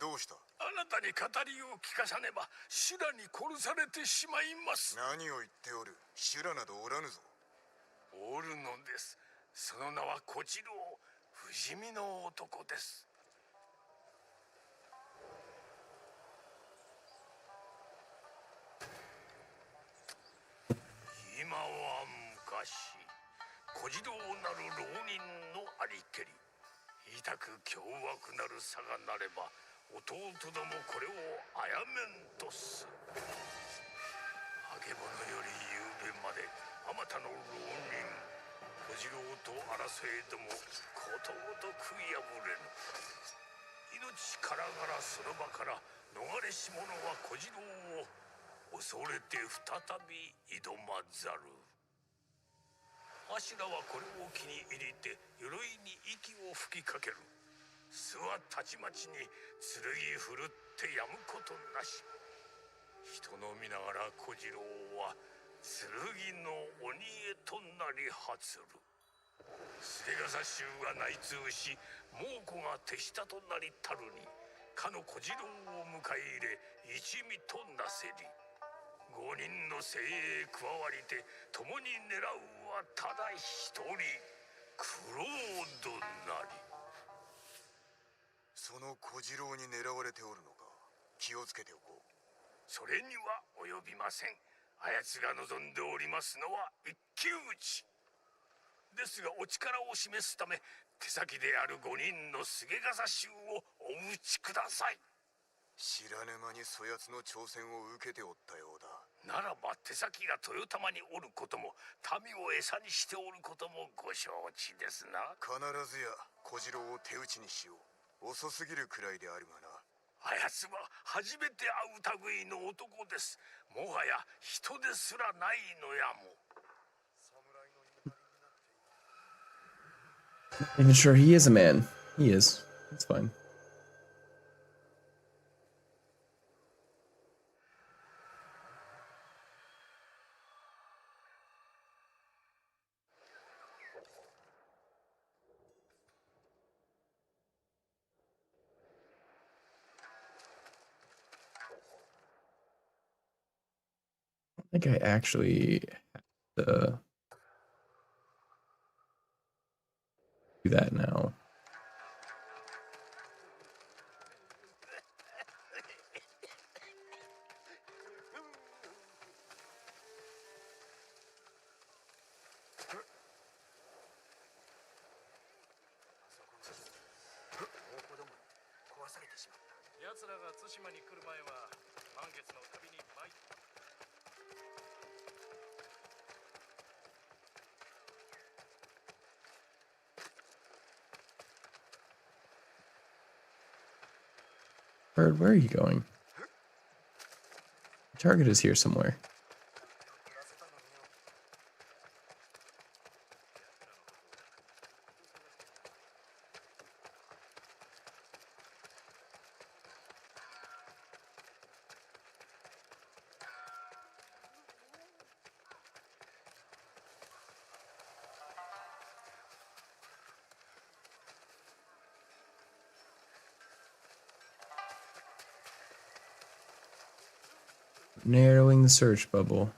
どうした？あなたに語りを聞かさねば修羅に殺されてしまいます。何を言っておる。修羅などおらぬぞ。おるのです。その名は小次郎、不死身の男です。今は昔、小次郎なる浪人のありけり、痛く凶悪なるさがなれば弟どもこれをあやめんとす。あけぼのより夕べまであまたの浪人小次郎と争えどもことごとく破れぬ。命からがらその場から逃れし者は小次郎を恐れて再び挑まざる。わしらはこれを気に入りて鎧に息を吹きかける。巣はたちまちに剣振るってやむことなし。人の見ながら小次郎は剣の鬼へとなり発る。菅笠衆が内通し、猛虎が手下となりたるにかの小次郎を迎え入れ一味となせり。5人の精鋭加わりて共に狙うはただ一人、クロードなり。その小次郎に狙われておるのか。気をつけておこう。それには及びません。あやつが望んでおりますのは一騎打ちですが、お力を示すため手先である5人の菅笠衆をお討ちください。知らぬ間にそやつの挑戦を受けておったようだ。ならば手先が豊玉におることも民を餌にしておることもご承知ですな。必ずや小次郎を手打ちにしよう。遅すぎるくらいであるがな。あやつは初めて会う類の男です。もはや人ですらないのやも。 Even sure he is a man. He is. That's fine. I think I actually have to do that now. Bird, where are you going? The target is here somewhere. Narrowing the search bubble.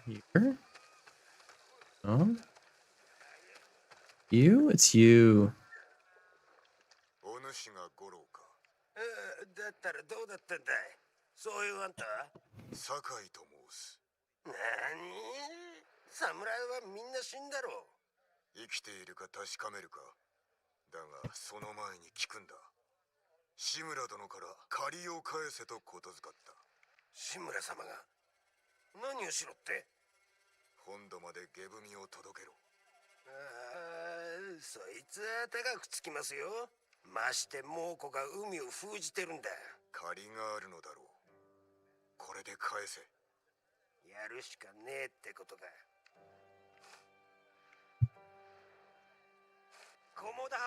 Here? Oh? You? It's you. お主が五郎か。だったらどうだったんだい。そういうあんた。酒井と申す。なに、侍はみんな死んだろう。生きているか確かめるか。だがその前に聞くんだ。志村殿から借りを返せとことづかった。志村様が何をしろって。本土まで下踏みを届けろ。そいつは高くつきますよ。まして猛虎が海を封じてるんだ。借りがあるのだろう。これで返せ。やるしかねえってことか。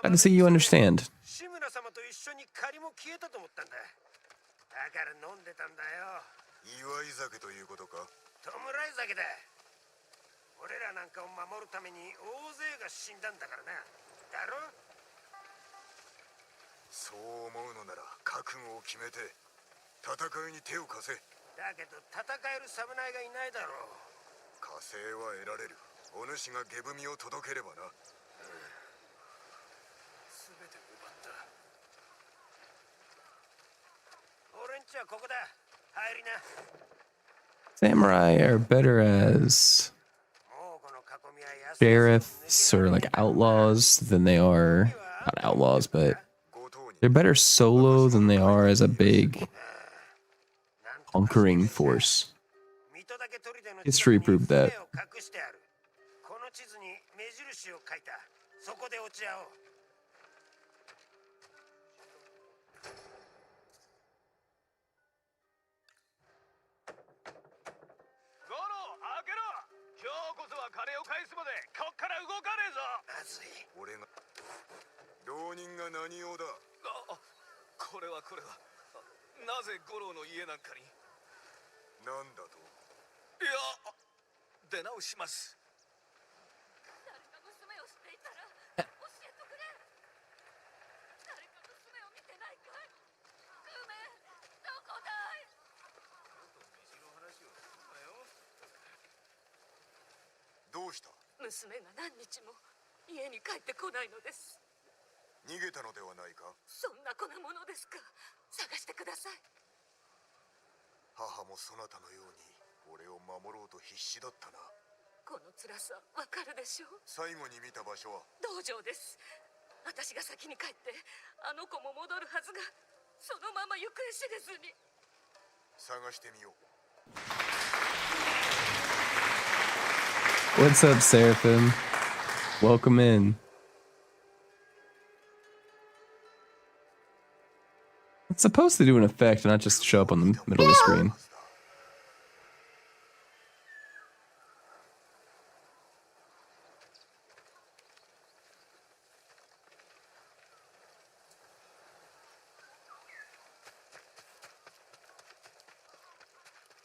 Glad to see you understand. 志村様と一緒に借りも消えたと思ったんだ。だから飲んでたんだよ。祝い酒ということか。弔い酒だ。俺らなんかを守るために大勢が死んだんだからな。だろ。そう思うのなら覚悟を決めて戦いに手を貸せ。だけど戦える侍がいないだろう。加勢は得られる。お主が下踏みを届ければな。すべて奪った。俺んちはここだ。入りな。Samurai are better as sheriffs or like outlaws than they are, not outlaws, but they're better solo than they are as a big conquering force. History proved that. 隠してある。この地図に目印を書いた。そこで落ち合おう。ゴロ開けろ。今日こそは金を返すまでこっから動かねえぞ。まずい。俺が浪人が何用だ。これはなぜ五郎の家なんかに。なんだと。いや出直します。誰か娘を知っていたら教えてくれ。誰か娘を見てないかい。グメどこだい。どうした。娘が何日も家に帰ってこないのです。逃げたのではないか。そんな子なものですか。探してください。母もそなたのように俺を守ろうと必死だったな。この辛さわかるでしょう。最後に見た場所は。道場です。私が先に帰ってあの子も戻るはずが、そのまま行方知れずに。探してみよう。 What's up, Seraphim? Welcome in. It's supposed to do an effect, not just show up on the middle of the screen.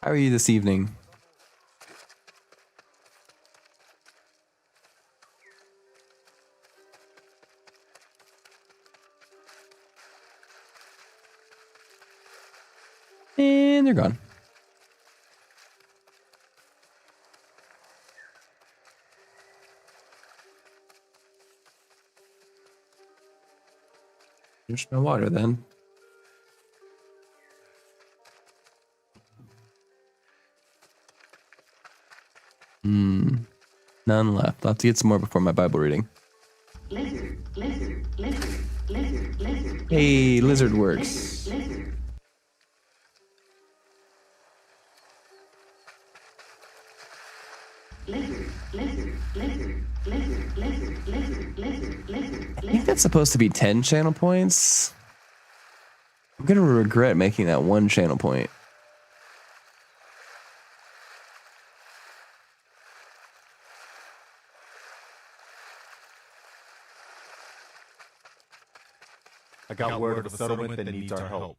How are you this evening? And they're gone. There's my water then. None left. I'll have to get some more before my Bible reading. Hey, lizard works. I think that's supposed to be 10 channel points. I'm gonna regret making that one channel point. I got word of a settlement that needs our help.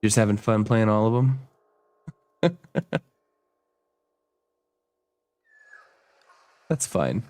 Just having fun playing all of them. That's fine.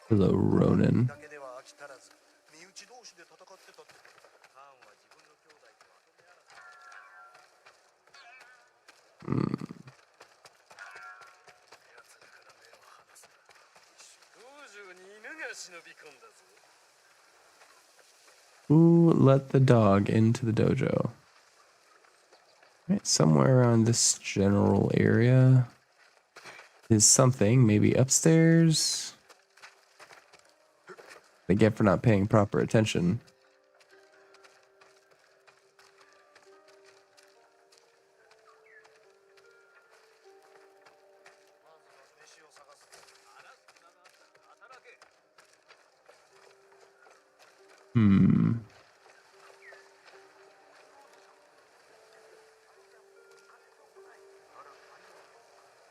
Hello, Ronan. Who let the dog into the dojo? Right, somewhere around this general area is something, maybe upstairs. They get for not paying proper attention.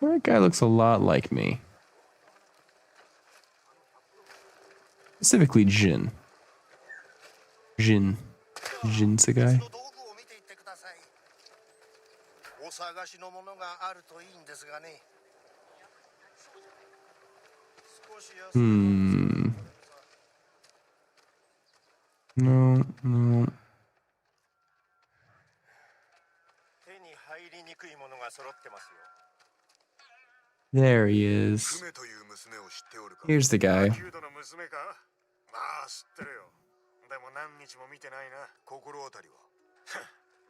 That guy looks a lot like me. Specifically Jin. Jin. Jinsagai. 道具を見ていってください。お探しのものがあるといいんですがね。少し安く No, no. 手に入りにくいものが揃ってますよ。 There he is. クメという娘を知っておるか。 Here's the guy. キュートの娘か。まあ知ってるよ。でも何日も見てないな。心当たりは。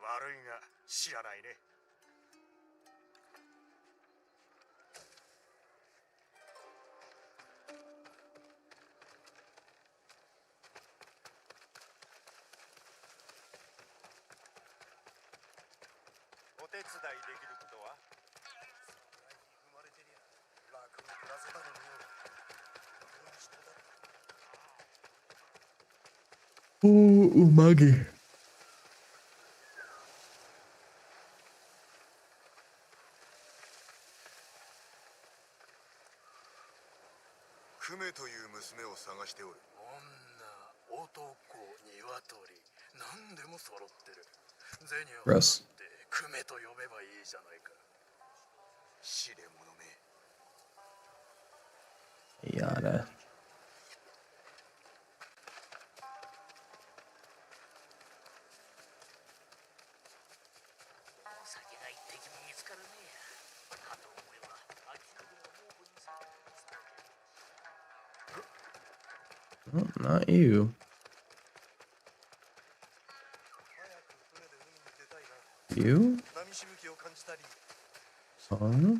悪いが知らないね。お手伝いできることは？生まれてりゃ楽に暮らせたのによ。Oh, umagi. クメという娘を探しておる。女、男、鶏、何でも揃ってる。銭を Gross. 払ってクメと呼べばいいじゃないか。試練者め。 Yada. 酒が一滴も見つからねえや。かと思えば、秋の猛虎にされて Oh, not you. You? 波しぶきを感じたり。 Huh?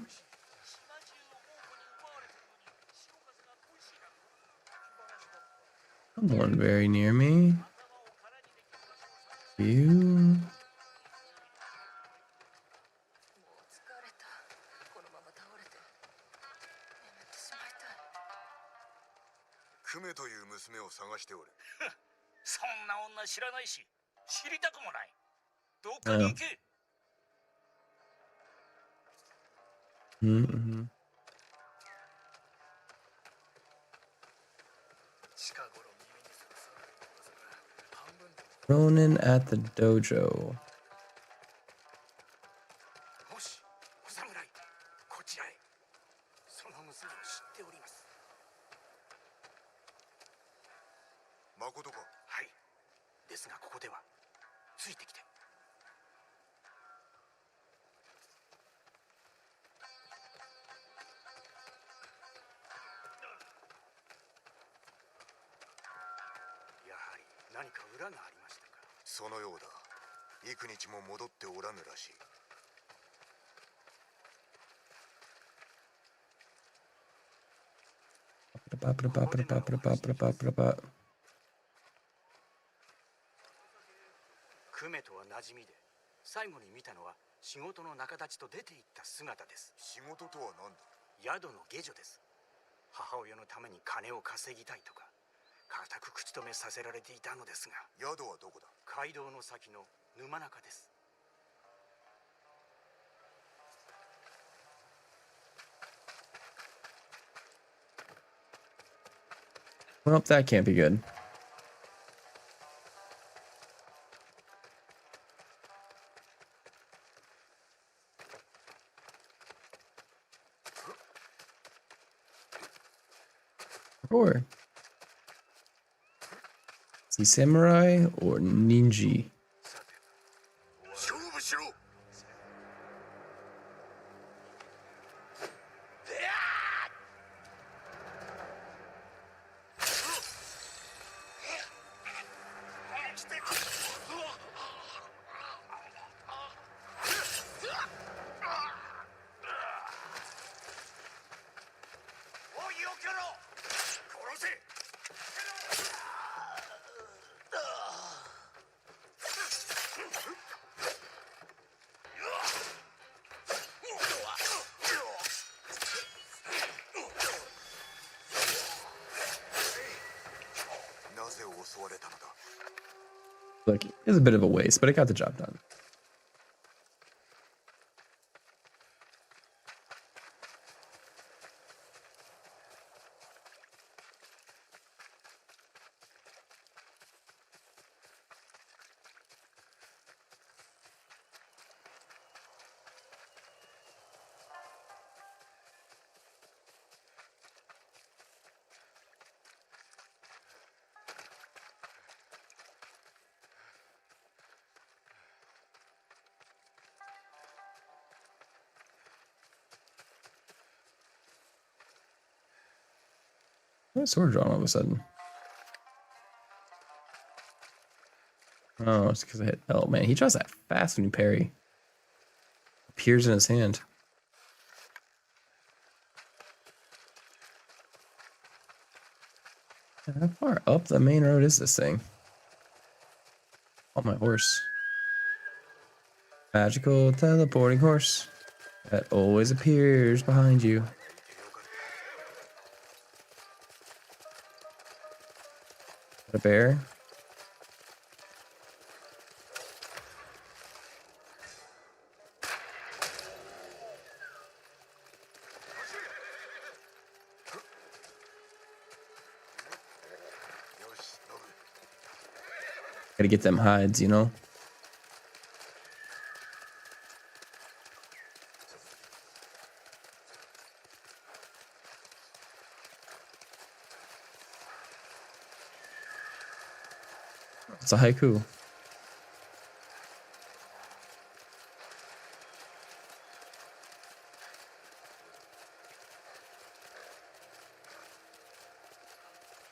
Someone very near me. You? もう疲れた。このまま倒れて眠ってしまいたい。クメという娘を探しておる。そんな女知らないし、知りたくもない。どっかに行け。Mm-hmm. 近頃耳にするさ。半分でも Ronin at the dojo. もし、お侍、こちらへ。その娘を知っております。誠か。はい。ですがここでは、ついてきて。やはり何か裏がありましたか。そのようだ。幾日も戻っておらぬらしい。 クメとは馴染みで、最後に見たのは仕事の仲立ちと出て行った姿です。仕事とは何だ。宿の下女です。母親のために金を稼ぎたいとか固く口止めさせられていたのですが。宿はどこだ。街道の先の沼中です。 Well, that can't be good. Or is he samurai or ninja? 勝負しろ。Look, it was a bit of a waste, but it got the job done. Why is sword drawn all of a sudden? Oh, it's because I hit. Oh man, he draws that fast when you parry. Appears in his hand. How far up the main road is this thing? Oh, my horse. Magical teleporting horse that always appears behind you. A bear. Gotta get them hides, you know? It's a haiku.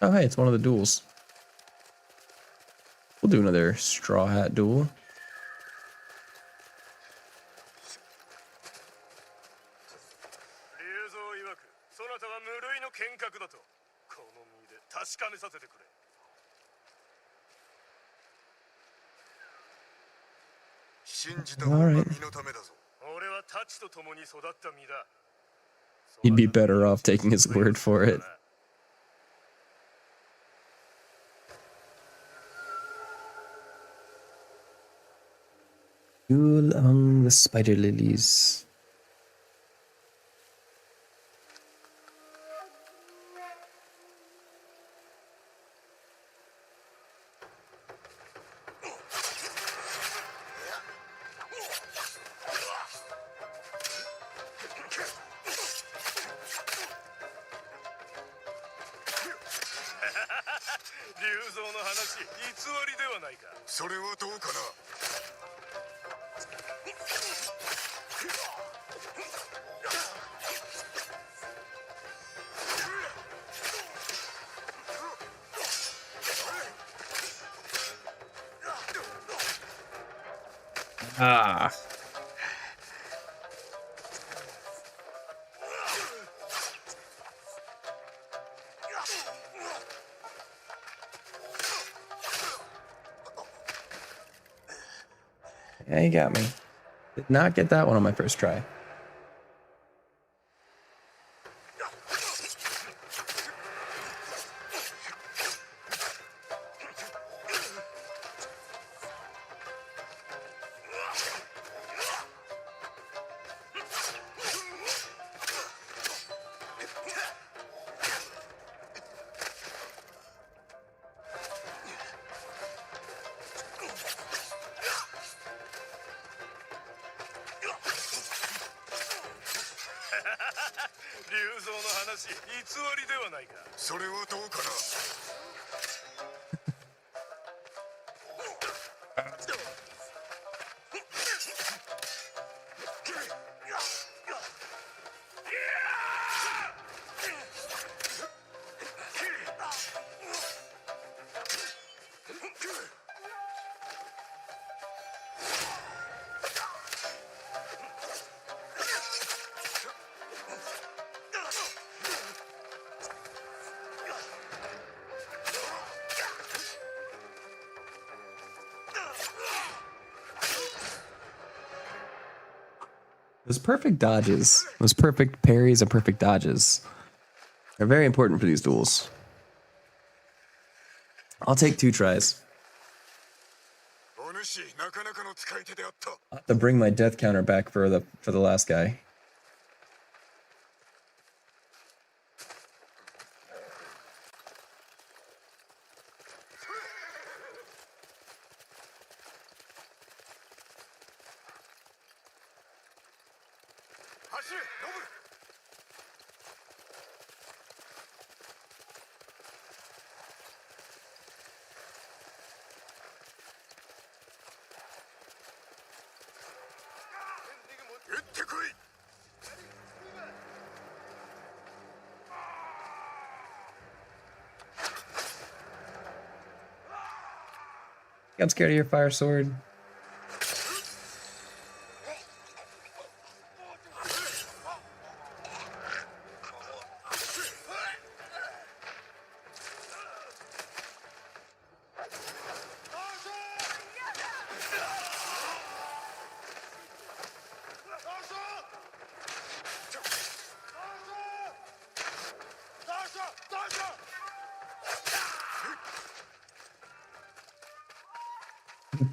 Oh, hey, it's one of the duels. We'll do another straw hat duel. 竜蔵曰くそなたは無類の剣客だとこの身で確かめさせてくれ。信じた方が身 Alright. のためだぞ。俺は太刀と共に育った身だ。 He'd be better off taking his word for it. Duel among the spider lilies. "竜蔵の話、偽りではないか。それはどうかな。Ah. Yeah, you got me. Did not get that one on my first try. "竜蔵の話、偽りではないか。それはどうかな。Those perfect dodges, those perfect parries and perfect dodges are very important for these duels. I'll take 2 tries. お主、なかなかの使い手であった。 I'll have to bring my death counter back for the last guy. 走れ、ノブ。撃ってこい。I'm scared of your fire sword.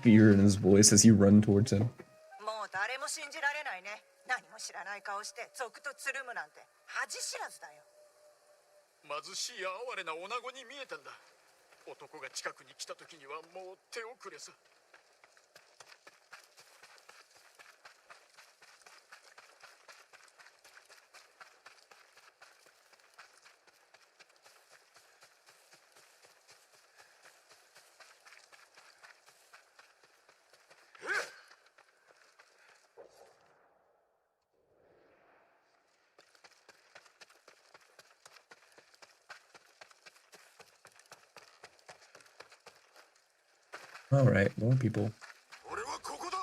Fear in his voice as you run towards him. もう誰も信じられないね。何も知らない顔して賊とつるむなんて恥知らずだよ。貧しい哀れな女子に見えたんだ。男が近くに来た時にはもう手遅れさ。All right, more people. 俺はここだ。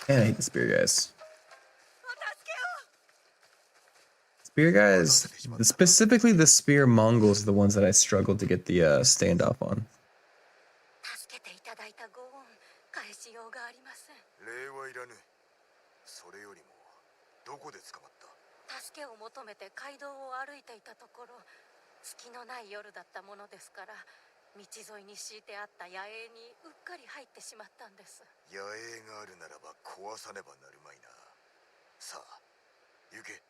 Man, I hate the spear guys. Spear guys, specifically the spear Mongols, are the ones that I struggled to get the standoff on. 助けていただいたご恩返しようがありません。礼はいらぬ。それよりもどこで捕まった？助けを求めて街道を歩いていたところ、月のない夜だったものですから、道沿いに敷いてあった野営にうっかり入ってしまったんです。野営があるならば壊さねばなるまいな。さあ、行け。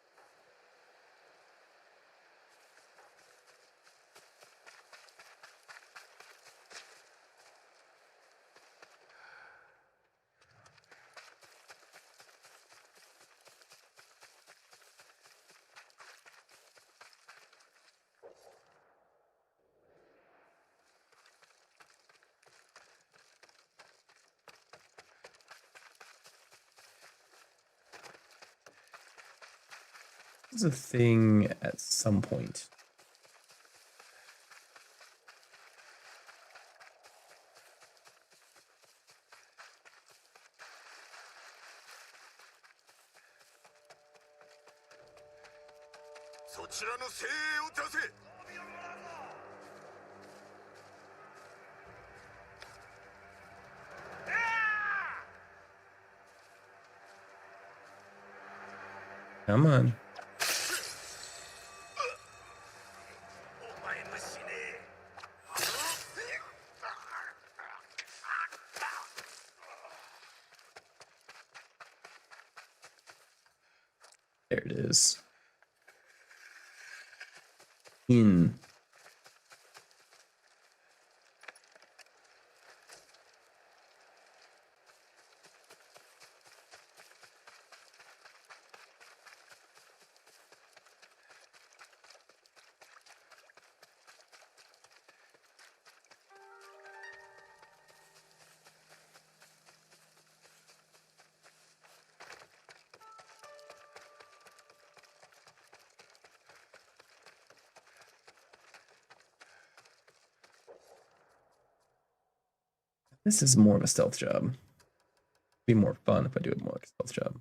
This is a thing at some point. Come on. There it is. In. This is more of a stealth job. It'd be more fun if I do it more like a stealth job.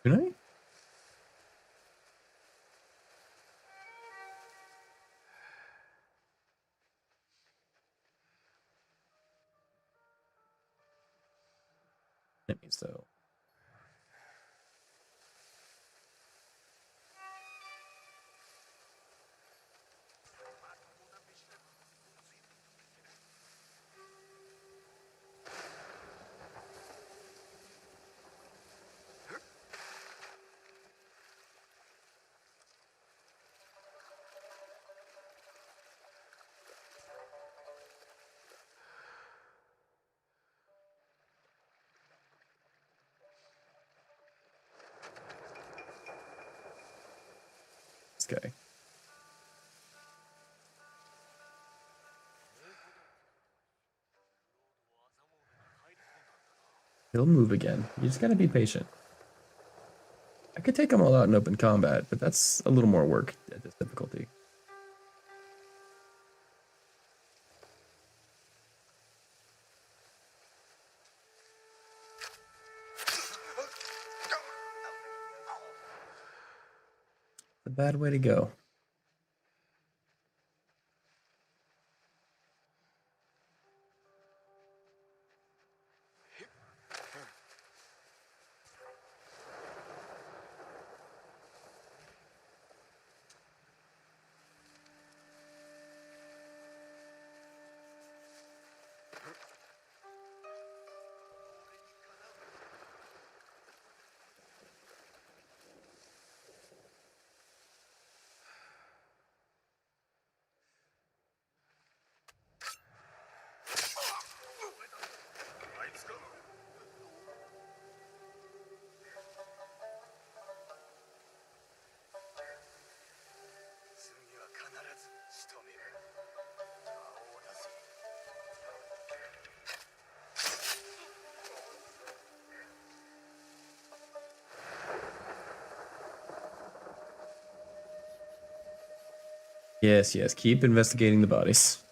Can I? So this guy. He'll move again. You just gotta be patient. I could take them all out in open combat, but that's a little more work at this difficulty. A bad way to go. Yes, yes. Keep investigating the bodies.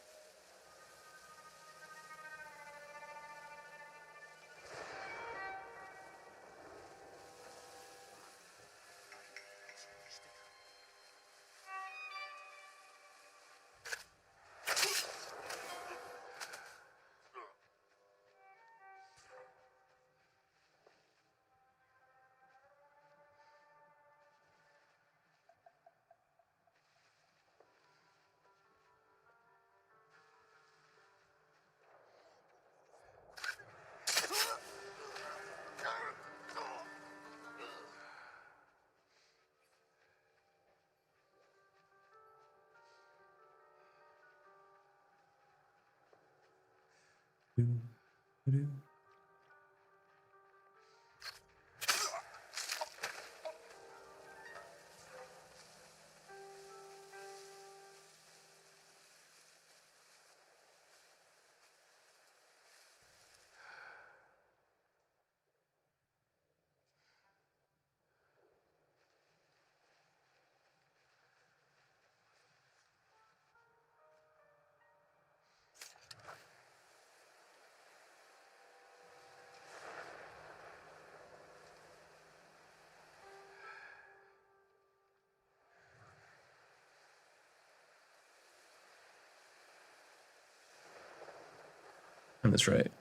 That's right.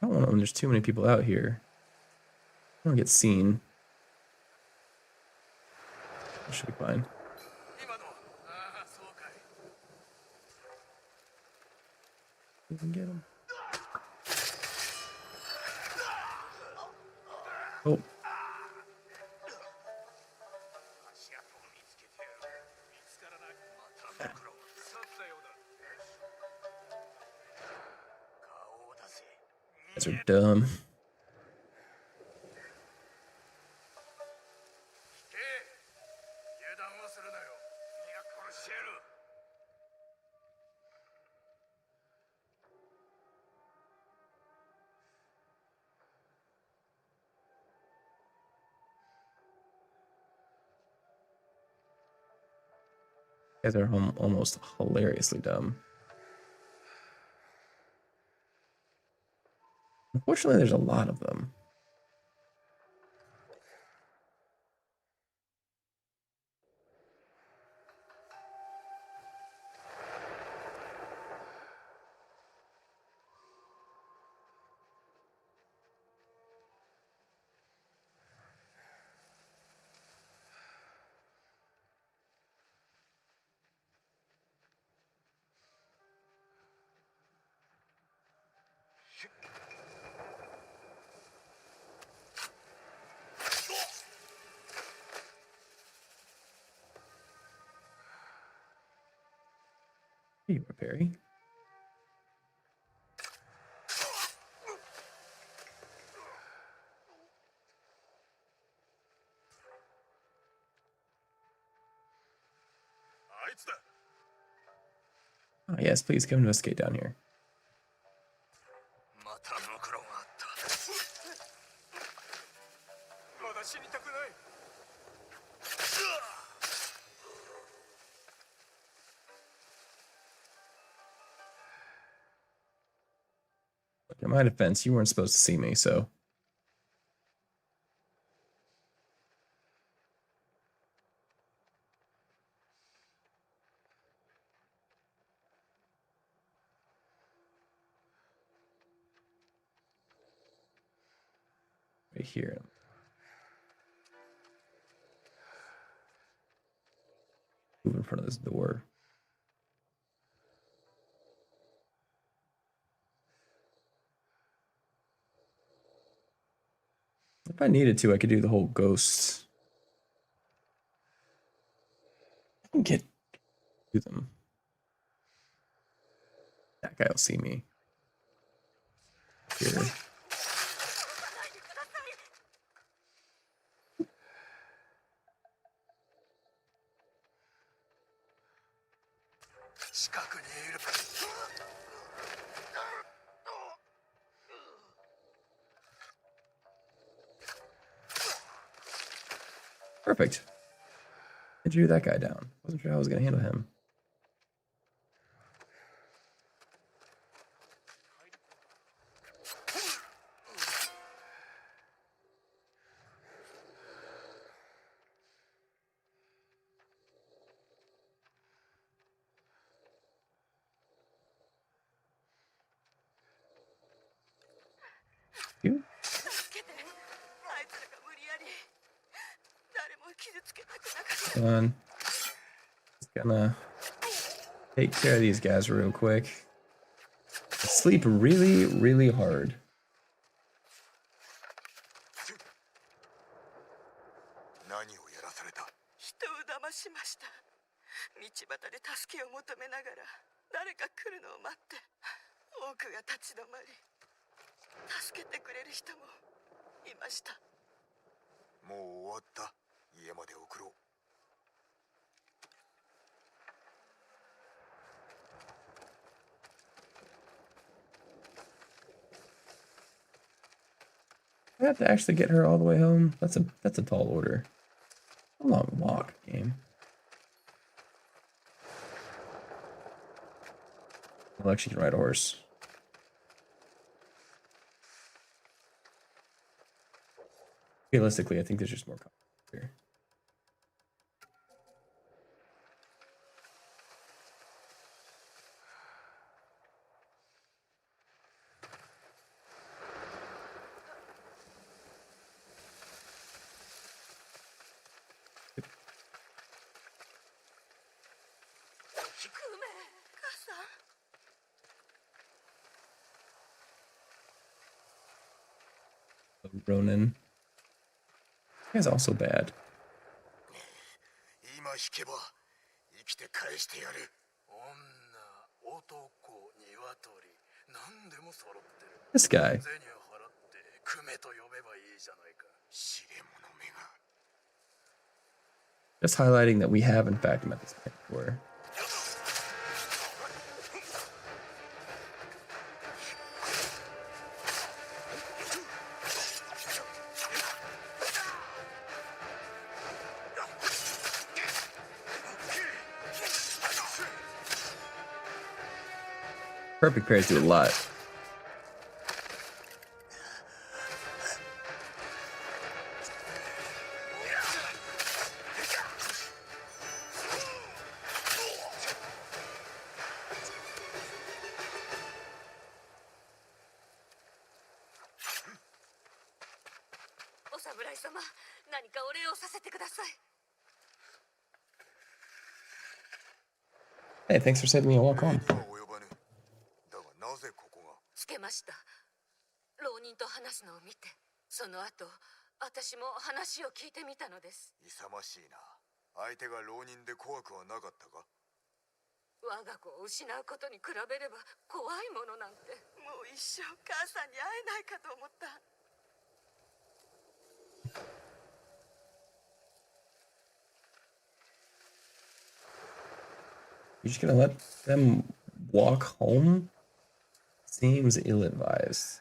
I don't want to, when there's too many people out here. I don't get seen. That should be fine. You can get him. Oh. Guys are dumb. Guys are almost hilariously dumb. Unfortunately, there's a lot of them. Hey, Perry. Oh, yes, please come investigate down here. また袋があった。まだ死にたくない。In my defense, you weren't supposed to see me, so. Right here. Move in front of this door. If I needed to, I could do the whole ghost. I can get to them. That guy will see me. Here. Perfect. I drew that guy down. Wasn't sure how I was going to handle him. You? Just gonna take care of these guys real quick. Sleep really, really hard. 何をやらされた。人を騙しました。道端で助けを求めながら誰か来るのを待って多くが立ち止まり助けてくれる人もいました。もう終わった。家まで送ろう。I have to actually get her all the way home. That's a tall order. A long walk, game. Well, actually, can ride a horse. Realistically, I think there's just more here. Ronin. He is also bad. 今引けば生きて返してやる。女、男、鶏、何でも揃ってる。 This guy. 銭を払ってクメと呼べばいいじゃないか。知れ者めが。 Just highlighting that we have in fact met this guy before. Perfect parries do a lot. Hey, thanks for saving me a walk home. つけました。浪人と話すのを見て、その後、私も話を聞いてみたのです。勇ましいな。相手が浪人で怖くはなかったか。我が子を失うことに比べれば怖いものなんて。もう一生母さんに会えないかと思った。You're just gonna let them walk home? Seems ill-advised.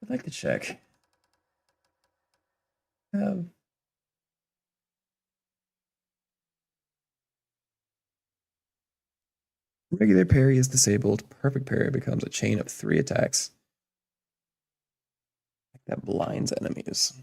I'd like to check. Regular parry is disabled. Perfect parry becomes a chain of 3 attacks that blinds enemies.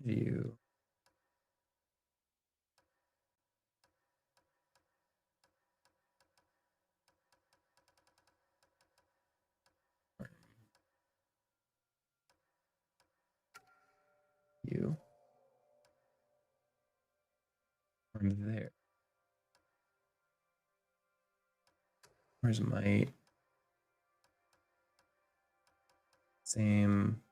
View. You. From there. Where's my same?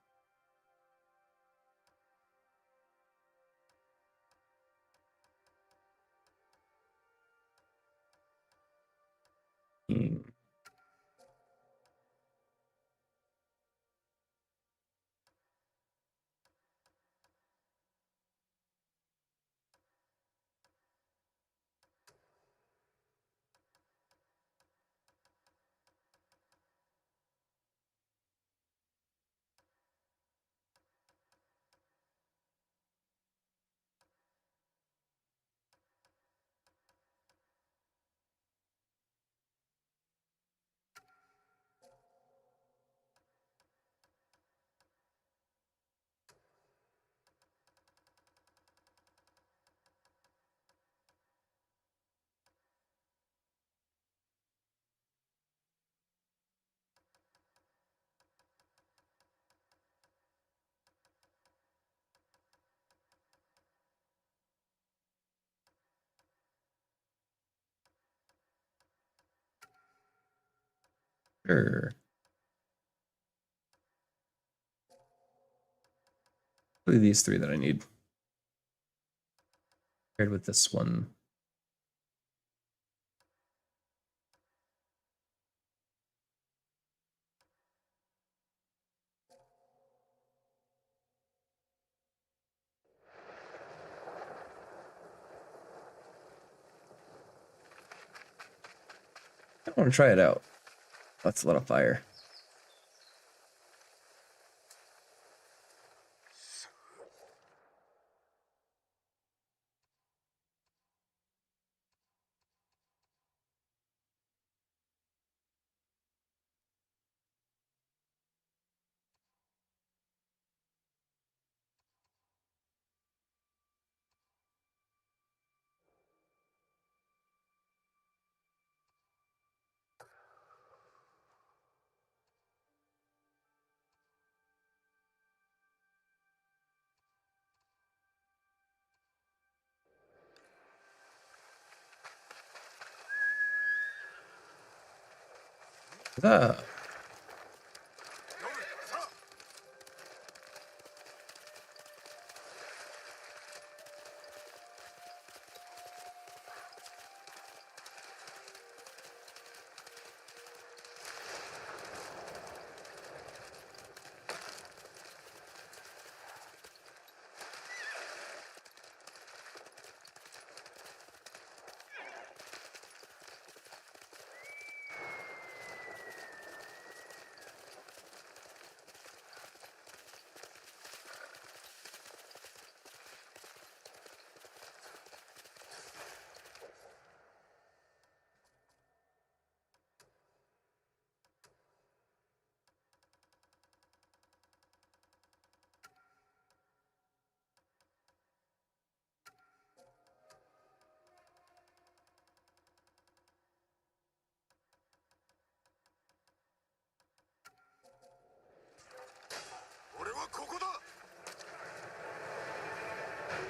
Sure. Really these 3 that I need. Paired with this one. I want to try it out. That's a lot of fire. Ah.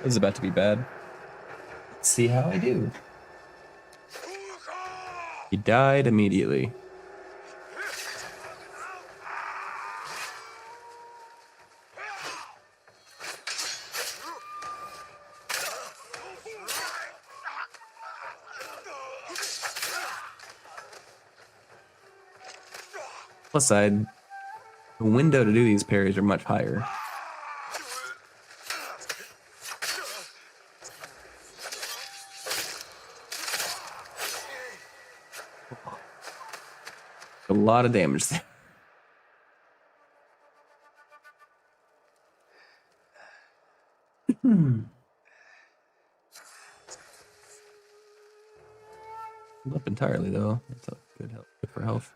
This is about to be bad. Let's see how I do. He died immediately. Plus side, the window to do these parries are much higher. A lot of damage there. Up entirely though. That's a good help. Good for health.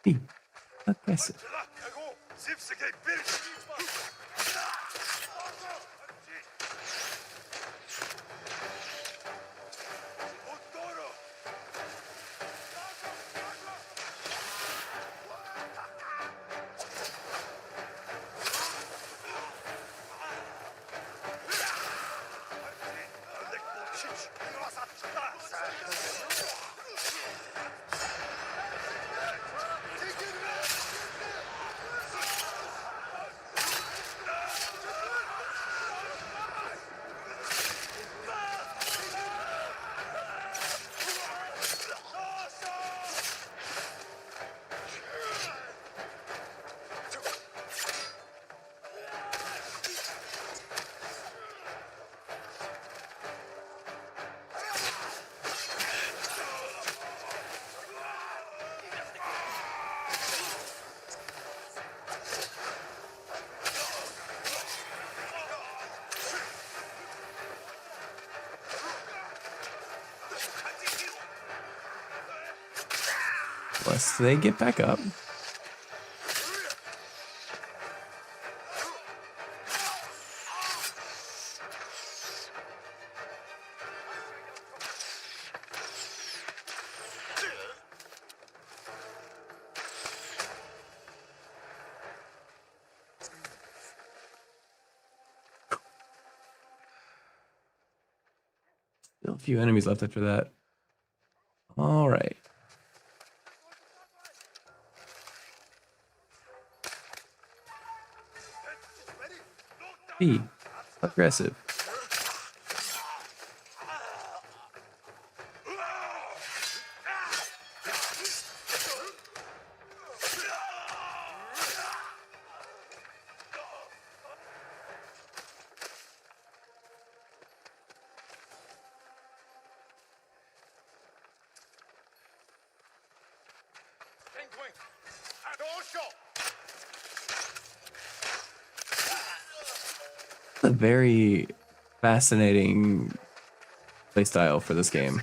Be aggressive. Unless they get back up. Still a few enemies left after that. All right. Be aggressive. A very fascinating playstyle for this game.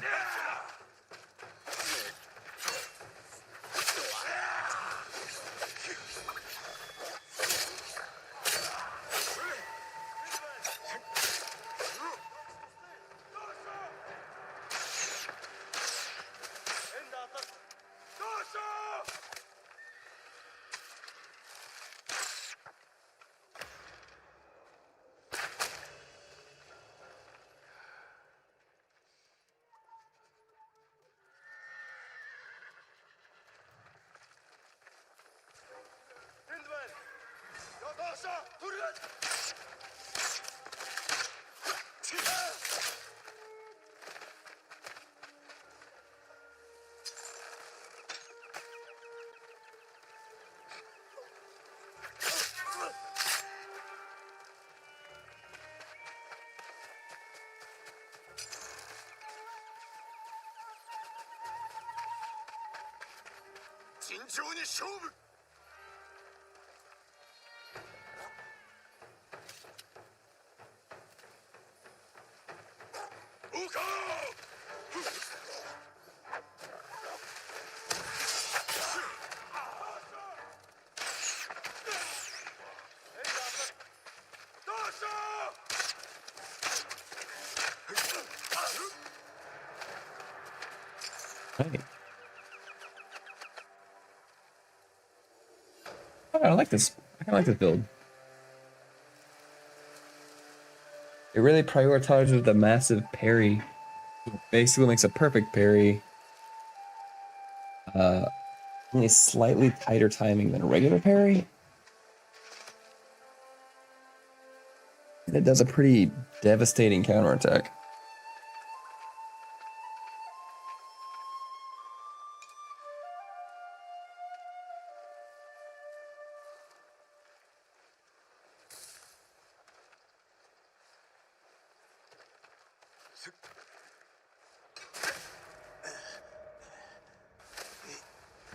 Right. Oh, I like this. I kind of like this build. It really prioritizes the massive parry. Basically makes a perfect parry. Only slightly tighter timing than a regular parry. And it does a pretty devastating counterattack.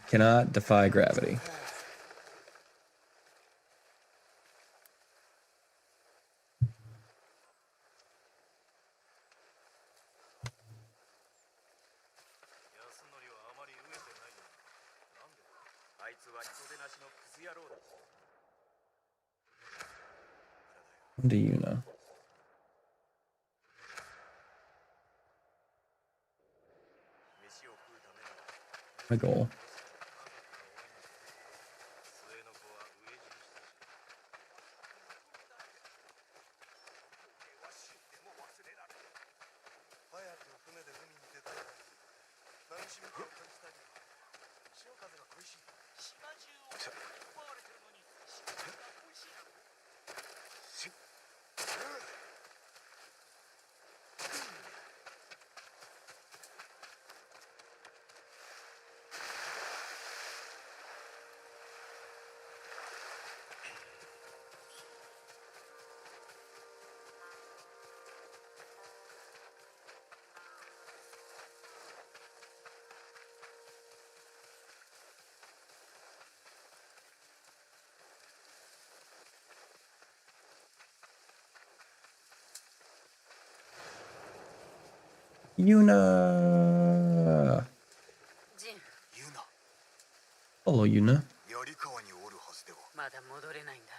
Cannot defy gravity. What do you know? My goal. Yuna. ジン、ユナ Hello, Yuna. 槍川におるはずでは。まだ戻れないんだ。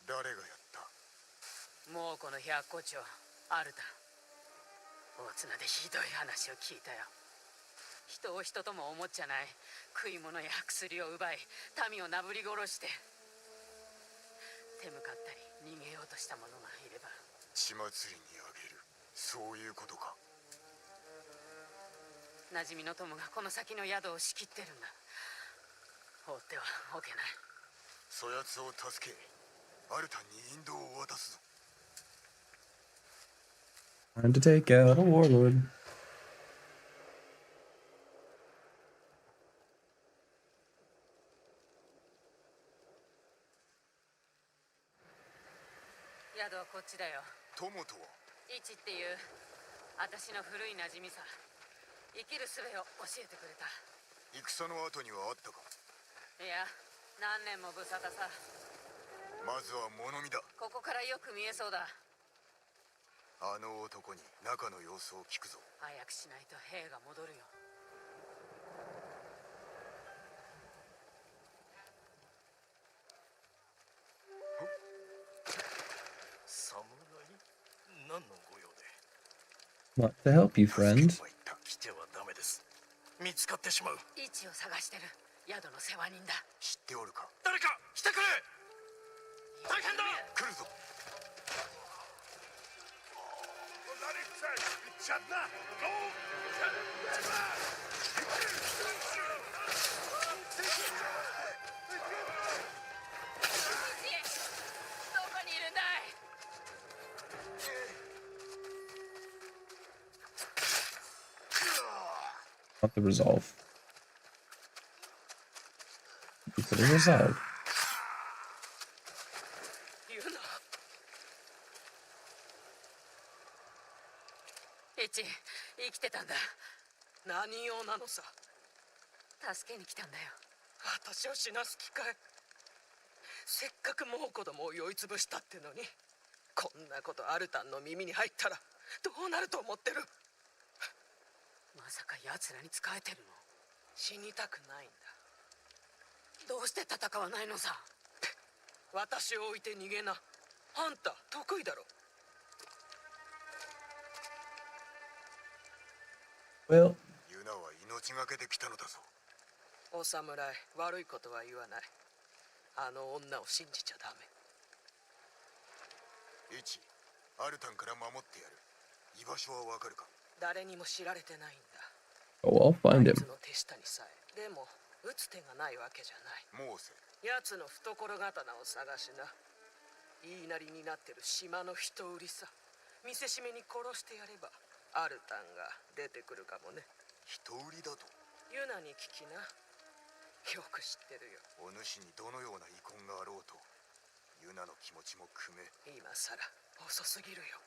誰がやった？もうこの百個町アルタ大綱でひどい話を聞いたよ。人を人とも思っちゃない。食い物や薬を奪い民をなぶり殺して、手向かったり逃げようとした者がいれば血祭りにあげる、そういうことか。馴染みの友がこの先の宿を仕切ってるんだ。放ってはおけない。そやつを助け、アルタンに引導を渡すぞ。Time to take out a warlord. 宿はこっちだよ。友とは？イチっていう私の古い馴染みさ。生きる術を教えてくれた。戦の後にはあったか？いや、何年も無沙汰さ。まずは物見だ。ここからよく見えそうだ。あの男に中の様子を聞くぞ。早くしないと兵が戻るよ。侍？何のご用で？ What to help you, friend? 来てはダメです。見つかってしまう。イチを探してる宿の世話人だ。知っておるか？誰か来てくれ。大変だ。来るぞ。どこにいるんだいNot the resolve. For the resolve. 言うな。イチ、生きてたんだ。何用なのさ。助けに来たんだよ。私を死なす気かい。せっかくもう子供を酔いつぶしたってのに、こんなことアルタンの耳に入ったらどうなると思ってる。まさか奴らに仕えてるの？死にたくないんだ。どうして戦わないのさ。私を置いて逃げな。あんた得意だろ。Well, ユナは命がけで来たのだぞ。お侍、悪いことは言わない。あの女を信じちゃダメ。イチ、アルタンから守ってやる。居場所はわかるか？誰にも知られてないんだ。 oh, I'll find あい him. つの手下にさえ。でも打つ手がないわけじゃない。モーセ。奴の懐刀を探しな。言いなりになってる島の人売りさ。見せしめに殺してやればアルタンが出てくるかもね。人売りだと？ユナに聞きな。よく知ってるよ。お主にどのような遺恨があろうと、ユナの気持ちも汲め。今さら遅すぎるよ。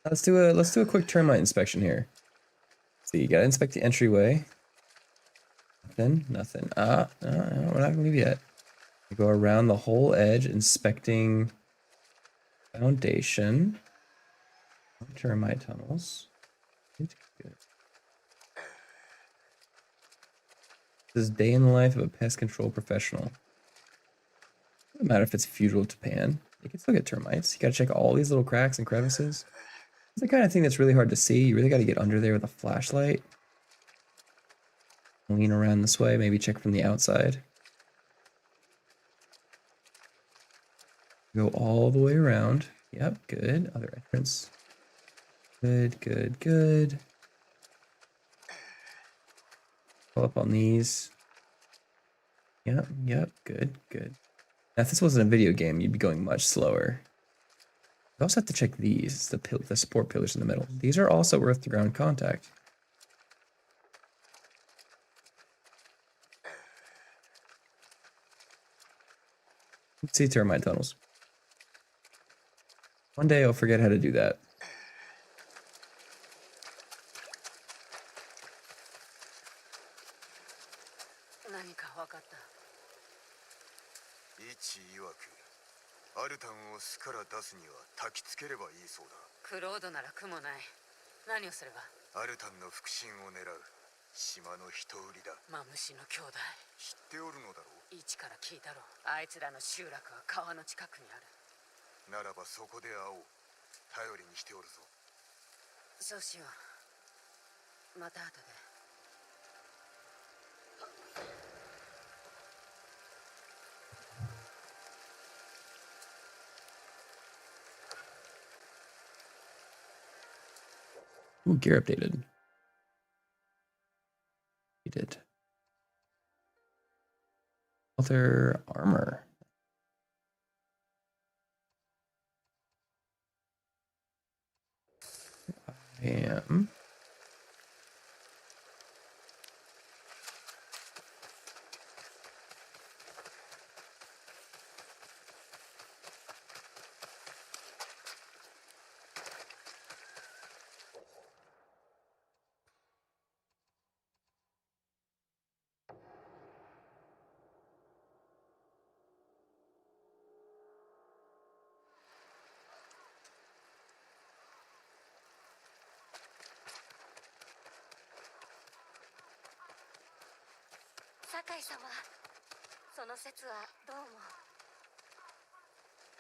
Let's do a quick termite inspection here. So you gotta inspect the entryway. Nothing. No, we're not gonna leave yet. We go around the whole edge, inspecting foundation, termite tunnels. Good. This is day in the life of a pest control professional. Doesn't matter if it's feudal Japan. You can still get termites. You gotta check all these little cracks and crevices. It's the kind of thing that's really hard to see. You really gotta get under there with a flashlight. Lean around this way, maybe check from the outside. Go all the way around. Yep, good. Other entrance. Good. Pull up on these. Yep, good. Now, if this wasn't a video game, you'd be going much slower. You also have to check these, the support pillars in the middle. These are also earth to ground contact. Let's see termite tunnels. One day I'll forget how to do that. 何か分かった。イチ曰く、アルタンを巣から出すには焚きつければいいそうだ。クロードなら苦もない。何をすれば？アルタンの腹心を狙う島の人売りだ。マムシの兄弟。知っておるのだろう。イチから聞いたろ。あいつらの集落は川の近くにある。ならばそこで会おう。頼りにしておるぞ。そうしよう。また後で。Ooh, gear updated. We did. Other armor. I am.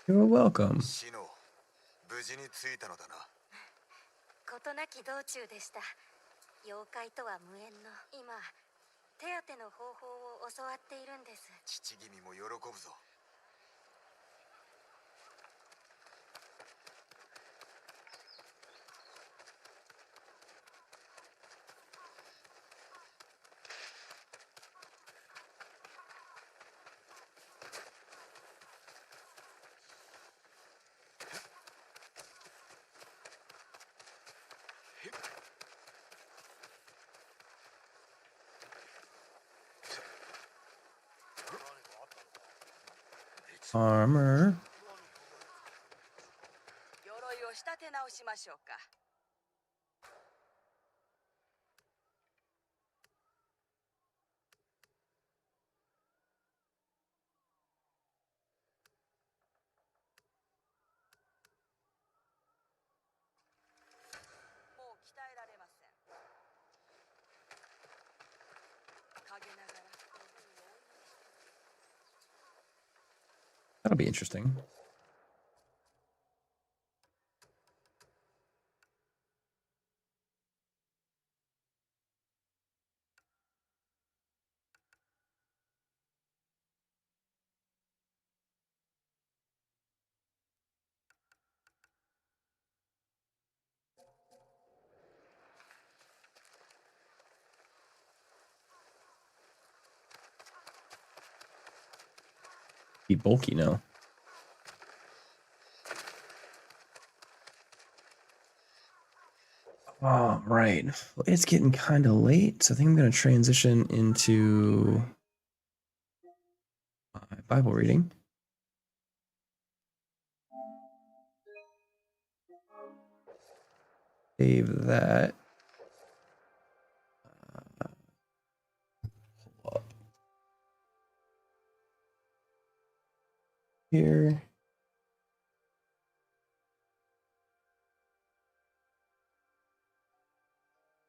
You're welcome. シノ、無事に着いたのだな。事なき道中でした。妖怪とは無縁の今、手当ての方法を教わっているんです。父君も喜ぶぞ。Armor. 鎧を仕立て直しましょうか。That'll be interesting. Be bulky now. Oh, right. Well, it's getting kind of late, so I think I'm going to transition into my Bible reading. Save that. Pull up here.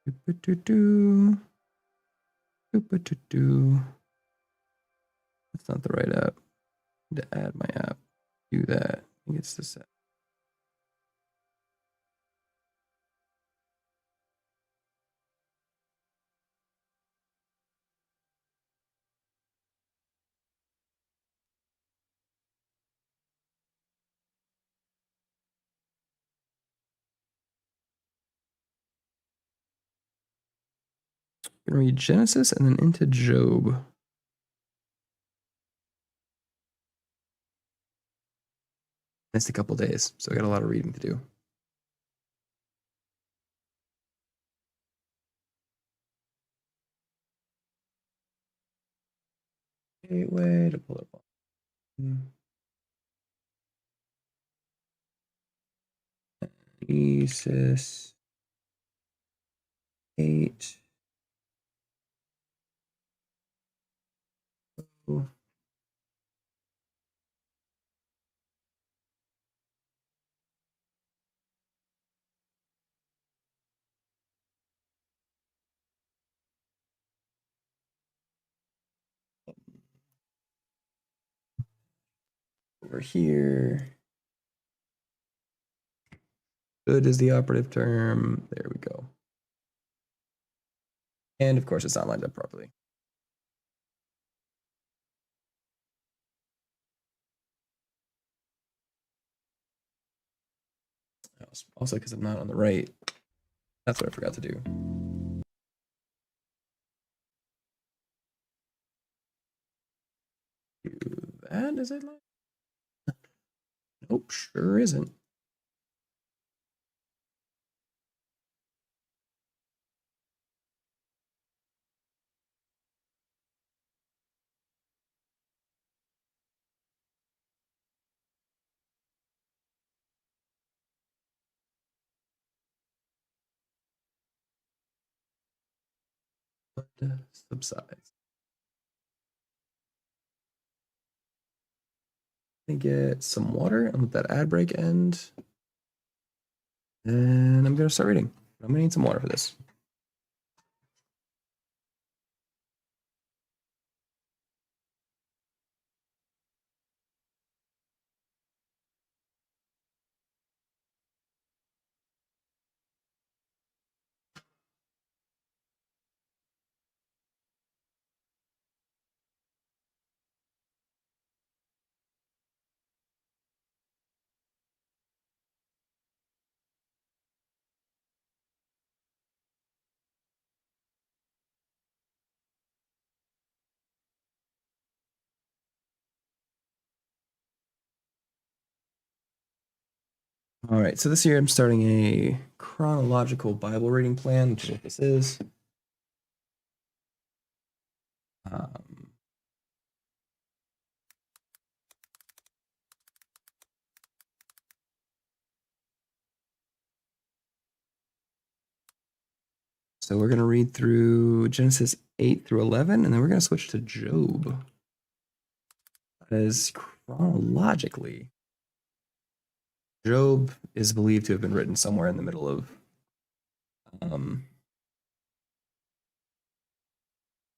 Doo-ba-doo-doo. Doo-ba-doo-doo. That's not the right app. I need to add my app. Do that. I think it's this app. I'm gonna read Genesis and then into Job. Missed a couple days, so I got a lot of reading to do. Gateway to pull up on Genesis 8. Over here. Good is the operative term. There we go. And of course, it's not lined up properly. Also, because I'm not on the right. That's what I forgot to do. Do that, is it like? Nope, sure isn't. Subsides. Get some water and let that ad break end. And I'm going to start reading. I'm going to need some water for this. All right, so this year I'm starting a chronological Bible reading plan, which is what this is. So we're going to read through Genesis 8 through 11, and then we're going to switch to Job. As chronologically, Job is believed to have been written somewhere in the middle of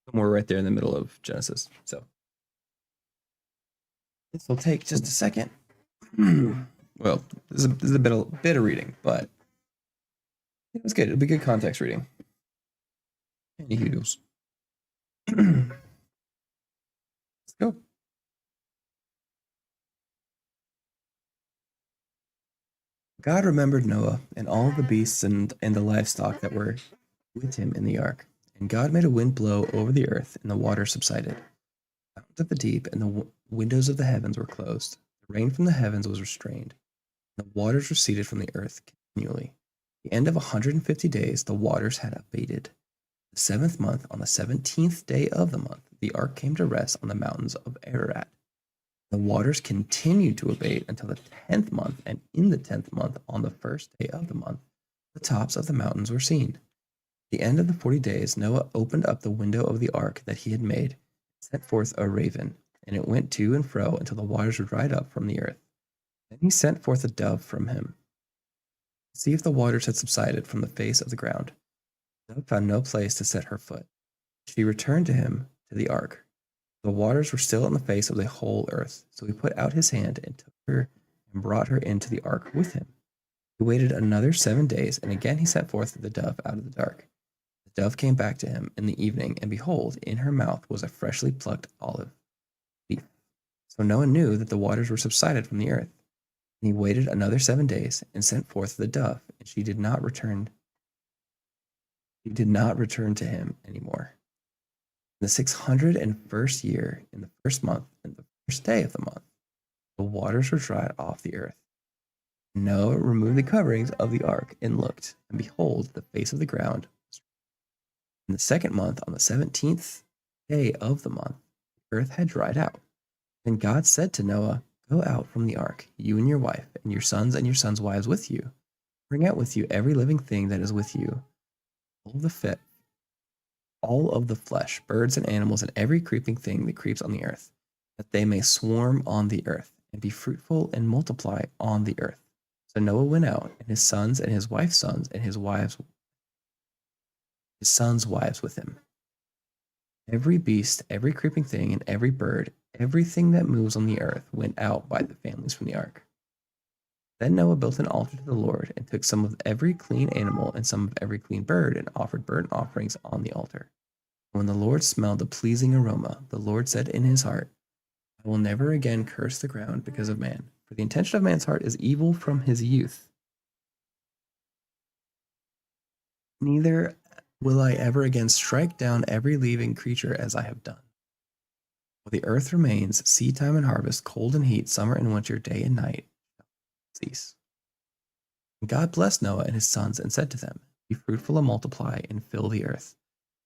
somewhere right there in the middle of Genesis. So This will take just a second. Well, this is a bit of reading, but it was good. It'll be good context reading. Any hoodles. Let's go. God remembered Noah and all the beasts and the livestock that were with him in the ark. And God made a wind blow over the earth, and the water subsided. The fountains of the deep and the windows of the heavens were closed. The rain from the heavens was restrained. And the waters receded from the earth continually. At the end of 150 days, the waters had abated. The 7th month, on the 17th day of the month, the ark came to rest on the mountains of Ararat. The waters continued to abate until the 10th month, and in the 10th month, on the 1st day of the month, the tops of the mountains were seen. At the end of the 40 days, Noah opened up the window of the ark that he had made, and sent forth a raven, and it went to and fro until the waters were dried up from the earth. Then he sent forth a dove from him, to see if the waters had subsided from the face of the ground. The dove found no place to set her foot. She returned to him to the ark. The waters were still on the face of the whole earth, so he put out his hand and took her and brought her into the ark with him. He waited another 7 days, and again he sent forth the dove out of the dark. The dove came back to him in the evening, and behold, in her mouth was a freshly plucked olive leaf. So Noah knew that the waters were subsided from the earth. And he waited another 7 days, and sent forth the dove, and she did not return. She did not return to him any more. In the 601st year, in the 1st month, and the 1st day of the month, the waters were dried off the earth. Noah removed the coverings of the ark and looked, and behold, the face of the ground. In the 2nd month, on the 17th day of the month, the earth had dried out. Then God said to Noah, "Go out from the ark, you and your wife, and your sons' wives with you. Bring out with you every living thing that is with you, all of the flesh, birds and animals, and every creeping thing that creeps on the earth, that they may swarm on the earth, and be fruitful and multiply on the earth." So Noah went out, and his sons and his wife's sons and his sons' wives with him. Every beast, every creeping thing, and every bird, everything that moves on the earth went out by the families from the ark. Then Noah built an altar to the Lord, and took some of every clean animal and some of every clean bird, and offered burnt offerings on the altar. When the Lord smelled the pleasing aroma, the Lord said in his heart, "I will never again curse the ground because of man, for the intention of man's heart is evil from his youth. Neither will I ever again strike down every living creature as I have done. While the earth remains, seed time and harvest, cold and heat, summer and winter, day and night cease." And God blessed Noah and his sons and said to them, "Be fruitful and multiply and fill the earth.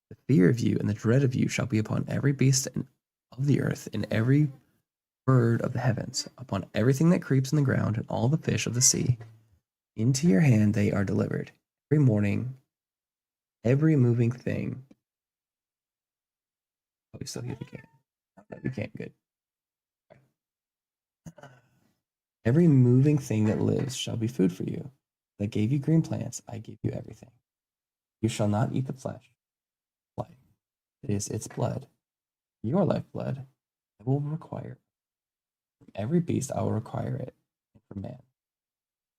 The fear of you and the dread of you shall be upon every beast of the earth and every bird of the heavens, upon everything that creeps in the ground and all the fish of the sea. Into your hand they are delivered. Every morning, every moving thing." Oh, we still hear the game. We can't. Good. "Every moving thing that lives shall be food for you. I gave you green plants, I give you everything. You shall not eat the flesh. Life. It is its blood. Your lifeblood I will require. From every beast I will require it, and from man.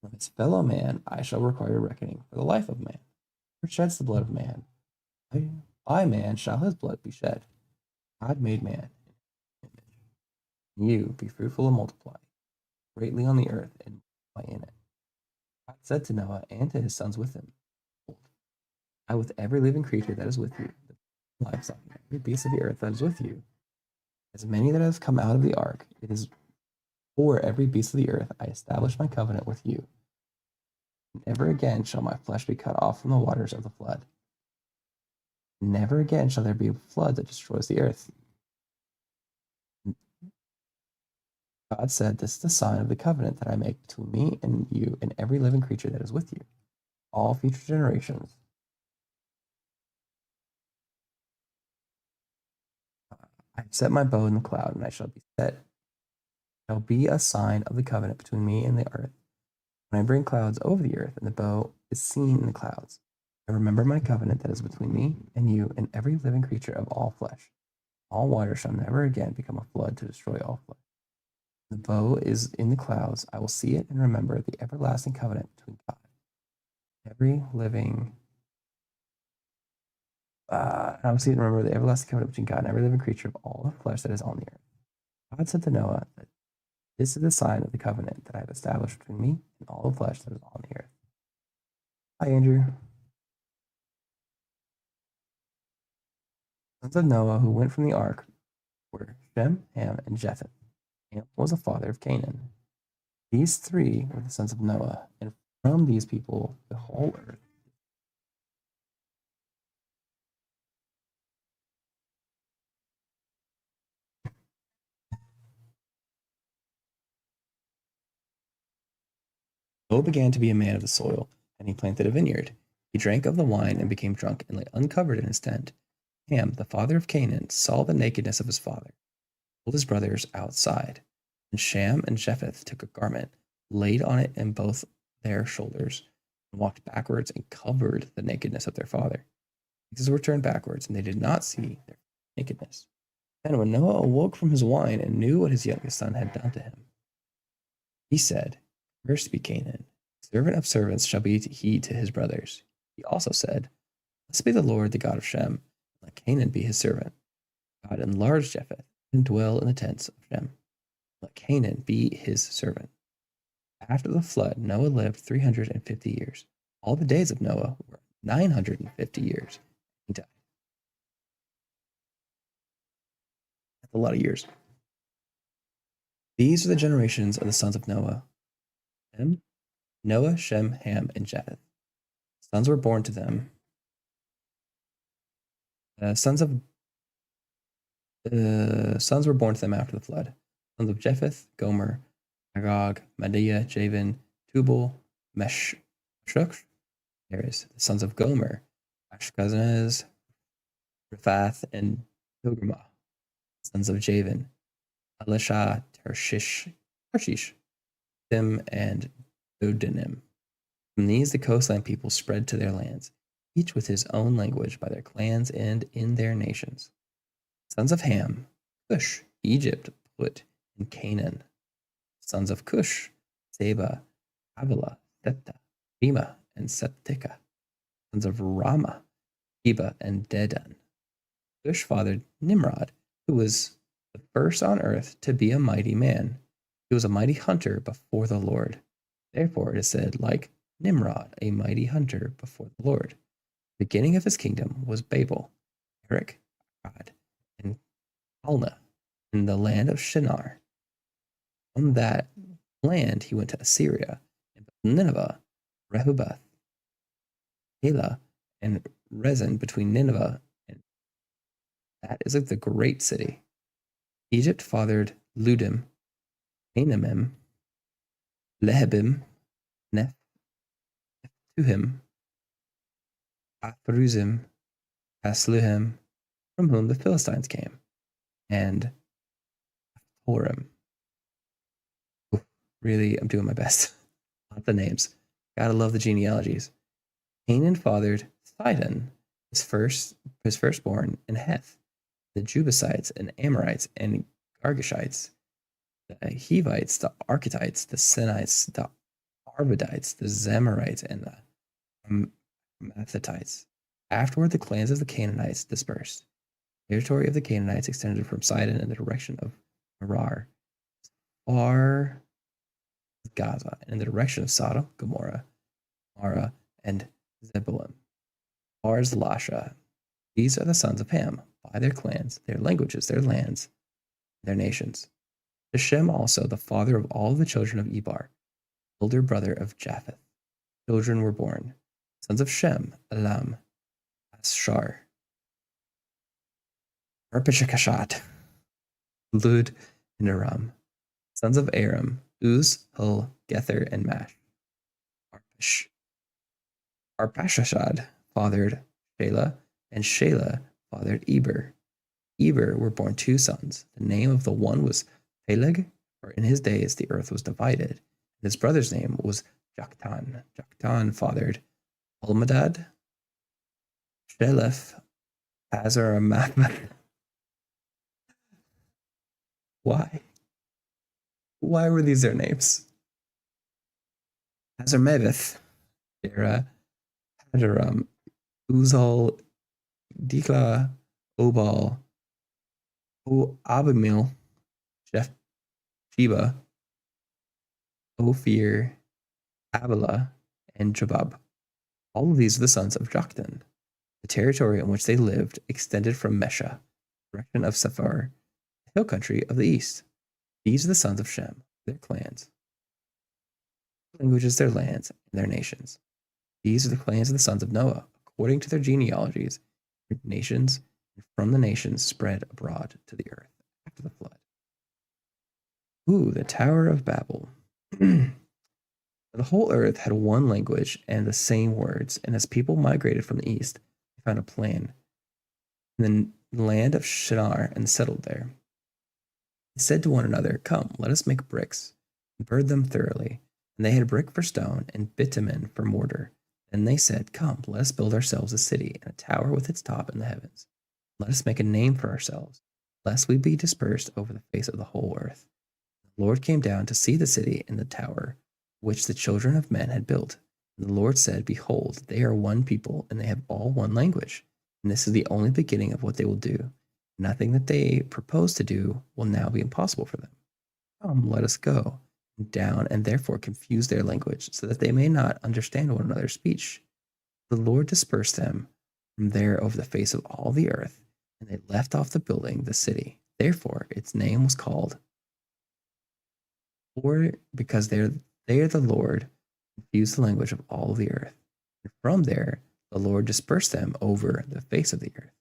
From his fellow man I shall require reckoning for the life of man. Who sheds the blood of man? By man shall his blood be shed. God made man in his image. You be fruitful and multiply greatly on the earth and multiply in it." God said to Noah and to his sons with him, "Behold, I with every living creature that is with you, the livestock, and every beast of the earth that is with you, as many that have come out of the ark, it is for every beast of the earth I establish my covenant with you. Never again shall my flesh be cut off from the waters of the flood. Never again shall there be a flood that destroys the earth." God said, "This is the sign of the covenant that I make between me and you and every living creature that is with you, all future generations. I have set my bow in the cloud, and I shall be a sign of the covenant between me and the earth. When I bring clouds over the earth, and the bow is seen in the clouds, I remember my covenant that is between me and you and every living creature of all flesh. All water shall never again become a flood to destroy all flesh. The bow is in the clouds. I will see it and remember the everlasting covenant between God, every living. I will see it and remember the everlasting covenant between God and every living creature of all the flesh that is on the earth. God said to Noah that this is the sign of the covenant that I have established between me and all the flesh that is on the earth. Hi, Andrew. Sons of Noah who went from the ark were Shem, Ham, and Japheth. Ham was the father of Canaan. These three were the sons of Noah, and from these people the whole earth. Noah began to be a man of the soil, and he planted a vineyard. He drank of the wine and became drunk and lay uncovered in his tent. Ham, the father of Canaan, saw the nakedness of his father, pulled his brothers outside. And Shem and Japheth took a garment, laid on it in both their shoulders, and walked backwards and covered the nakedness of their father. Faces were turned backwards, and they did not see their nakedness. Then when Noah awoke from his wine and knew what his youngest son had done to him, he said, "Cursed be Canaan. Servant of servants shall be he to his brothers." He also said, "Blessed be the Lord, the God of Shem. Let Canaan be his servant. God enlarge Japheth and dwell in the tents of Shem. Let Canaan be his servant." After the flood, Noah lived 350 years. All the days of Noah were 950 years. He died. That's a lot of years. These are the generations of the sons of Noah: Shem, Noah, Shem, Ham, and Japheth. Sons were born to them. Sons were born to them after the flood. Sons of Japheth: Gomer, Magog, Madai, Javan, Tubal, Meshach. There is the sons of Gomer: Ashkenaz, Rephath, and Pilgrimah. Sons of Javan: Elisha, Tarshish, Tim, and Dodanim. From these, the coastland people spread to their lands, each with his own language, by their clans and in their nations. Sons of Ham: Cush, Egypt, Put, and Canaan. Sons of Cush: Seba, Havilah, Thepta, Rima, and Septika. Sons of Rama: Sheba, and Dedan. Cush fathered Nimrod, who was the first on earth to be a mighty man. He was a mighty hunter before the Lord. Therefore it is said, like Nimrod, a mighty hunter before the Lord. The beginning of his kingdom was Babel, Erech, Akkad, and Calneh, in the land of Shinar. From that land he went to Assyria, and built Nineveh, Rehoboth, Elah, and Rezin between Nineveh and that is like the great city. Egypt fathered Ludim, Anamim, Lehebim, Nephtuhim, Aphruzim, Asluhim, from whom the Philistines came, and Horim. Really, I'm doing my best. Not the names. Gotta love the genealogies. Canaan fathered Sidon, his firstborn, and Heth, the Jebusites and Amorites and Girgashites, the Hivites, the Architites, the Sinites, the Arvadites, the Zemarites, and the Mathatites. Afterward, the clans of the Canaanites dispersed. The territory of the Canaanites extended from Sidon in the direction of Gerar, far Gaza, and in the direction of Sodom, Gomorrah, Mara, and Zebulun, far as Lasha. These are the sons of Ham, by their clans, their languages, their lands, their nations. To Shem also, the father of all the children of Eber, older brother of Japheth. Children were born. Sons of Shem: Elam, Ashar, Arpachakashat, Lud, and Aram. Sons of Aram: Uz, Hul, Gether, and Mash. Arpachshad fathered Shelah, and Shelah fathered Eber. Eber were born two sons. The name of the one was Peleg, for in his days the earth was divided. And his brother's name was Joktan. Joktan fathered Almadad, Sheleph, Hazaramachmath. Why? Why were these their names? Hazarmaveth, Dara, Hadaram, Uzal, Dikla, Obal, O Abimil, Jeff, Sheba, Ophir, Abila, and Jabab. All of these are the sons of Joktan. The territory in which they lived extended from Mesha, direction of Safar, the hill country of the east. These are the sons of Shem, their clans, languages, their lands, and their nations. These are the clans of the sons of Noah, according to their genealogies, their nations, and from the nations spread abroad to the earth after the flood. Ooh, the Tower of Babel. The whole earth had one language and the same words, and as people migrated from the east, they found a plan in the land of Shinar and settled there. They said to one another, "Come, let us make bricks, and burn them thoroughly." And they had brick for stone and bitumen for mortar. And they said, "Come, let us build ourselves a city and a tower with its top in the heavens. Let us make a name for ourselves, lest we be dispersed over the face of the whole earth." The Lord came down to see the city and the tower which the children of men had built. And the Lord said, "Behold, they are one people, and they have all one language. And this is the only beginning of what they will do. Nothing that they propose to do will now be impossible for them. Come, let us go down and therefore confuse their language, so that they may not understand one another's speech." The Lord dispersed them from there over the face of all the earth, and they left off the building the city. Therefore its name was called, or because they are the Lord confused the language of all the earth. And from there the Lord dispersed them over the face of the earth.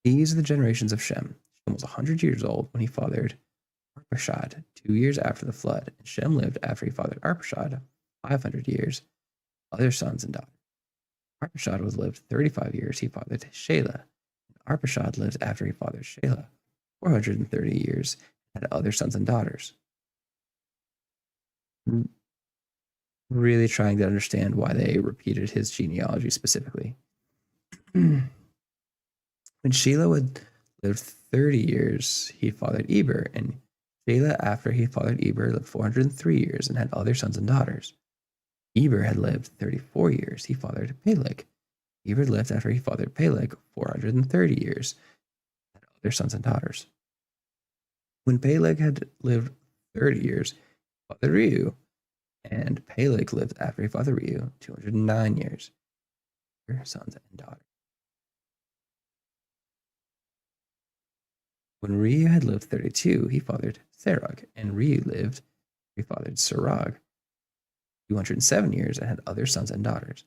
These are the generations of Shem. Shem was 100 years old when he fathered Arpachshad 2 years after the flood, and Shem lived after he fathered Arpachshad 500 years, other sons and daughters. Arpachshad was lived 35 years, he fathered Shelah. And Arpachshad lived after he fathered Shelah 430 years, and had other sons and daughters. Really trying to understand why they repeated his genealogy specifically. When Shelah had lived 30 years, he fathered Eber, and Shelah, after he fathered Eber, lived 403 years and had other sons and daughters. Eber had lived 34 years. He fathered Peleg. Eber lived after he fathered Peleg 430 years and had other sons and daughters. When Peleg had lived 30 years, he fathered Reu, and Peleg lived after he fathered Reu 209 years. Other sons and daughters. When Reu had lived 32, he fathered Serug, and Reu lived, he fathered Serug 207 years and had other sons and daughters.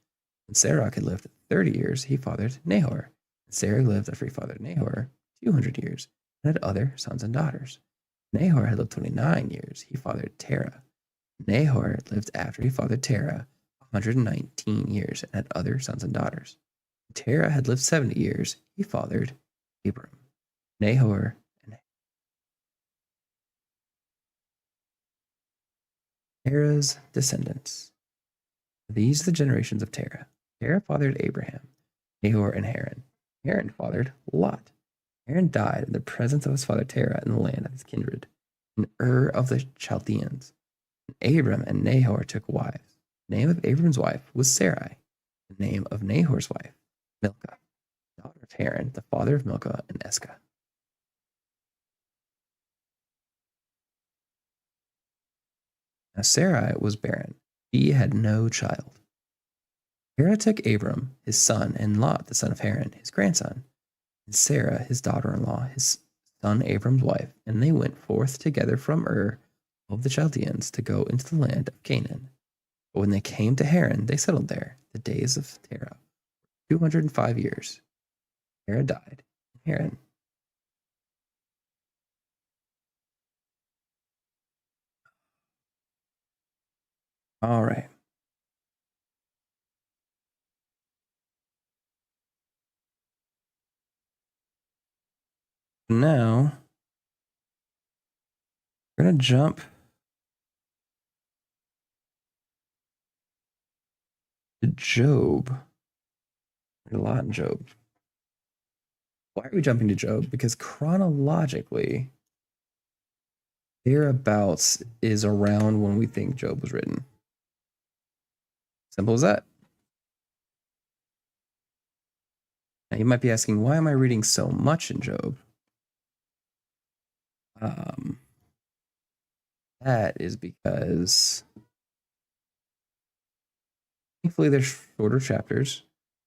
When Serug had lived 30 years, he fathered Nahor. And Serug lived after he fathered Nahor 200 years and had other sons and daughters. Nahor had lived 29 years, he fathered Terah. Nahor lived after he fathered Terah 119 years and had other sons and daughters. When Terah had lived 70 years, he fathered Abram, Nahor, and Terah's descendants. These are the generations of Terah. Terah fathered Abraham, Nahor, and Haran. Haran fathered Lot. Haran died in the presence of his father Terah in the land of his kindred, in Ur of the Chaldeans. And Abram and Nahor took wives. The name of Abram's wife was Sarai. The name of Nahor's wife, Milcah, daughter of Haran, the father of Milcah and Escah. Now Sarai was barren. She had no child. Terah took Abram, his son, and Lot, the son of Haran, his grandson, and Sarah, his daughter-in-law, his son Abram's wife, and they went forth together from Ur of the Chaldeans to go into the land of Canaan. But when they came to Haran, they settled there. The days of Terah, 205 years. Terah died in Haran. All right. Now, we're going to jump to Job. There's a lot in Job. Why are we jumping to Job? Because chronologically, Thereabouts is around when we think Job was written. Simple as that. Now you might be asking, why am I reading so much in Job? That is because thankfully there's shorter chapters,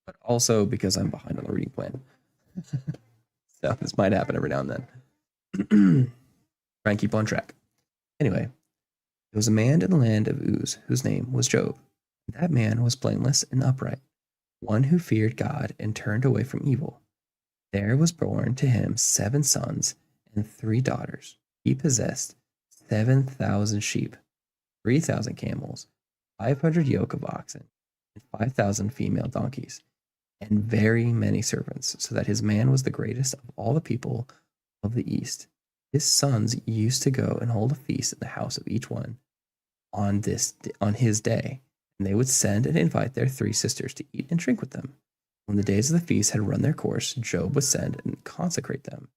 but also because I'm behind on the reading plan. So this might happen every now and then. Try and keep on track. Anyway, there was a man in the land of Uz whose name was Job. That man was blameless and upright, one who feared God and turned away from evil. There was born to him 7 sons and 3 daughters. He possessed 7,000 sheep, 3,000 camels, 500 yoke of oxen, and 5,000 female donkeys, and very many servants, so that his man was the greatest of all the people of the East. His sons used to go and hold a feast in the house of each one on his day, and they would send and invite their 3 sisters to eat and drink with them. When the days of the feast had run their course, Job would send and consecrate them.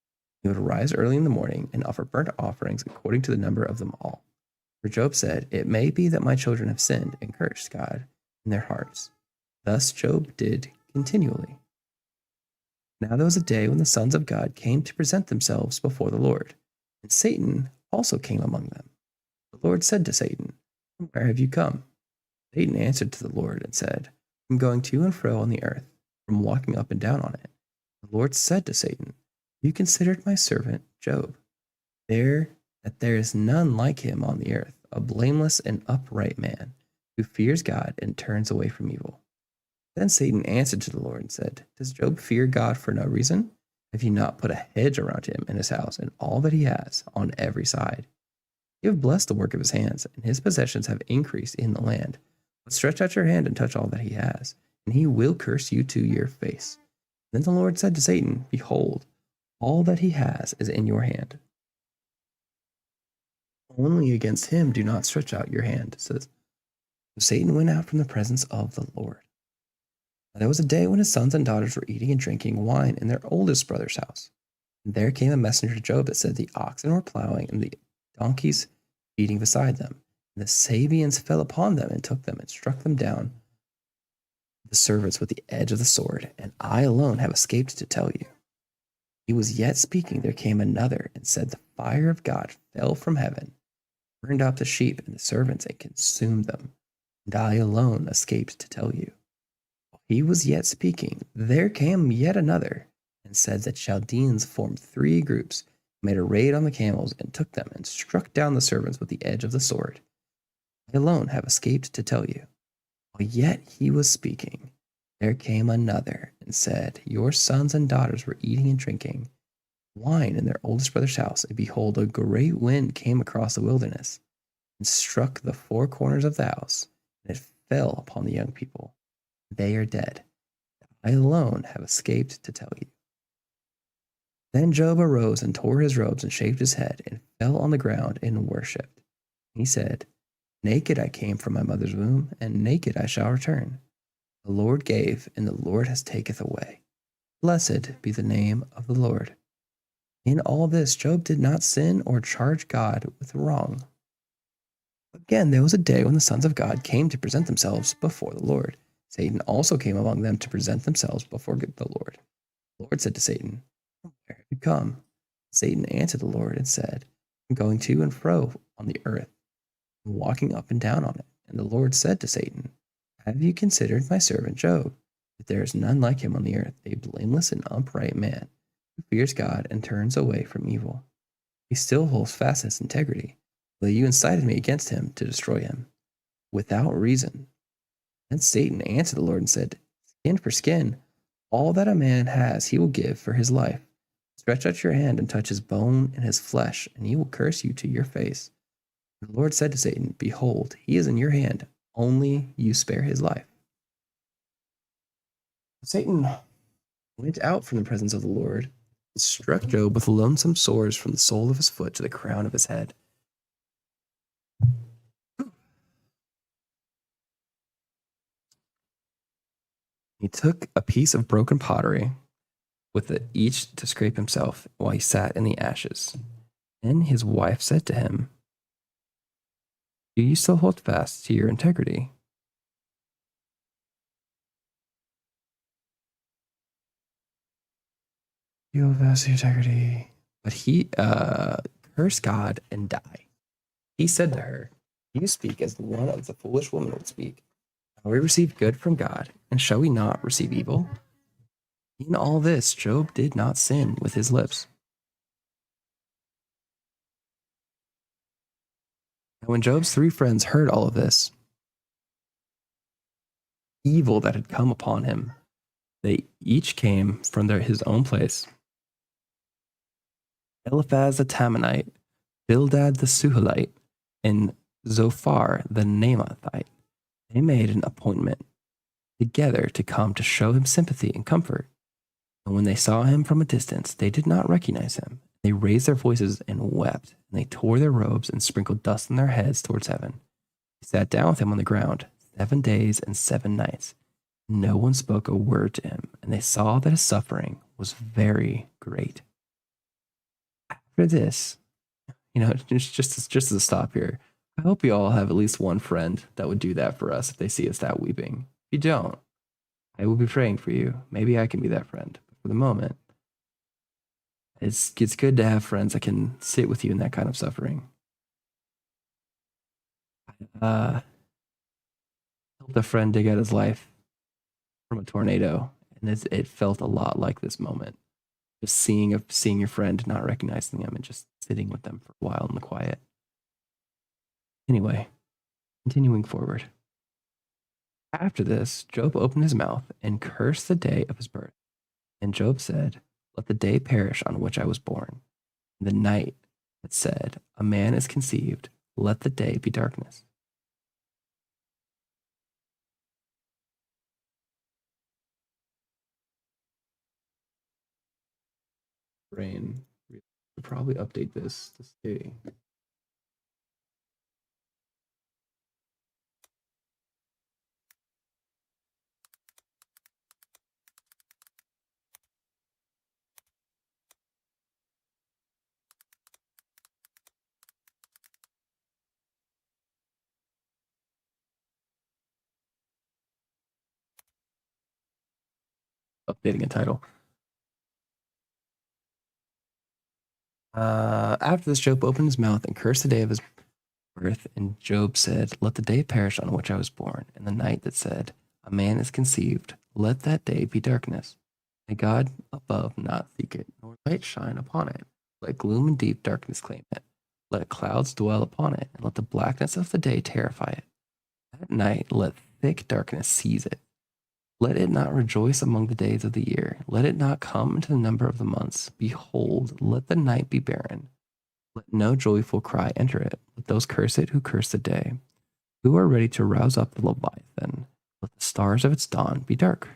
He would rise early in the morning and offer burnt offerings according to the number of them all. For Job said, "It may be that my children have sinned and cursed God in their hearts." Thus Job did continually. Now there was a day when the sons of God came to present themselves before the Lord, and Satan also came among them. The Lord said to Satan, "Where have you come?" Satan answered to the Lord and said, "From going to and fro on the earth, from walking up and down on it." The Lord said to Satan, "You considered my servant Job. There is none like him on the earth, a blameless and upright man, who fears God and turns away from evil." Then Satan answered to the Lord and said, "Does Job fear God for no reason? Have you not put a hedge around him and his house and all that he has on every side? You have blessed the work of his hands, and his possessions have increased in the land. But stretch out your hand and touch all that he has, and he will curse you to your face." Then the Lord said to Satan, "Behold, all that he has is in your hand. Only against him do not stretch out your hand." So Satan went out from the presence of the Lord. Now there was a day when his sons and daughters were eating and drinking wine in their oldest brother's house. And there came a messenger to Job that said the oxen were plowing and the donkeys feeding beside them. And the Sabians fell upon them and took them and struck them down, the servants, with the edge of the sword, and I alone have escaped to tell you. He was yet speaking, there came another and said, "The fire of God fell from heaven, burned up the sheep and the servants, and consumed them. And I alone escaped to tell you." While he was yet speaking, there came yet another and said that Chaldeans formed 3 groups, made a raid on the camels, and took them and struck down the servants with the edge of the sword. I alone have escaped to tell you. While yet he was speaking, there came another and said, "Your sons and daughters were eating and drinking wine in their oldest brother's house, and behold, a great wind came across the wilderness and struck the 4 corners of the house, and it fell upon the young people. They are dead. I alone have escaped to tell you." Then Job arose and tore his robes and shaved his head and fell on the ground and worshipped. He said, "Naked I came from my mother's womb, and naked I shall return. The Lord gave, and the Lord has taketh away. Blessed be the name of the Lord." In all this, Job did not sin or charge God with wrong. Again, there was a day when the sons of God came to present themselves before the Lord. Satan also came among them to present themselves before the Lord. The Lord said to Satan, "Where have you come?" Satan answered the Lord and said, "I'm going to and fro on the earth, and walking up and down on it." And the Lord said to Satan, "Have you considered my servant Job, that there is none like him on the earth, a blameless and upright man, who fears God and turns away from evil? He still holds fast his integrity, though you incited me against him to destroy him without reason." Then Satan answered the Lord and said, "Skin for skin, all that a man has he will give for his life. Stretch out your hand and touch his bone and his flesh, and he will curse you to your face." And the Lord said to Satan, "Behold, he is in your hand, only you spare his life." Satan went out from the presence of the Lord and struck Job with lonesome sores from the sole of his foot to the crown of his head. He took a piece of broken pottery with each to scrape himself while he sat in the ashes. Then his wife said to him, "Do you still hold fast to your integrity?" You hold fast to your integrity. But he cursed God and died. He said to her, "You speak as one of the foolish women would speak. Shall we receive good from God, and shall we not receive evil?" In all this, Job did not sin with his lips. And when Job's 3 friends heard all of this evil that had come upon him, they each came from his own place. Eliphaz the Temanite, Bildad the Suhalite, and Zophar the Naamathite. They made an appointment together to come to show him sympathy and comfort. And when they saw him from a distance, they did not recognize him. They raised their voices and wept, and they tore their robes and sprinkled dust on their heads towards heaven. They sat down with him on the ground 7 days and 7 nights. No one spoke a word to him, and they saw that his suffering was very great. After this, just as a stop here, I hope you all have at least one friend that would do that for us if they see us that weeping. If you don't, I will be praying for you. Maybe I can be that friend. But for the moment, it's good to have friends that can sit with you in that kind of suffering. Helped a friend dig out his life from a tornado, and it felt a lot like this moment. Just seeing your friend, not recognizing them, and just sitting with them for a while in the quiet. Anyway, continuing forward. After this, Job opened his mouth and cursed the day of his birth. And Job said, "Let the day perish on which I was born. And the night that said, a man is conceived, let the day be darkness." Brain should probably update this to stay. Updating a title. After this, Job opened his mouth and cursed the day of his birth. And Job said, "Let the day perish on which I was born, and the night that said, a man is conceived, let that day be darkness. May God above not seek it, nor light shine upon it. Let gloom and deep darkness claim it. Let clouds dwell upon it, and let the blackness of the day terrify it. At night let thick darkness seize it. Let it not rejoice among the days of the year. Let it not come into the number of the months. Behold, let the night be barren. Let no joyful cry enter it. Let those curse it who curse the day, who are ready to rouse up the Leviathan. Let the stars of its dawn be dark.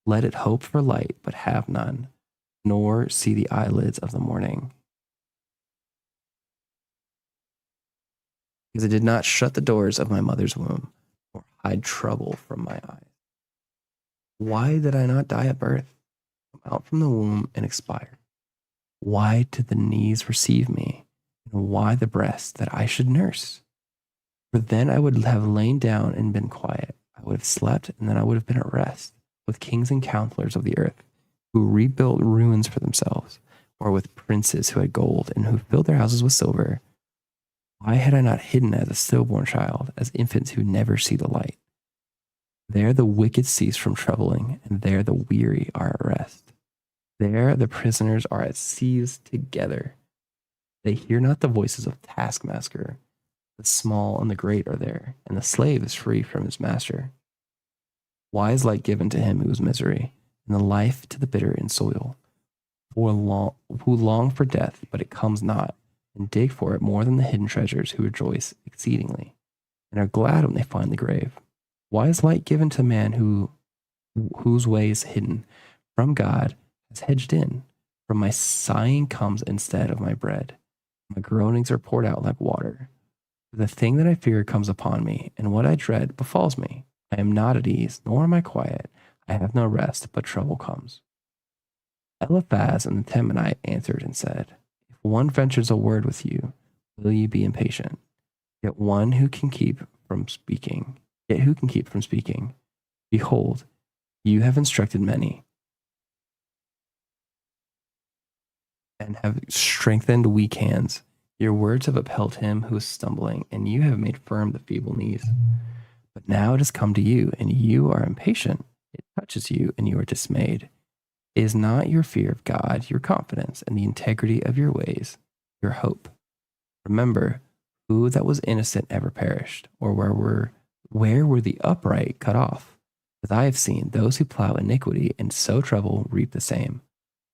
Let it hope for light, but have none, nor see the eyelids of the morning. Because I did not shut the doors of my mother's womb, or hide trouble from my eyes. Why did I not die at birth, come out from the womb and expire? Why did the knees receive me, and why the breast that I should nurse? For then I would have lain down and been quiet. I would have slept, and then I would have been at rest with kings and counselors of the earth, who rebuilt ruins for themselves, or with princes who had gold and who filled their houses with silver. Why had I not hidden as a stillborn child, as infants who never see the light? There the wicked cease from troubling, and there the weary are at rest. There the prisoners are at ease together. They hear not the voices of taskmaster. The small and the great are there, and the slave is free from his master. Why is light given to him who is misery, and the life to the bitter in soil? Who long for death, but it comes not, and dig for it more than the hidden treasures, who rejoice exceedingly, and are glad when they find the grave. Why is light given to man whose way is hidden? From God has hedged in. From my sighing comes instead of my bread. My groanings are poured out like water. The thing that I fear comes upon me, and what I dread befalls me. I am not at ease, nor am I quiet. I have no rest, but trouble comes. Eliphaz and the Temanite answered and said, If one ventures a word with you, will you be impatient? Yet one who can keep from speaking, yet who can keep from speaking? Behold, you have instructed many and have strengthened weak hands. Your words have upheld him who is stumbling, and you have made firm the feeble knees. But now it has come to you, and you are impatient. It touches you, and you are dismayed. Is not your fear of God your confidence, and the integrity of your ways your hope? Remember, who that was innocent ever perished, or where were the upright cut off? As I have seen, those who plow iniquity and sow trouble reap the same.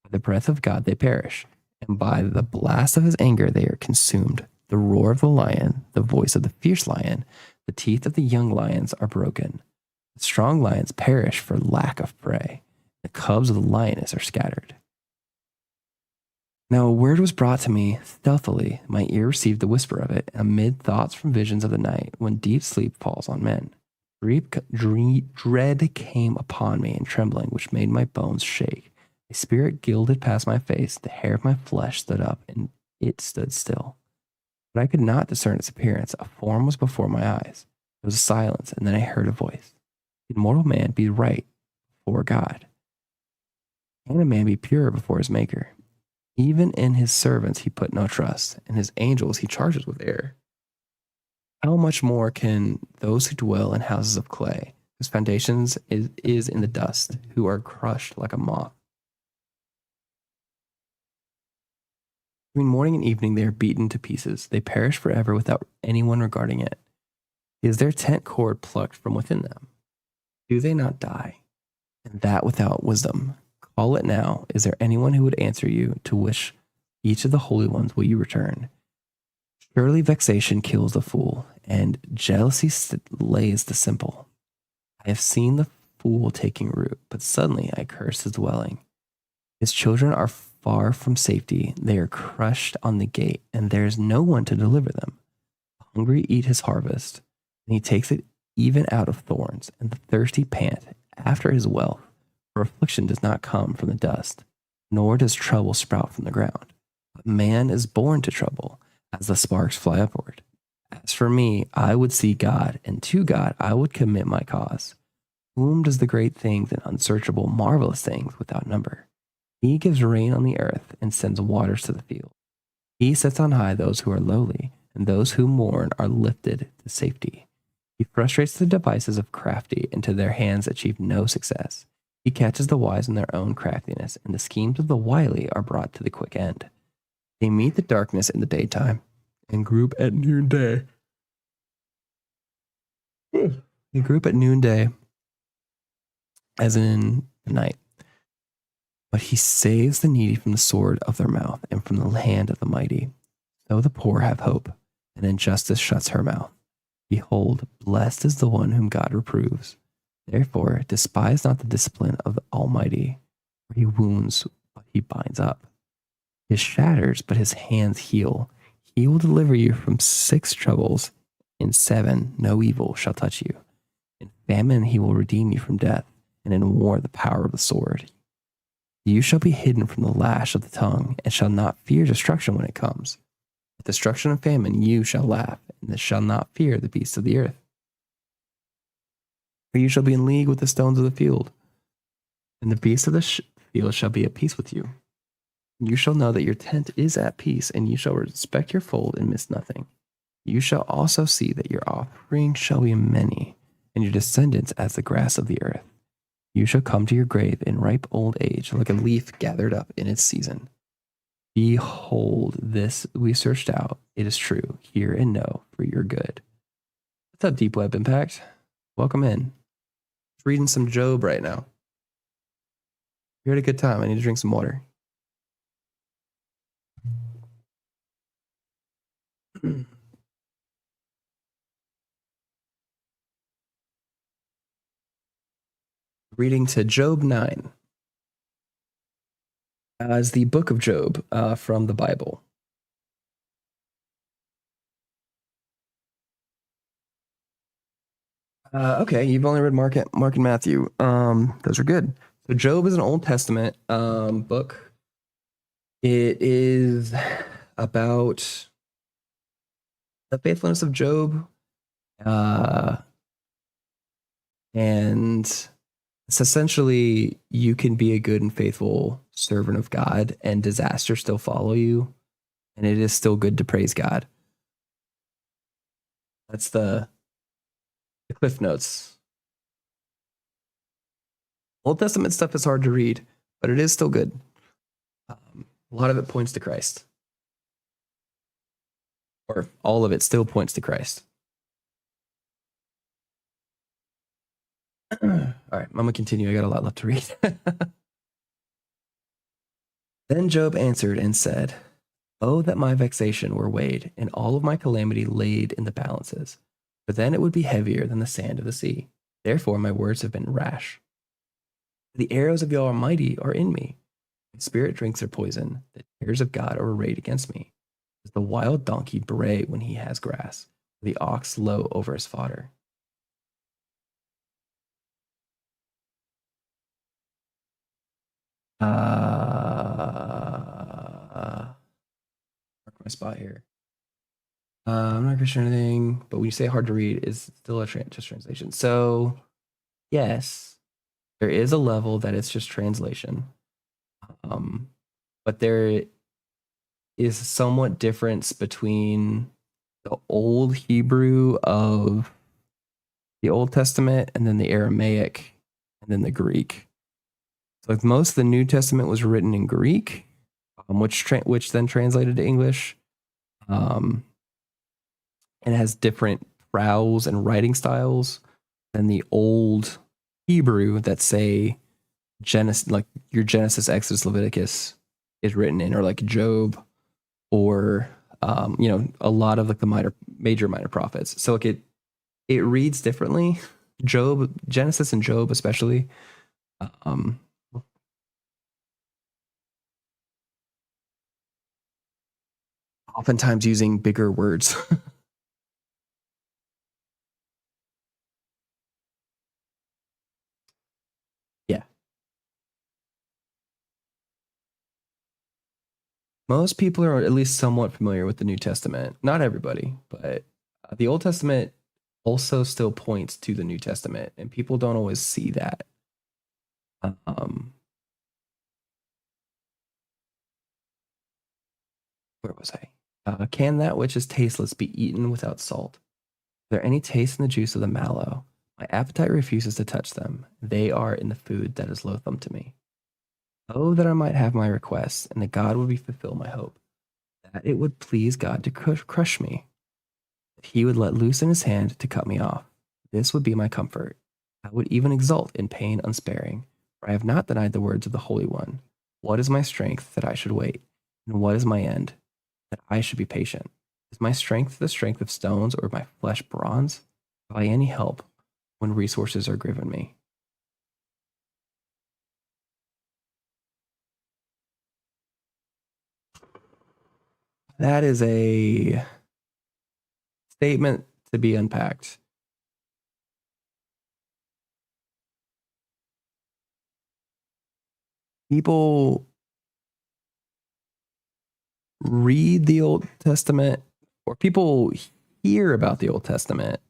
By the breath of God they perish, and by the blast of his anger they are consumed. The roar of the lion, the voice of the fierce lion, the teeth of the young lions are broken. The strong lions perish for lack of prey. The cubs of the lioness are scattered. Now a word was brought to me stealthily. My ear received the whisper of it, amid thoughts from visions of the night, when deep sleep falls on men. Dread came upon me, and trembling, which made my bones shake. A spirit gilded past my face. The hair of my flesh stood up, and it stood still. But I could not discern its appearance. A form was before my eyes. There was a silence, and then I heard a voice. Can mortal man be right before God? Can a man be pure before his Maker? Even in his servants he put no trust, and his angels he charges with error. How much more can those who dwell in houses of clay, whose foundations is in the dust, who are crushed like a moth? Between morning and evening they are beaten to pieces. They perish forever without anyone regarding it. Is their tent cord plucked from within them? Do they not die? And that without wisdom. Call it now. Is there anyone who would answer you, to which each of the holy ones will you return? Surely vexation kills the fool, and jealousy slays the simple. I have seen the fool taking root, but suddenly I curse his dwelling. His children are far from safety. They are crushed on the gate, and there is no one to deliver them. The hungry eat his harvest, and he takes it even out of thorns, and the thirsty pant after his wealth. For affliction does not come from the dust, nor does trouble sprout from the ground. But man is born to trouble, as the sparks fly upward. As for me, I would see God, and to God I would commit my cause. Whom does the great things and unsearchable, marvelous things without number? He gives rain on the earth and sends waters to the field. He sets on high those who are lowly, and those who mourn are lifted to safety. He frustrates the devices of crafty, and to their hands achieve no success. He catches the wise in their own craftiness, and the schemes of the wily are brought to the quick end. They meet the darkness in the daytime and group at noonday. They group at noonday, as in the night. But he saves the needy from the sword of their mouth and from the hand of the mighty. So the poor have hope, and injustice shuts her mouth. Behold, blessed is the one whom God reproves. Therefore, despise not the discipline of the Almighty, for he wounds, but he binds up. He shatters, but his hands heal. He will deliver you from 6 troubles. In 7, no evil shall touch you. In famine, he will redeem you from death, and in war, the power of the sword. You shall be hidden from the lash of the tongue, and shall not fear destruction when it comes. At destruction and famine, you shall laugh, and shall not fear the beasts of the earth. For you shall be in league with the stones of the field, and the beasts of the field shall be at peace with you. You shall know that your tent is at peace, and you shall respect your fold and miss nothing. You shall also see that your offspring shall be many, and your descendants as the grass of the earth. You shall come to your grave in ripe old age, like a leaf gathered up in its season. Behold, this we searched out. It is true. Hear and know for your good. What's up, Deep Web Impact? Welcome in. Reading some Job right now. You're at a good time. I need to drink some water. Reading to Job 9. As the book of Job from the Bible. Okay, you've only read Mark and Matthew. Those are good. So Job is an Old Testament book. It is about the faithfulness of Job, and it's essentially you can be a good and faithful servant of God, and disaster still follow you, and it is still good to praise God. That's the Cliff Notes. Old Testament stuff is hard to read, but it is still good. A lot of it points to Christ. Or all of it still points to Christ. All right, I'm going to continue. I got a lot left to read. Then Job answered and said, "Oh, that my vexation were weighed, and all of my calamity laid in the balances, for then it would be heavier than the sand of the sea. Therefore my words have been rash. The arrows of the Almighty are in me. My spirit drinks their poison. The tears of God are arrayed against me. Does the wild donkey bray when he has grass, or the ox low over his fodder?" Mark my spot here. I'm not Christian or anything, but when you say hard to read, is still a just translation. So, yes, there is a level that it's just translation. But there is somewhat difference between the old Hebrew of the Old Testament and then the Aramaic and then the Greek. So like most of the New Testament was written in Greek, which then translated to English. And has different prowls and writing styles than the old Hebrew that say Genesis, like your Genesis, Exodus, Leviticus is written in, or like Job, or a lot of like the major minor prophets. So like it reads differently. Job, Genesis, and Job especially. Oftentimes using bigger words. Yeah. Most people are at least somewhat familiar with the New Testament. Not everybody, but the Old Testament also still points to the New Testament, and people don't always see that. Where was I? Can that which is tasteless be eaten without salt? Is there any taste in the juice of the mallow? My appetite refuses to touch them. They are in the food that is loathsome to me. Oh, that I might have my request, and that God would fulfill my hope. That it would please God to crush me. That he would let loose in his hand to cut me off. This would be my comfort. I would even exult in pain unsparing, for I have not denied the words of the Holy One. What is my strength that I should wait? And what is my end that I should be patient? Is my strength the strength of stones, or my flesh bronze? Have I any help when resources are given me? That is a statement to be unpacked. People read the Old Testament, or people hear about the Old Testament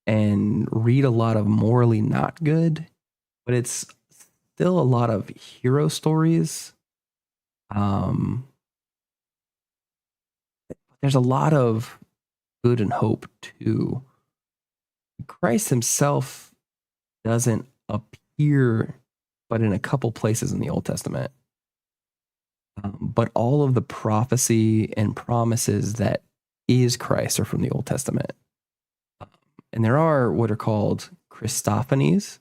and read a lot of morally not good, but it's still a lot of hero stories. There's a lot of good and hope too. Christ himself doesn't appear but in a couple places in the Old Testament. But all of the prophecy and promises that is Christ are from the Old Testament. And there are what are called Christophanies,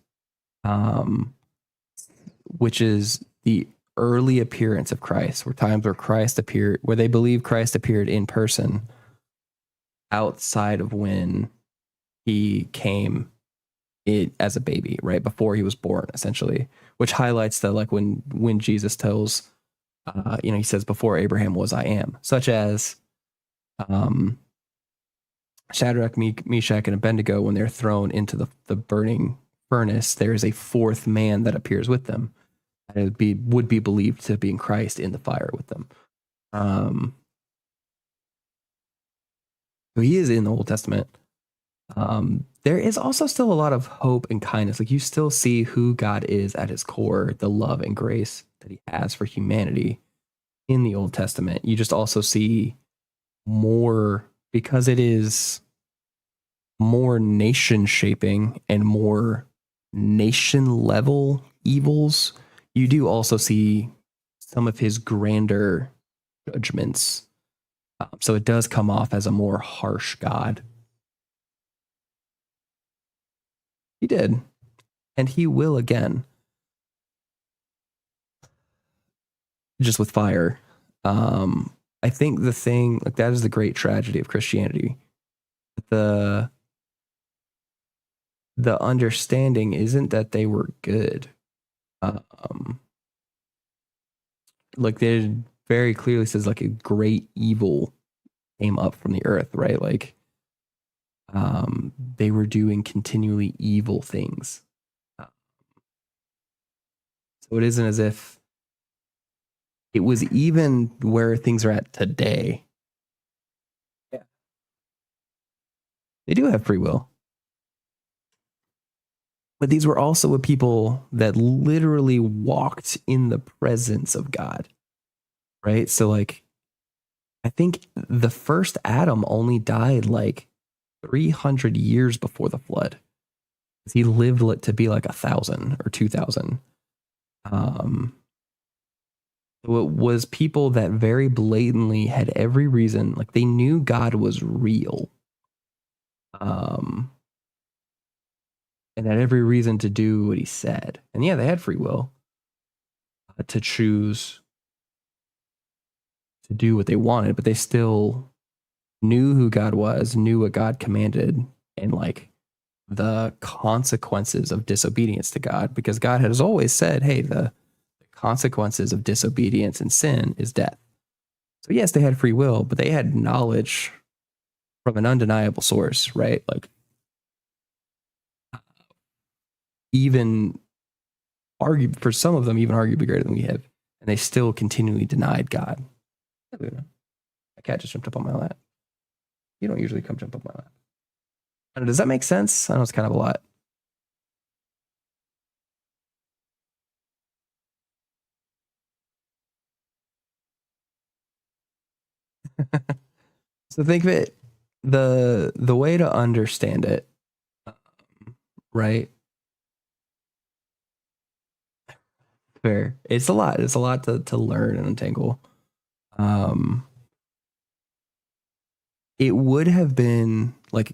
which is the early appearance of Christ, where times where Christ appeared, where they believe Christ appeared in person outside of when he came as a baby, right before he was born, essentially, which highlights that, like when Jesus tells, he says, "Before Abraham was, I am," such as Shadrach, Meshach, and Abednego, when they're thrown into the burning furnace, there is a fourth man that appears with them, and it would be believed to be in Christ in the fire with them. So he is in the Old Testament. There is also still a lot of hope and kindness. Like you still see who God is at his core, the love and grace that he has for humanity in the Old Testament. You just also see more, because it is more nation shaping and more nation level evils. You do also see some of his grander judgments. So it does come off as a more harsh God. He did. And he will again. Just with fire. I think the thing, like, that is the great tragedy of Christianity. The understanding isn't that they were good. Like, they very clearly says, like, a great evil came up from the earth, right? Like, they were doing continually evil things. So it isn't as if it was even where things are at today. Yeah. They do have free will. But these were also a people that literally walked in the presence of God, right? So, like, I think the first Adam only died like 300 years before the flood. He lived it to be like 1,000 or 2,000. So it was people that very blatantly had every reason, like they knew God was real. And had every reason to do what he said. And yeah, they had free will to choose to do what they wanted, but they still knew who God was, knew what God commanded, and like the consequences of disobedience to God, because God has always said, hey, the consequences of disobedience and sin is death. So yes, they had free will, but they had knowledge from an undeniable source, right? Like, even argue for some of them, even arguably greater than we have, and they still continually denied God. My cat just jumped up on my lap. You don't usually come jump up my lap. Does that make sense? I know it's kind of a lot. So think of it, the way to understand it, right? Fair. It's a lot. It's a lot to learn and untangle. It would have been like,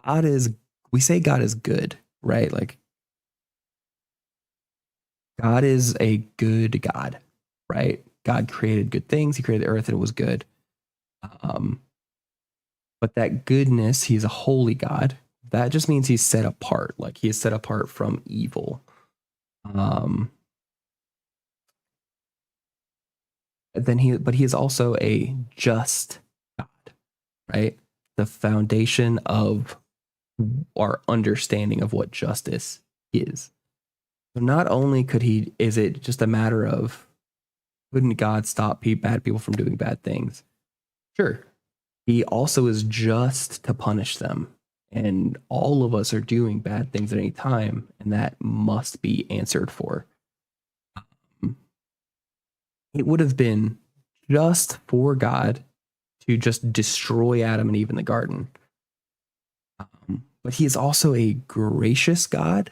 God is, we say God is good, right? Like, God is a good God, right? God created good things. He created the earth and it was good. But that goodness, he's a holy God. That just means he's set apart. Like, he is set apart from evil. But he is also a just God, right? The foundation of our understanding of what justice is. So not only is it just a matter of, couldn't God stop bad people from doing bad things? Sure. He also is just to punish them. And all of us are doing bad things at any time, and that must be answered for. It would have been just for God to just destroy Adam and Eve in the garden. But he is also a gracious God.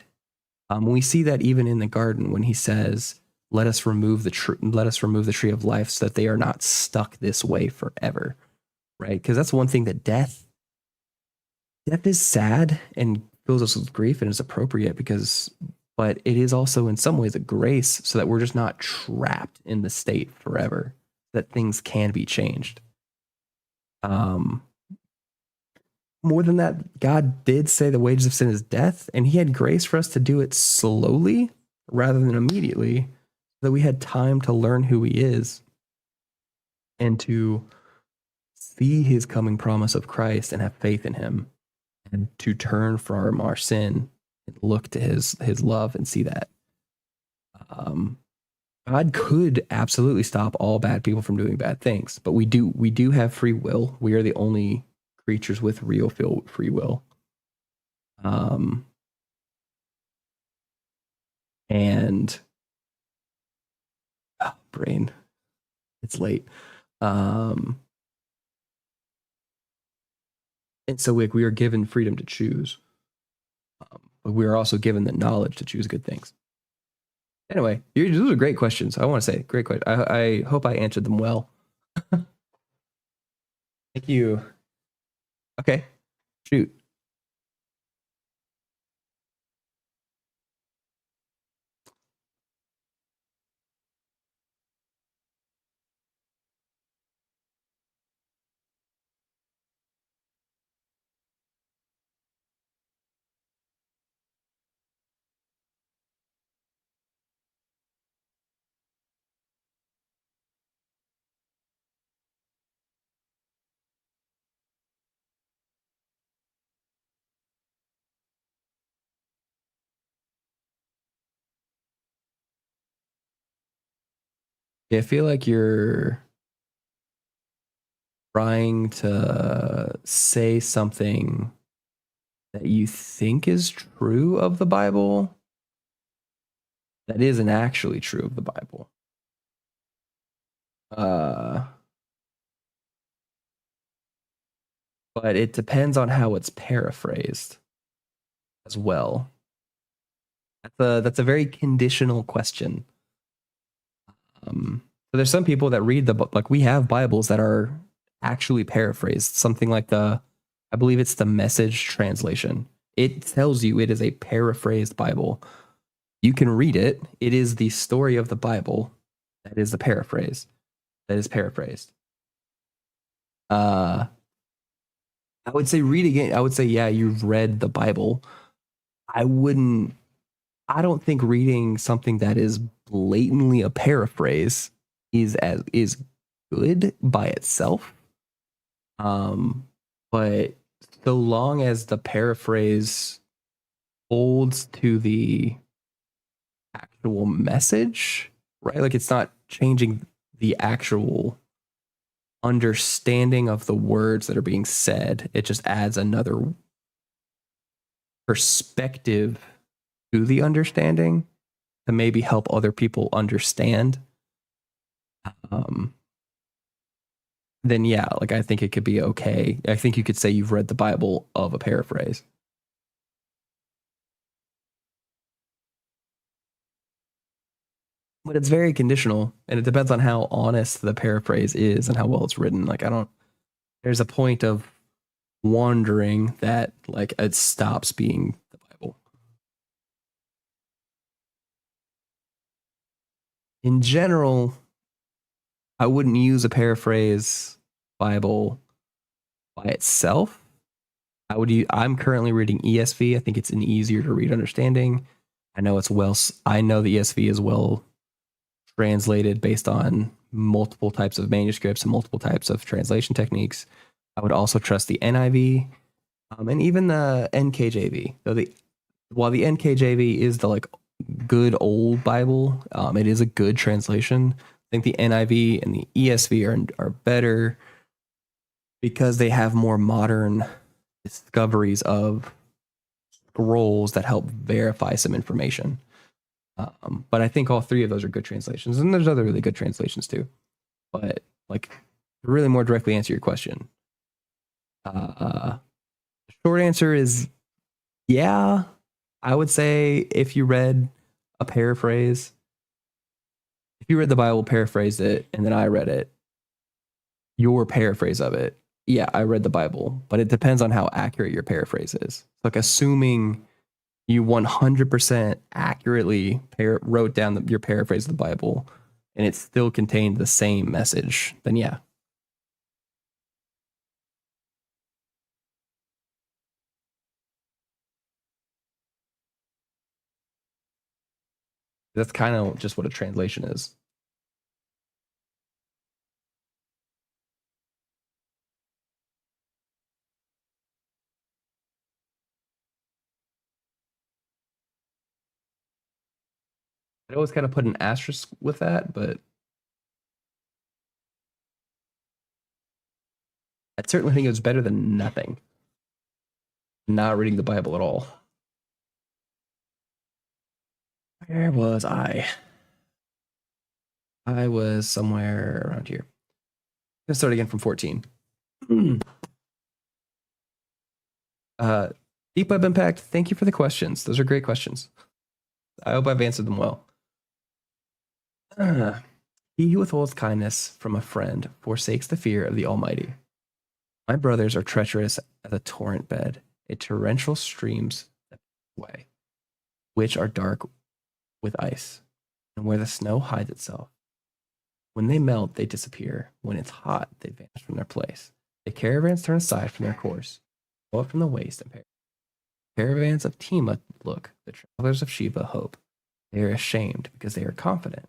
We see that even in the garden when he says, let us remove the tree of life so that they are not stuck this way forever. Right? Because that's one thing that death is sad and fills us with grief and is appropriate, but it is also in some ways a grace so that we're just not trapped in the state forever, that things can be changed. More than that, God did say the wages of sin is death, and he had grace for us to do it slowly rather than immediately, so that we had time to learn who he is and to see his coming promise of Christ and have faith in him, and to turn from our sin and look to his love and see that. God could absolutely stop all bad people from doing bad things, but we do have free will. We are the only creatures with real free will. And brain, it's late. And so we are given freedom to choose, but we are also given the knowledge to choose good things. Anyway, those are great questions. I want to say great question. I hope I answered them well. Thank you. Okay, shoot. I feel like you're trying to say something that you think is true of the Bible that isn't actually true of the Bible. But it depends on how it's paraphrased as well. That's a very conditional question. So there's some people that read the book, like we have Bibles that are actually paraphrased, something like I believe it's the Message translation. It tells you it is a paraphrased Bible. You can read it. It is the story of the Bible that is the paraphrase. That is paraphrased. I would say reading it. I would say, yeah, you've read the Bible. I don't think reading something that is blatantly a paraphrase is good by itself. But so long as the paraphrase holds to the actual message, right? Like it's not changing the actual understanding of the words that are being said. It just adds another perspective to the understanding to maybe help other people understand. Then yeah, like I think it could be okay. I think you could say you've read the Bible of a paraphrase. But it's very conditional, and it depends on how honest the paraphrase is and how well it's written. Like there's a point of wandering that like it stops being the Bible. In general, I wouldn't use a paraphrase Bible by itself. I'm currently reading ESV. I think it's an easier to read understanding. I know the ESV is well translated based on multiple types of manuscripts and multiple types of translation techniques. I would also trust the NIV and even the NKJV. While the NKJV is the like good old Bible, it is a good translation. I think the NIV and the ESV are better because they have more modern discoveries of scrolls that help verify some information. But I think all three of those are good translations, and there's other really good translations too. But like, to really more directly answer your question, short answer is yeah. I would say if you read a paraphrase, if you read the Bible, paraphrased it, and then I read it, your paraphrase of it, yeah, I read the Bible, but it depends on how accurate your paraphrase is. Like assuming you 100% accurately wrote down your paraphrase of the Bible and it still contained the same message, then yeah. That's kind of just what a translation is. I'd always kind of put an asterisk with that, but I certainly think it was better than nothing. Not reading the Bible at all. Where was I? I was somewhere around here. I'm gonna start again from 14. Deep Web Impact, thank you for the questions. Those are great questions. I hope I've answered them well. He who withholds kindness from a friend forsakes the fear of the Almighty. My brothers are treacherous as a torrent bed, a torrential streams way, which are dark with ice, and where the snow hides itself. When they melt, they disappear. When it's hot, they vanish from their place. The caravans turn aside from their course, go up from the waste and perish. Caravans of Tima look, the travelers of Sheba hope. They are ashamed because they are confident.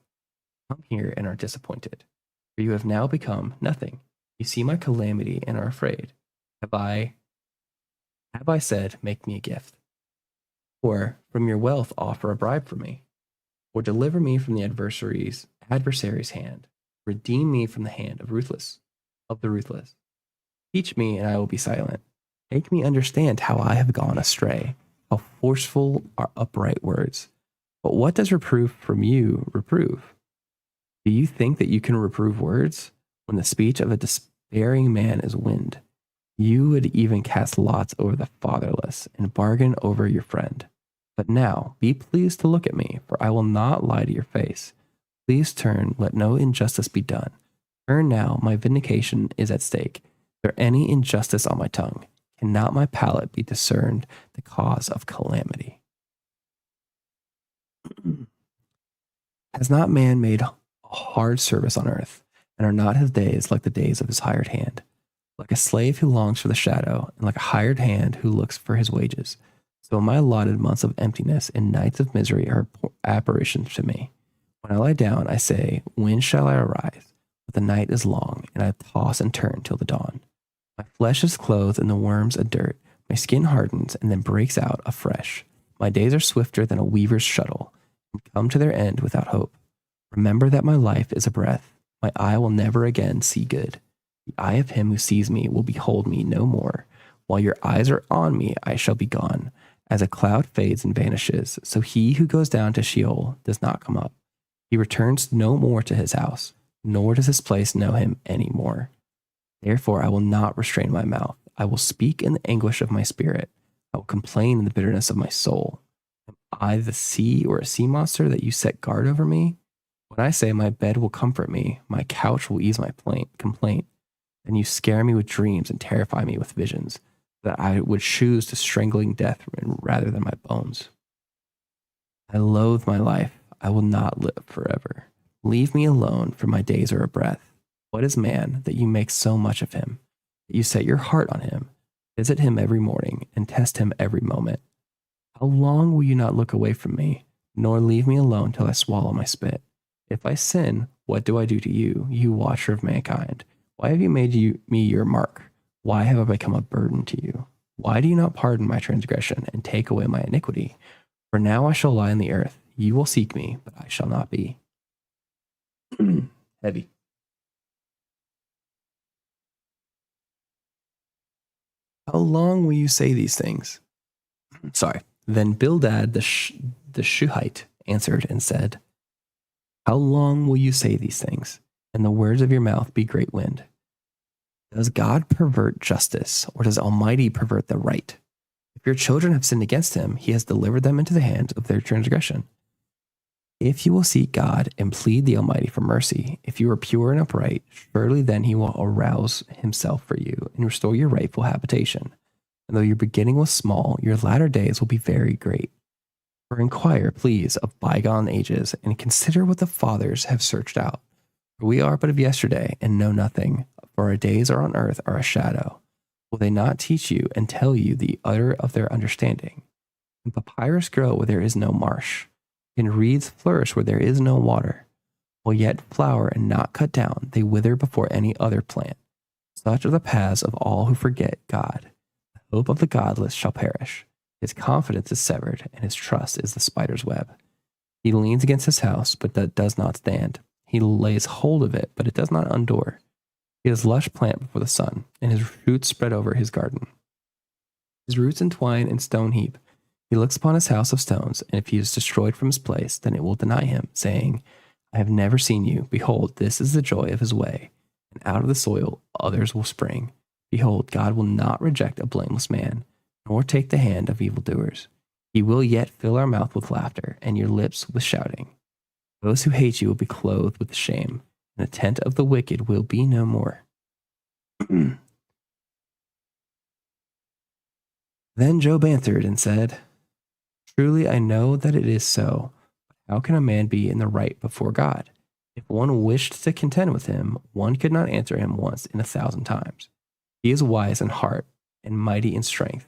Come here and are disappointed, for you have now become nothing. You see my calamity and are afraid. Have I said, make me a gift? Or from your wealth offer a bribe for me? Or deliver me from the adversary's hand. Redeem me from the hand of the ruthless. Teach me and I will be silent. Make me understand how I have gone astray. How forceful are upright words. But what does reproof from you reprove? Do you think that you can reprove words when the speech of a despairing man is wind? You would even cast lots over the fatherless and bargain over your friend. But now be pleased to look at me, for I will not lie to your face. Please turn, let no injustice be done. Turn now, my vindication is at stake. Is there any injustice on my tongue? Cannot my palate be discerned the cause of calamity? Has not man made hard service on earth, and are not his days like the days of his hired hand? Like a slave who longs for the shadow, and like a hired hand who looks for his wages. So my allotted months of emptiness and nights of misery are apparitions to me. When I lie down, I say, when shall I arise? But the night is long, and I toss and turn till the dawn. My flesh is clothed in the worms of dirt. My skin hardens and then breaks out afresh. My days are swifter than a weaver's shuttle, and come to their end without hope. Remember that my life is a breath. My eye will never again see good. The eye of him who sees me will behold me no more. While your eyes are on me, I shall be gone. As a cloud fades and vanishes, so he who goes down to Sheol does not come up. He returns no more to his house, nor does his place know him any more. Therefore, I will not restrain my mouth. I will speak in the anguish of my spirit. I will complain in the bitterness of my soul. Am I the sea or a sea monster that you set guard over me? When I say my bed will comfort me, my couch will ease my complaint, then you scare me with dreams and terrify me with visions, that I would choose to strangling death rather than my bones. I loathe my life. I will not live forever. Leave me alone, for my days are a breath. What is man that you make so much of him, that you set your heart on him, visit him every morning, and test him every moment? How long will you not look away from me, nor leave me alone till I swallow my spit? If I sin, what do I do to you, you watcher of mankind? Why have you made me your mark? Why have I become a burden to you? Why do you not pardon my transgression and take away my iniquity? For now I shall lie in the earth. You will seek me, but I shall not be. Heavy. How long will you say these things? Sorry. Then Bildad the Shuhite answered and said, how long will you say these things, and the words of your mouth be great wind? Does God pervert justice, or does Almighty pervert the right? If your children have sinned against him, he has delivered them into the hands of their transgression. If you will seek God and plead the Almighty for mercy, if you are pure and upright, surely then he will arouse himself for you and restore your rightful habitation. And though your beginning was small, your latter days will be very great. For inquire, please, of bygone ages, and consider what the fathers have searched out. For we are but of yesterday, and know nothing, for our days are on earth are a shadow. Will they not teach you and tell you the utter of their understanding? Can papyrus grow where there is no marsh? Can reeds flourish where there is no water? Will yet flower and not cut down, they wither before any other plant. Such are the paths of all who forget God. The hope of the godless shall perish. His confidence is severed, and his trust is the spider's web. He leans against his house, but that does not stand. He lays hold of it, but it does not endure. He is lush plant before the sun, and his roots spread over his garden. His roots entwine in stone heap. He looks upon his house of stones, and if he is destroyed from his place, then it will deny him, saying, I have never seen you. Behold, this is the joy of his way, and out of the soil others will spring. Behold, God will not reject a blameless man, nor take the hand of evildoers. He will yet fill our mouth with laughter, and your lips with shouting. Those who hate you will be clothed with shame, and the tent of the wicked will be no more. Then Job answered and said, Truly I know that it is so. How can a man be in the right before God? If one wished to contend with him, one could not answer him once in 1,000 times. He is wise in heart and mighty in strength.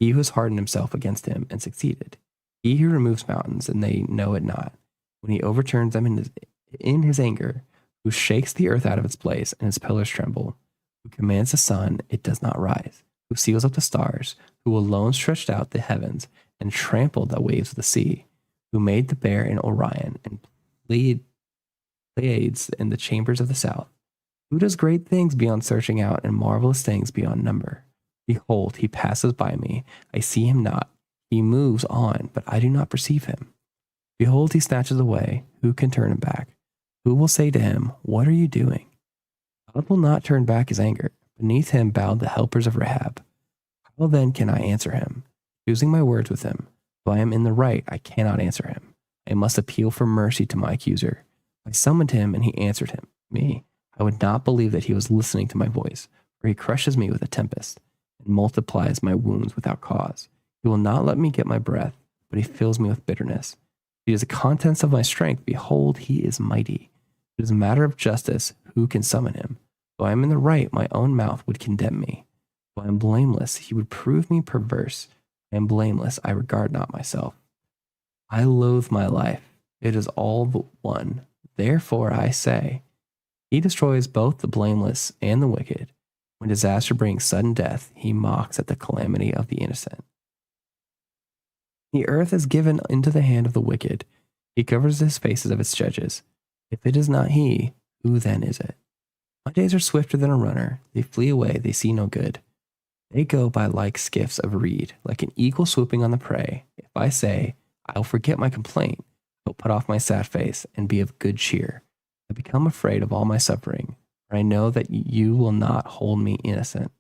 He who has hardened himself against him and succeeded. He who removes mountains and they know it not. When he overturns them in his anger, who shakes the earth out of its place and its pillars tremble, who commands the sun, it does not rise, who seals up the stars, who alone stretched out the heavens and trampled the waves of the sea, who made the bear in Orion and Pleiades in the chambers of the south, who does great things beyond searching out and marvelous things beyond number. Behold, he passes by me. I see him not. He moves on, but I do not perceive him. Behold, he snatches away. Who can turn him back? Who will say to him, What are you doing? God will not turn back his anger. Beneath him bowed the helpers of Rahab. How then can I answer him? Choosing my words with him. Though I am in the right, I cannot answer him. I must appeal for mercy to my accuser. I summoned him, and he answered me. I would not believe that he was listening to my voice, for he crushes me with a tempest and multiplies my wounds without cause. He will not let me get my breath, but he fills me with bitterness. He is the contents of my strength. Behold, he is mighty. It is a matter of justice. Who can summon him? Though I am in the right, my own mouth would condemn me. Though I am blameless, he would prove me perverse. I am blameless. I regard not myself. I loathe my life. It is all but one. Therefore I say, he destroys both the blameless and the wicked. When disaster brings sudden death, he mocks at the calamity of the innocent. The earth is given into the hand of the wicked. He covers his faces of its judges. If it is not he, who then is it? My days are swifter than a runner. They flee away, they see no good. They go by like skiffs of reed, like an eagle swooping on the prey. If I say, I'll forget my complaint, I'll put off my sad face and be of good cheer. I become afraid of all my suffering, for I know that you will not hold me innocent.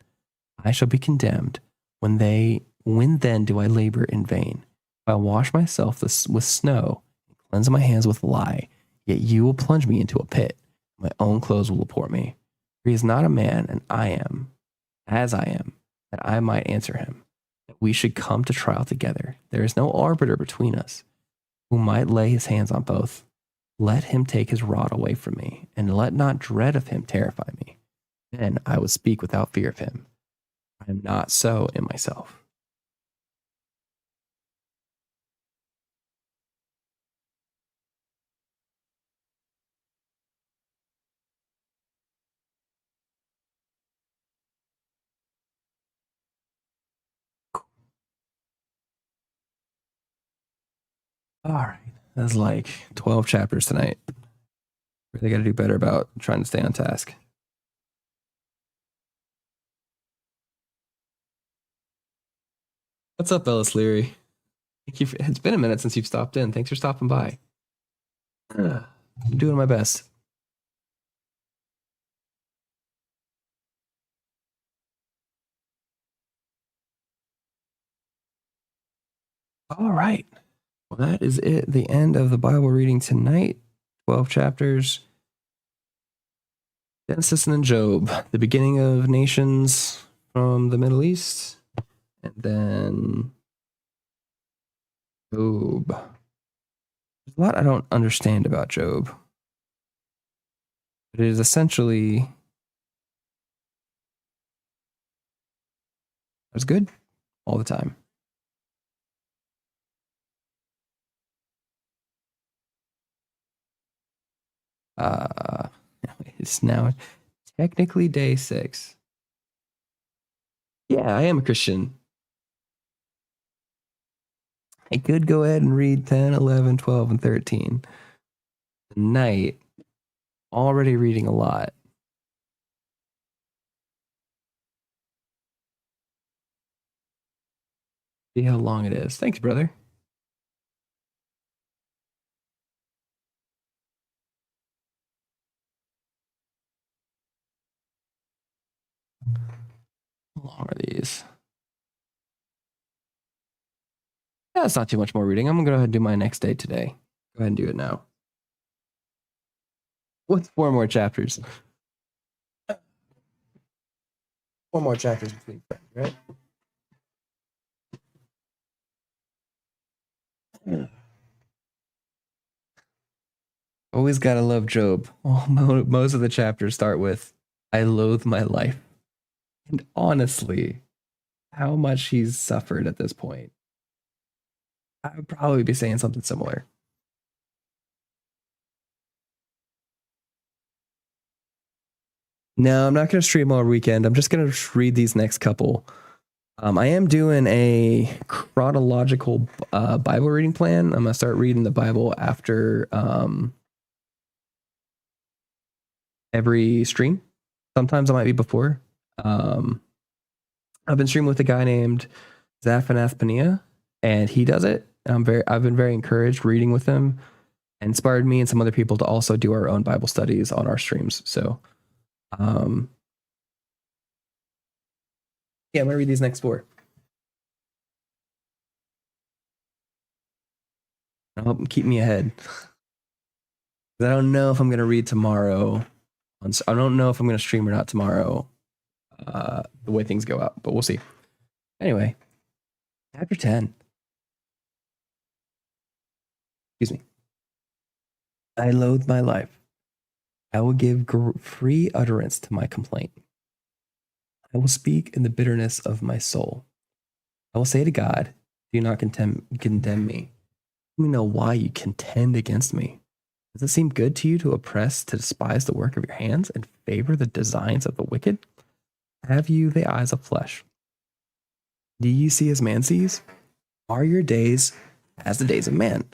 I shall be condemned. When then do I labor in vain? If I wash myself with snow and cleanse my hands with lye, yet you will plunge me into a pit. My own clothes will support me. For he is not a man, and I am, as I am, that I might answer him, that we should come to trial together. There is no arbiter between us, who might lay his hands on both. Let him take his rod away from me, and let not dread of him terrify me. Then I would speak without fear of him. I am not so in myself. All right. That's like 12 chapters tonight. Really got to do better about trying to stay on task. What's up, Ellis Leary? It's been a minute since you've stopped in. Thanks for stopping by. I'm doing my best. All right. Well, that is it. The end of the Bible reading tonight. 12 chapters. Genesis and then Job. The beginning of nations from the Middle East. And then Job. There's a lot I don't understand about Job. But it is essentially as good all the time. It's now technically day 6. Yeah, I am a Christian. I could go ahead and read 10, 11, 12, and 13. Tonight, already reading a lot. See how long it is. Thanks, brother. How long are these? Yeah, it's not too much more reading. I'm going to go ahead and do my next day today. Go ahead and do it now. What's 4 more chapters? 4 more chapters between, right? Always gotta love Job. Most of the chapters start with, I loathe my life. And honestly, how much he's suffered at this point. I would probably be saying something similar. No, I'm not going to stream all weekend. I'm just going to read these next couple. I am doing a chronological Bible reading plan. I'm going to start reading the Bible after every stream. Sometimes it might be before. I've been streaming with a guy named Zaphanath Pania, and he does it. And I've been very encouraged reading with him. Inspired me and some other people to also do our own Bible studies on our streams. So, yeah, I'm gonna read these next 4. I hope keep me ahead. I don't know if I'm gonna read tomorrow. I don't know if I'm gonna stream or not tomorrow. The way things go out, but we'll see. Anyway, chapter 10. Excuse me. I loathe my life. I will give free utterance to my complaint. I will speak in the bitterness of my soul. I will say to God, do not condemn me. Let me know why you contend against me. Does it seem good to you to oppress, to despise the work of your hands, and favor the designs of the wicked? Have you the eyes of flesh? Do you see as man sees? Are your days as the days of man,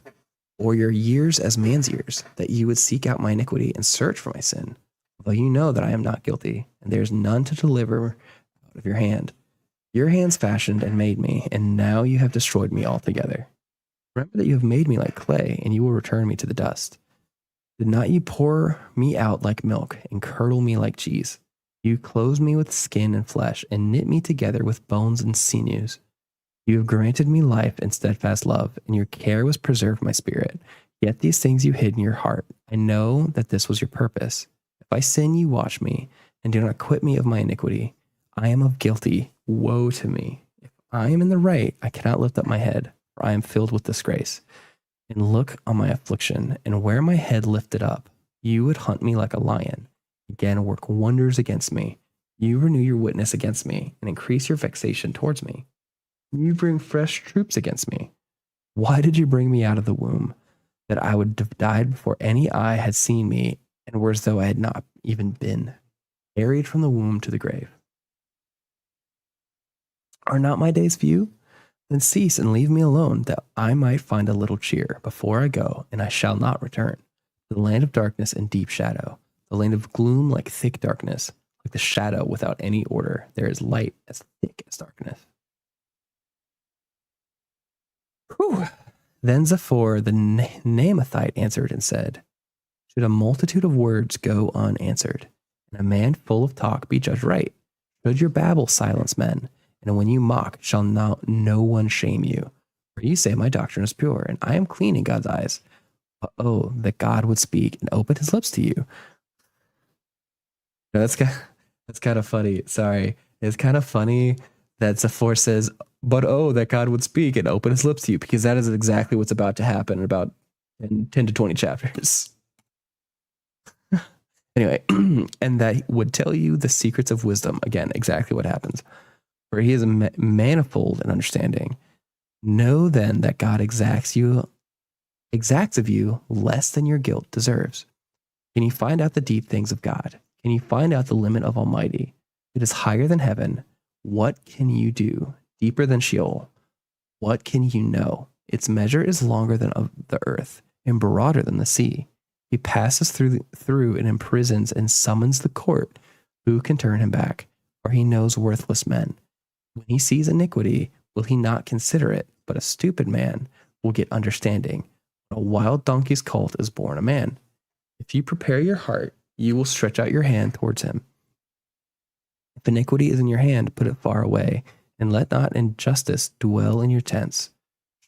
or your years as man's years, that you would seek out my iniquity and search for my sin? Although you know that I am not guilty, and there is none to deliver out of your hand. Your hands fashioned and made me, and now you have destroyed me altogether. Remember that you have made me like clay, and you will return me to the dust. Did not you pour me out like milk, and curdle me like cheese? You clothed me with skin and flesh, and knit me together with bones and sinews. You have granted me life and steadfast love, and your care was preserved my spirit. Yet these things you hid in your heart. I know that this was your purpose. If I sin, you watch me, and do not quit me of my iniquity. I am of guilty. Woe to me. If I am in the right, I cannot lift up my head, for I am filled with disgrace. And look on my affliction, and where my head lifted up, you would hunt me like a lion. Again, work wonders against me. You renew your witness against me, and increase your vexation towards me. You bring fresh troops against me. Why did you bring me out of the womb, that I would have died before any eye had seen me, and were as though I had not even been carried from the womb to the grave? Are not my days few? Then cease and leave me alone, that I might find a little cheer before I go, and I shall not return. To the land of darkness and deep shadow, the land of gloom like thick darkness, like the shadow without any order, there is light as thick as darkness. Whew. Then Zephyr the Naamathite answered and said, should a multitude of words go unanswered, and a man full of talk be judged right? Should your babble silence men? And when you mock, shall no one shame you? For you say, my doctrine is pure, and I am clean in God's eyes. But oh, that God would speak and open his lips to you. No, that's kind of funny. Sorry. It's kind of funny that Zephyr says, but oh, that God would speak and open his lips to you, because that is exactly what's about to happen in 10 to 20 chapters. Anyway, and that would tell you the secrets of wisdom. Again, exactly what happens. For he is manifold in understanding. Know then that God exacts of you less than your guilt deserves. Can you find out the deep things of God? Can you find out the limit of Almighty? It is higher than heaven. What can you do? Deeper than Sheol. What can you know? Its measure is longer than of the earth and broader than the sea. He passes through and imprisons and summons the court. Who can turn him back? For he knows worthless men. When he sees iniquity, will he not consider it? But a stupid man will get understanding. When a wild donkey's colt is born a man. If you prepare your heart, you will stretch out your hand towards him. If iniquity is in your hand, put it far away, and let not injustice dwell in your tents.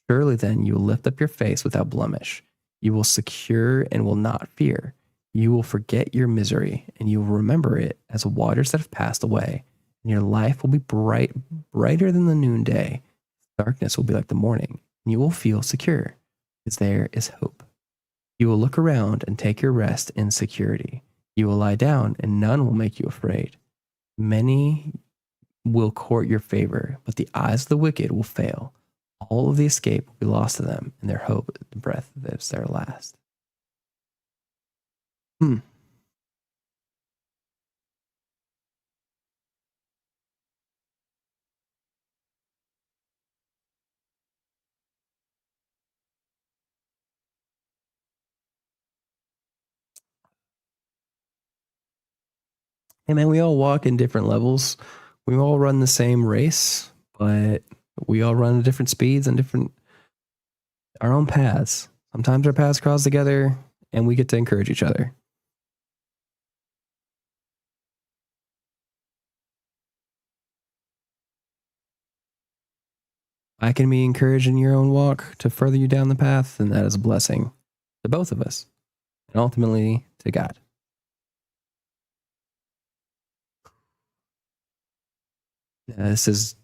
Surely then you will lift up your face without blemish. You will secure and will not fear. You will forget your misery, and you will remember it as waters that have passed away. And your life will be brighter than the noonday. Darkness will be like the morning, and you will feel secure, because there is hope. You will look around and take your rest in security. You will lie down, and none will make you afraid. Many will court your favor, but the eyes of the wicked will fail. All of the escape will be lost to them, and their hope, the breath is their last. Hey man, we all walk in different levels. We all run the same race, but we all run at different speeds and different our own paths. Sometimes our paths cross together, and we get to encourage each other. I can be encouraged in your own walk to further you down the path, and that is a blessing to both of us, and ultimately to God. This is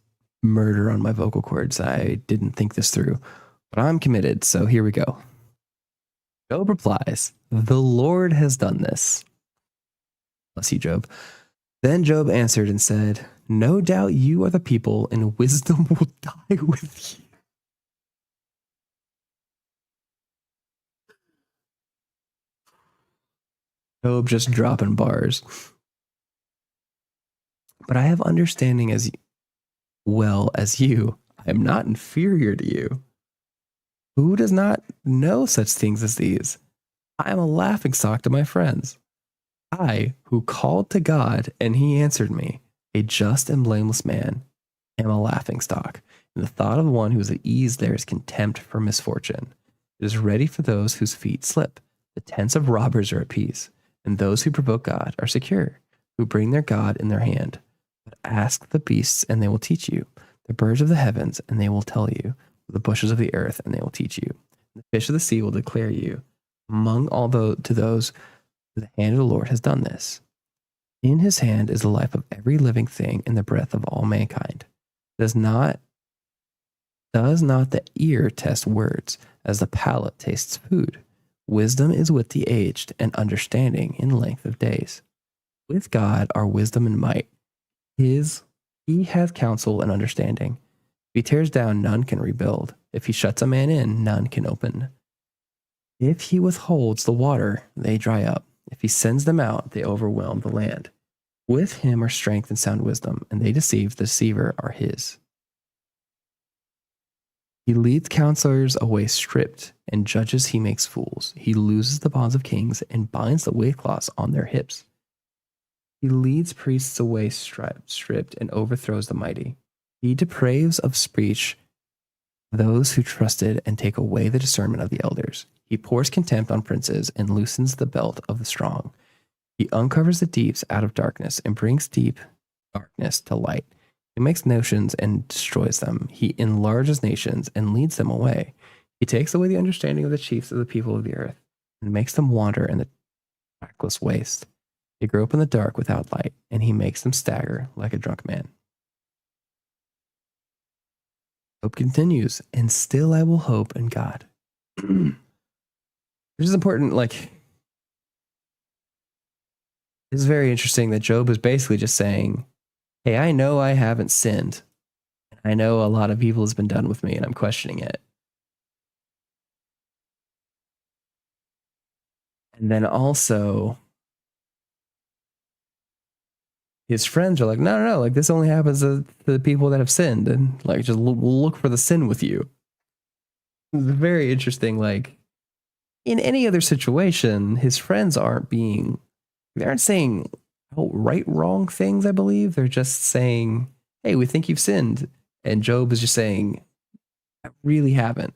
murder on my vocal cords. I didn't think this through, but I'm committed, so here we go. Job replies, "The Lord has done this." Bless you, Job. Then Job answered and said, "No doubt you are the people, and wisdom will die with you." Job just dropping bars. But I have understanding as well as you. I am not inferior to you. Who does not know such things as these? I am a laughingstock to my friends. I, who called to God, and he answered me, a just and blameless man, am a laughingstock. And the thought of one who is at ease there is contempt for misfortune. It is ready for those whose feet slip. The tents of robbers are at peace, and those who provoke God are secure, who bring their God in their hand. But ask the beasts, and they will teach you, the birds of the heavens, and they will tell you, the bushes of the earth, and they will teach you. The fish of the sea will declare you. Among all to those, the hand of the Lord has done this. In his hand is the life of every living thing and the breath of all mankind. Does not the ear test words as the palate tastes food? Wisdom is with the aged, and understanding in length of days. With God are wisdom and might. He hath counsel and understanding. If he tears down, none can rebuild. If he shuts a man in, none can open. If he withholds the water, they dry up. If he sends them out, they overwhelm the land. With him are strength and sound wisdom, and they deceive the deceiver are his. He leads counselors away stripped, and judges he makes fools. He looses the bonds of kings and binds the waistcloths on their hips. He leads priests away stripped and overthrows the mighty. He depraves of speech those who trusted and take away the discernment of the elders. He pours contempt on princes and loosens the belt of the strong. He uncovers the deeps out of darkness and brings deep darkness to light. He makes nations and destroys them. He enlarges nations and leads them away. He takes away the understanding of the chiefs of the people of the earth and makes them wander in the trackless waste. They grope in the dark without light, and he makes them stagger like a drunk man. Hope continues, and still I will hope in God. Which is important, this is very interesting that Job is basically just saying, hey, I know I haven't sinned. I know a lot of evil has been done with me, and I'm questioning it. And then also, his friends are like, no, like this only happens to the people that have sinned, and like just we'll look for the sin with you. It's very interesting. Like, in any other situation, his friends they aren't saying outright wrong things, I believe. They're just saying, hey, we think you've sinned. And Job is just saying, I really haven't.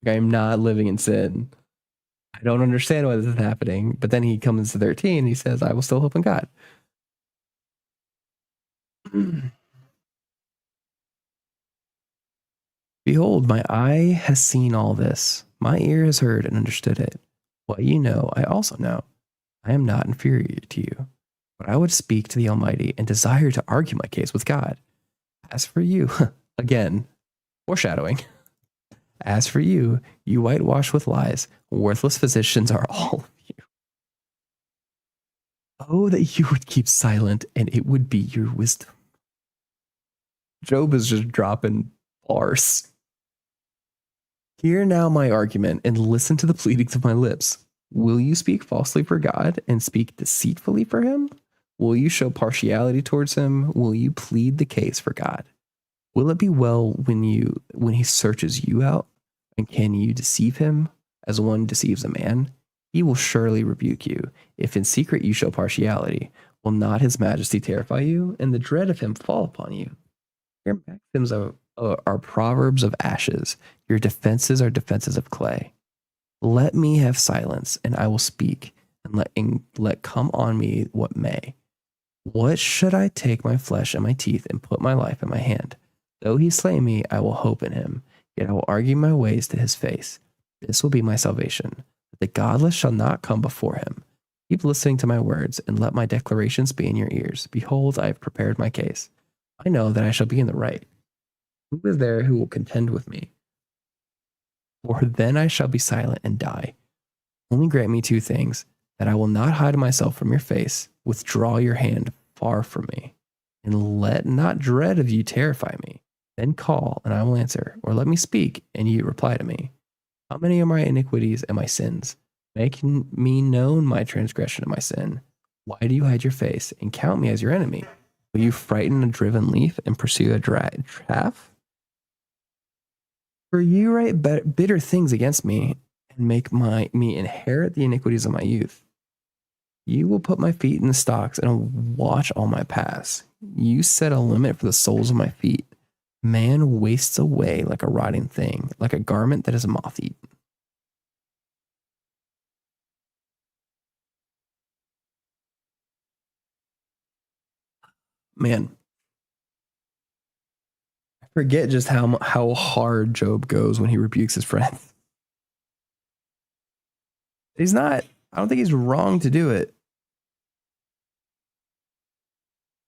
Like, I'm not living in sin. I don't understand why this is happening. But then he comes to 13 and he says, I will still hope in God. Behold, my eye has seen all this. My ear has heard and understood it. What you know, I also know. I am not inferior to you. But I would speak to the Almighty and desire to argue my case with God. As for you, again, foreshadowing. As for you, you whitewash with lies. Worthless physicians are all of you. Oh, that you would keep silent and it would be your wisdom. Job is just dropping bars. Hear now my argument and listen to the pleadings of my lips. Will you speak falsely for God and speak deceitfully for him? Will you show partiality towards him? Will you plead the case for God? Will it be well when he searches you out? And can you deceive him as one deceives a man? He will surely rebuke you. If in secret you show partiality, will not his majesty terrify you, and the dread of him fall upon you? Your maxims are proverbs of ashes. Your defenses are defenses of clay. Let me have silence, and I will speak, and let come on me what may. What should I take my flesh and my teeth and put my life in my hand? Though he slay me, I will hope in him. Yet I will argue my ways to his face. This will be my salvation. The godless shall not come before him. Keep listening to my words, and let my declarations be in your ears. Behold, I have prepared my case. I know that I shall be in the right. Who is there who will contend with me? For then I shall be silent and die. Only grant me two things, that I will not hide myself from your face. Withdraw your hand far from me, and let not dread of you terrify me. Then call, and I will answer, or let me speak, and you reply to me. How many are my iniquities and my sins? Make me known my transgression and my sin. Why do you hide your face and count me as your enemy? Will you frighten a driven leaf and pursue a chaff? For you write bitter things against me and make me inherit the iniquities of my youth. You will put my feet in the stocks and watch all my paths. You set a limit for the soles of my feet. Man wastes away like a rotting thing, like a garment that is moth-eaten. Man, I forget just how hard Job goes when he rebukes his friends. He's not, I don't think he's wrong to do it.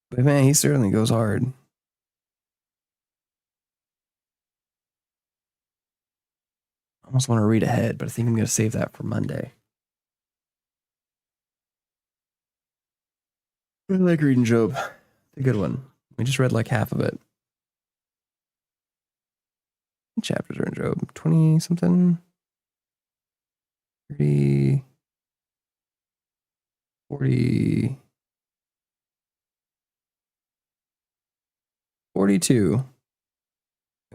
But man, he certainly goes hard. I almost want to read ahead, but I think I'm going to save that for Monday. I like reading Job. It's a good one. We just read like half of it. What chapters are in Job? 20 something? 30, 40, 42.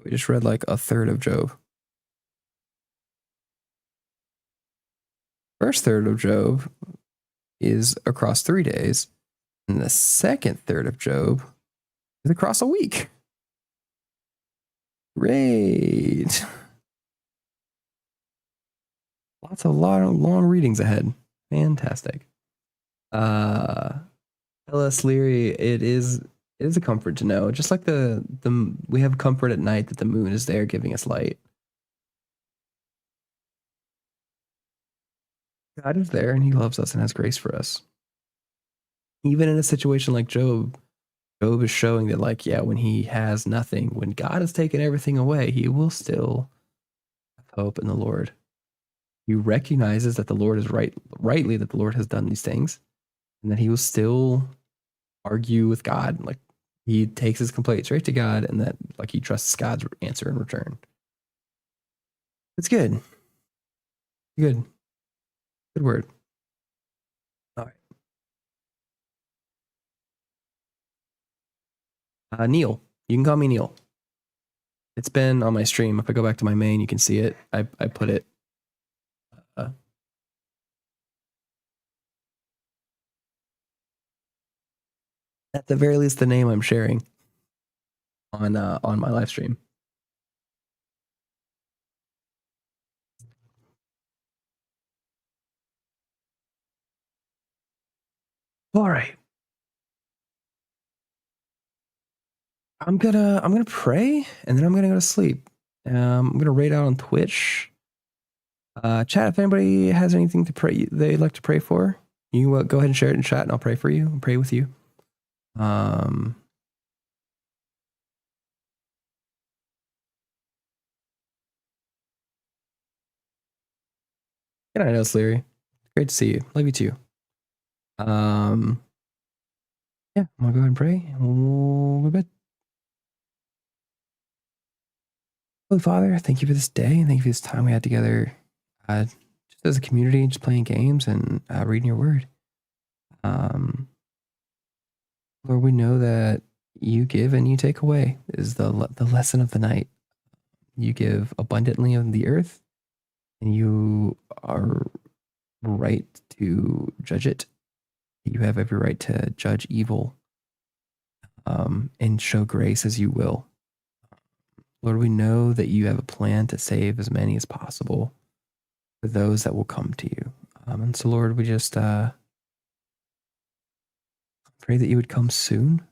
We just read like a third of Job. First third of Job is across 3 days, and the second third of Job is across a week. Great. Lots of long readings ahead. Fantastic. Ellis Leary, it is a comfort to know. Just like the we have comfort at night that the moon is there giving us light. God is there and he loves us and has grace for us. Even in a situation like Job, Job is showing that, like, yeah, when he has nothing, when God has taken everything away, he will still have hope in the Lord. He recognizes that the Lord is rightly that the Lord has done these things, and that he will still argue with God. Like, he takes his complaint straight to God, and that, like, he trusts God's answer in return. It's good. Good word. All right. Neil. You can call me Neil. It's been on my stream. If I go back to my main, you can see it. I put it. At the very least, the name I'm sharing on my live stream. All right. I'm gonna pray and then I'm gonna go to sleep. I'm gonna raid out on Twitch. Chat, if anybody has anything to pray they'd like to pray for, you go ahead and share it in chat and I'll pray for you and pray with you. And I know, Sleary. Great to see you. Love you too. Yeah, I'm gonna go ahead and pray and we'll go to bed. Holy Father, thank you for this day and thank you for this time we had together, just as a community, just playing games and reading your word. Lord, we know that you give and you take away is the lesson of the night. You give abundantly on the earth, and you are right to judge it. You have every right to judge evil, and show grace as you will. Lord, we know that you have a plan to save as many as possible for those that will come to you. And so, Lord, we just pray that you would come soon,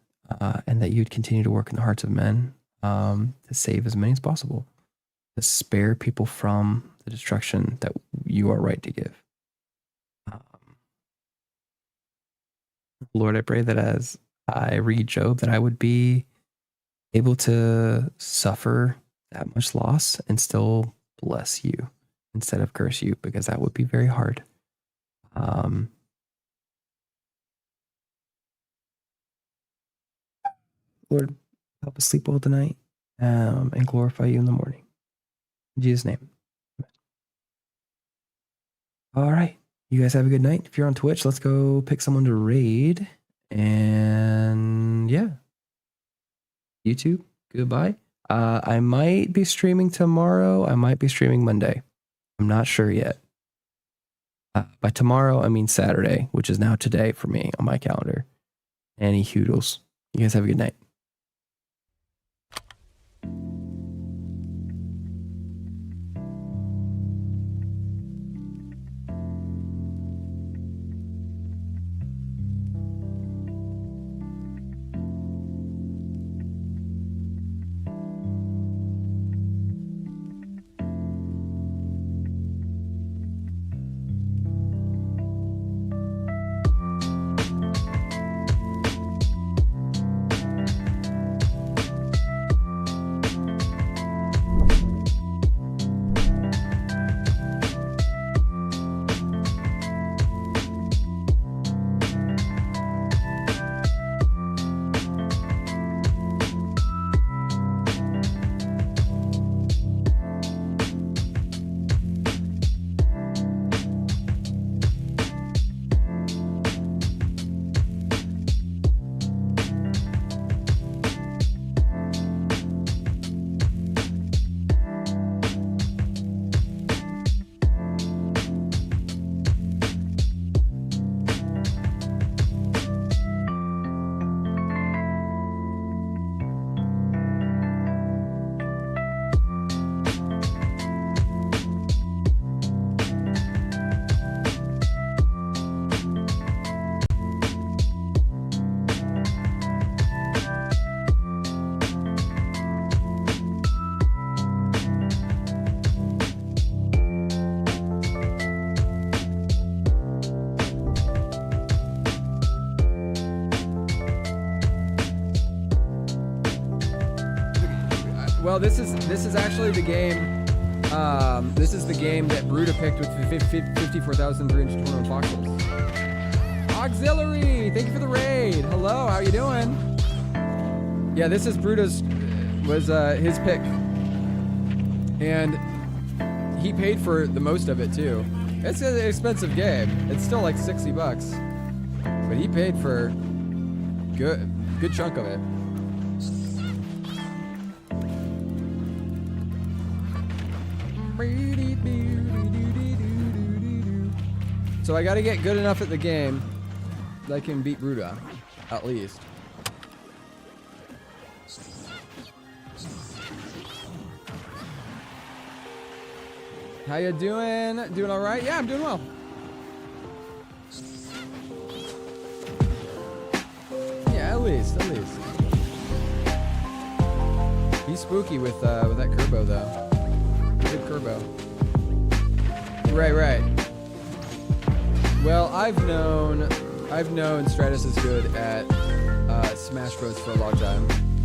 and that you would continue to work in the hearts of men, to save as many as possible, to spare people from the destruction that you are right to give. Lord, I pray that as I read Job, that I would be able to suffer that much loss and still bless you instead of curse you, because that would be very hard. Lord, help us sleep well tonight, and glorify you in the morning. In Jesus' name. Amen. All right. You guys have a good night. If you're on Twitch, let's go pick someone to raid. And yeah. YouTube, goodbye. I might be streaming tomorrow. I might be streaming Monday. I'm not sure yet. By tomorrow, I mean Saturday, which is now today for me on my calendar. Any hoodles. You guys have a good night. Well, this is actually the game. This is the game that Bruta picked with 54,321 voxels. Auxiliary, thank you for the raid. Hello, how you doing? Yeah, this is Bruta's his pick, and he paid for the most of it too. It's an expensive game. It's still like $60, but he paid for good chunk of it. So I gotta get good enough at the game that I can beat Ruda, at least. How you doing? Doing all right? Yeah, I'm doing well. Yeah, at least. He's spooky with that Kerbo though. Good Kerbo. Right. Well, I've known Stratus is good at Smash Bros for a long time.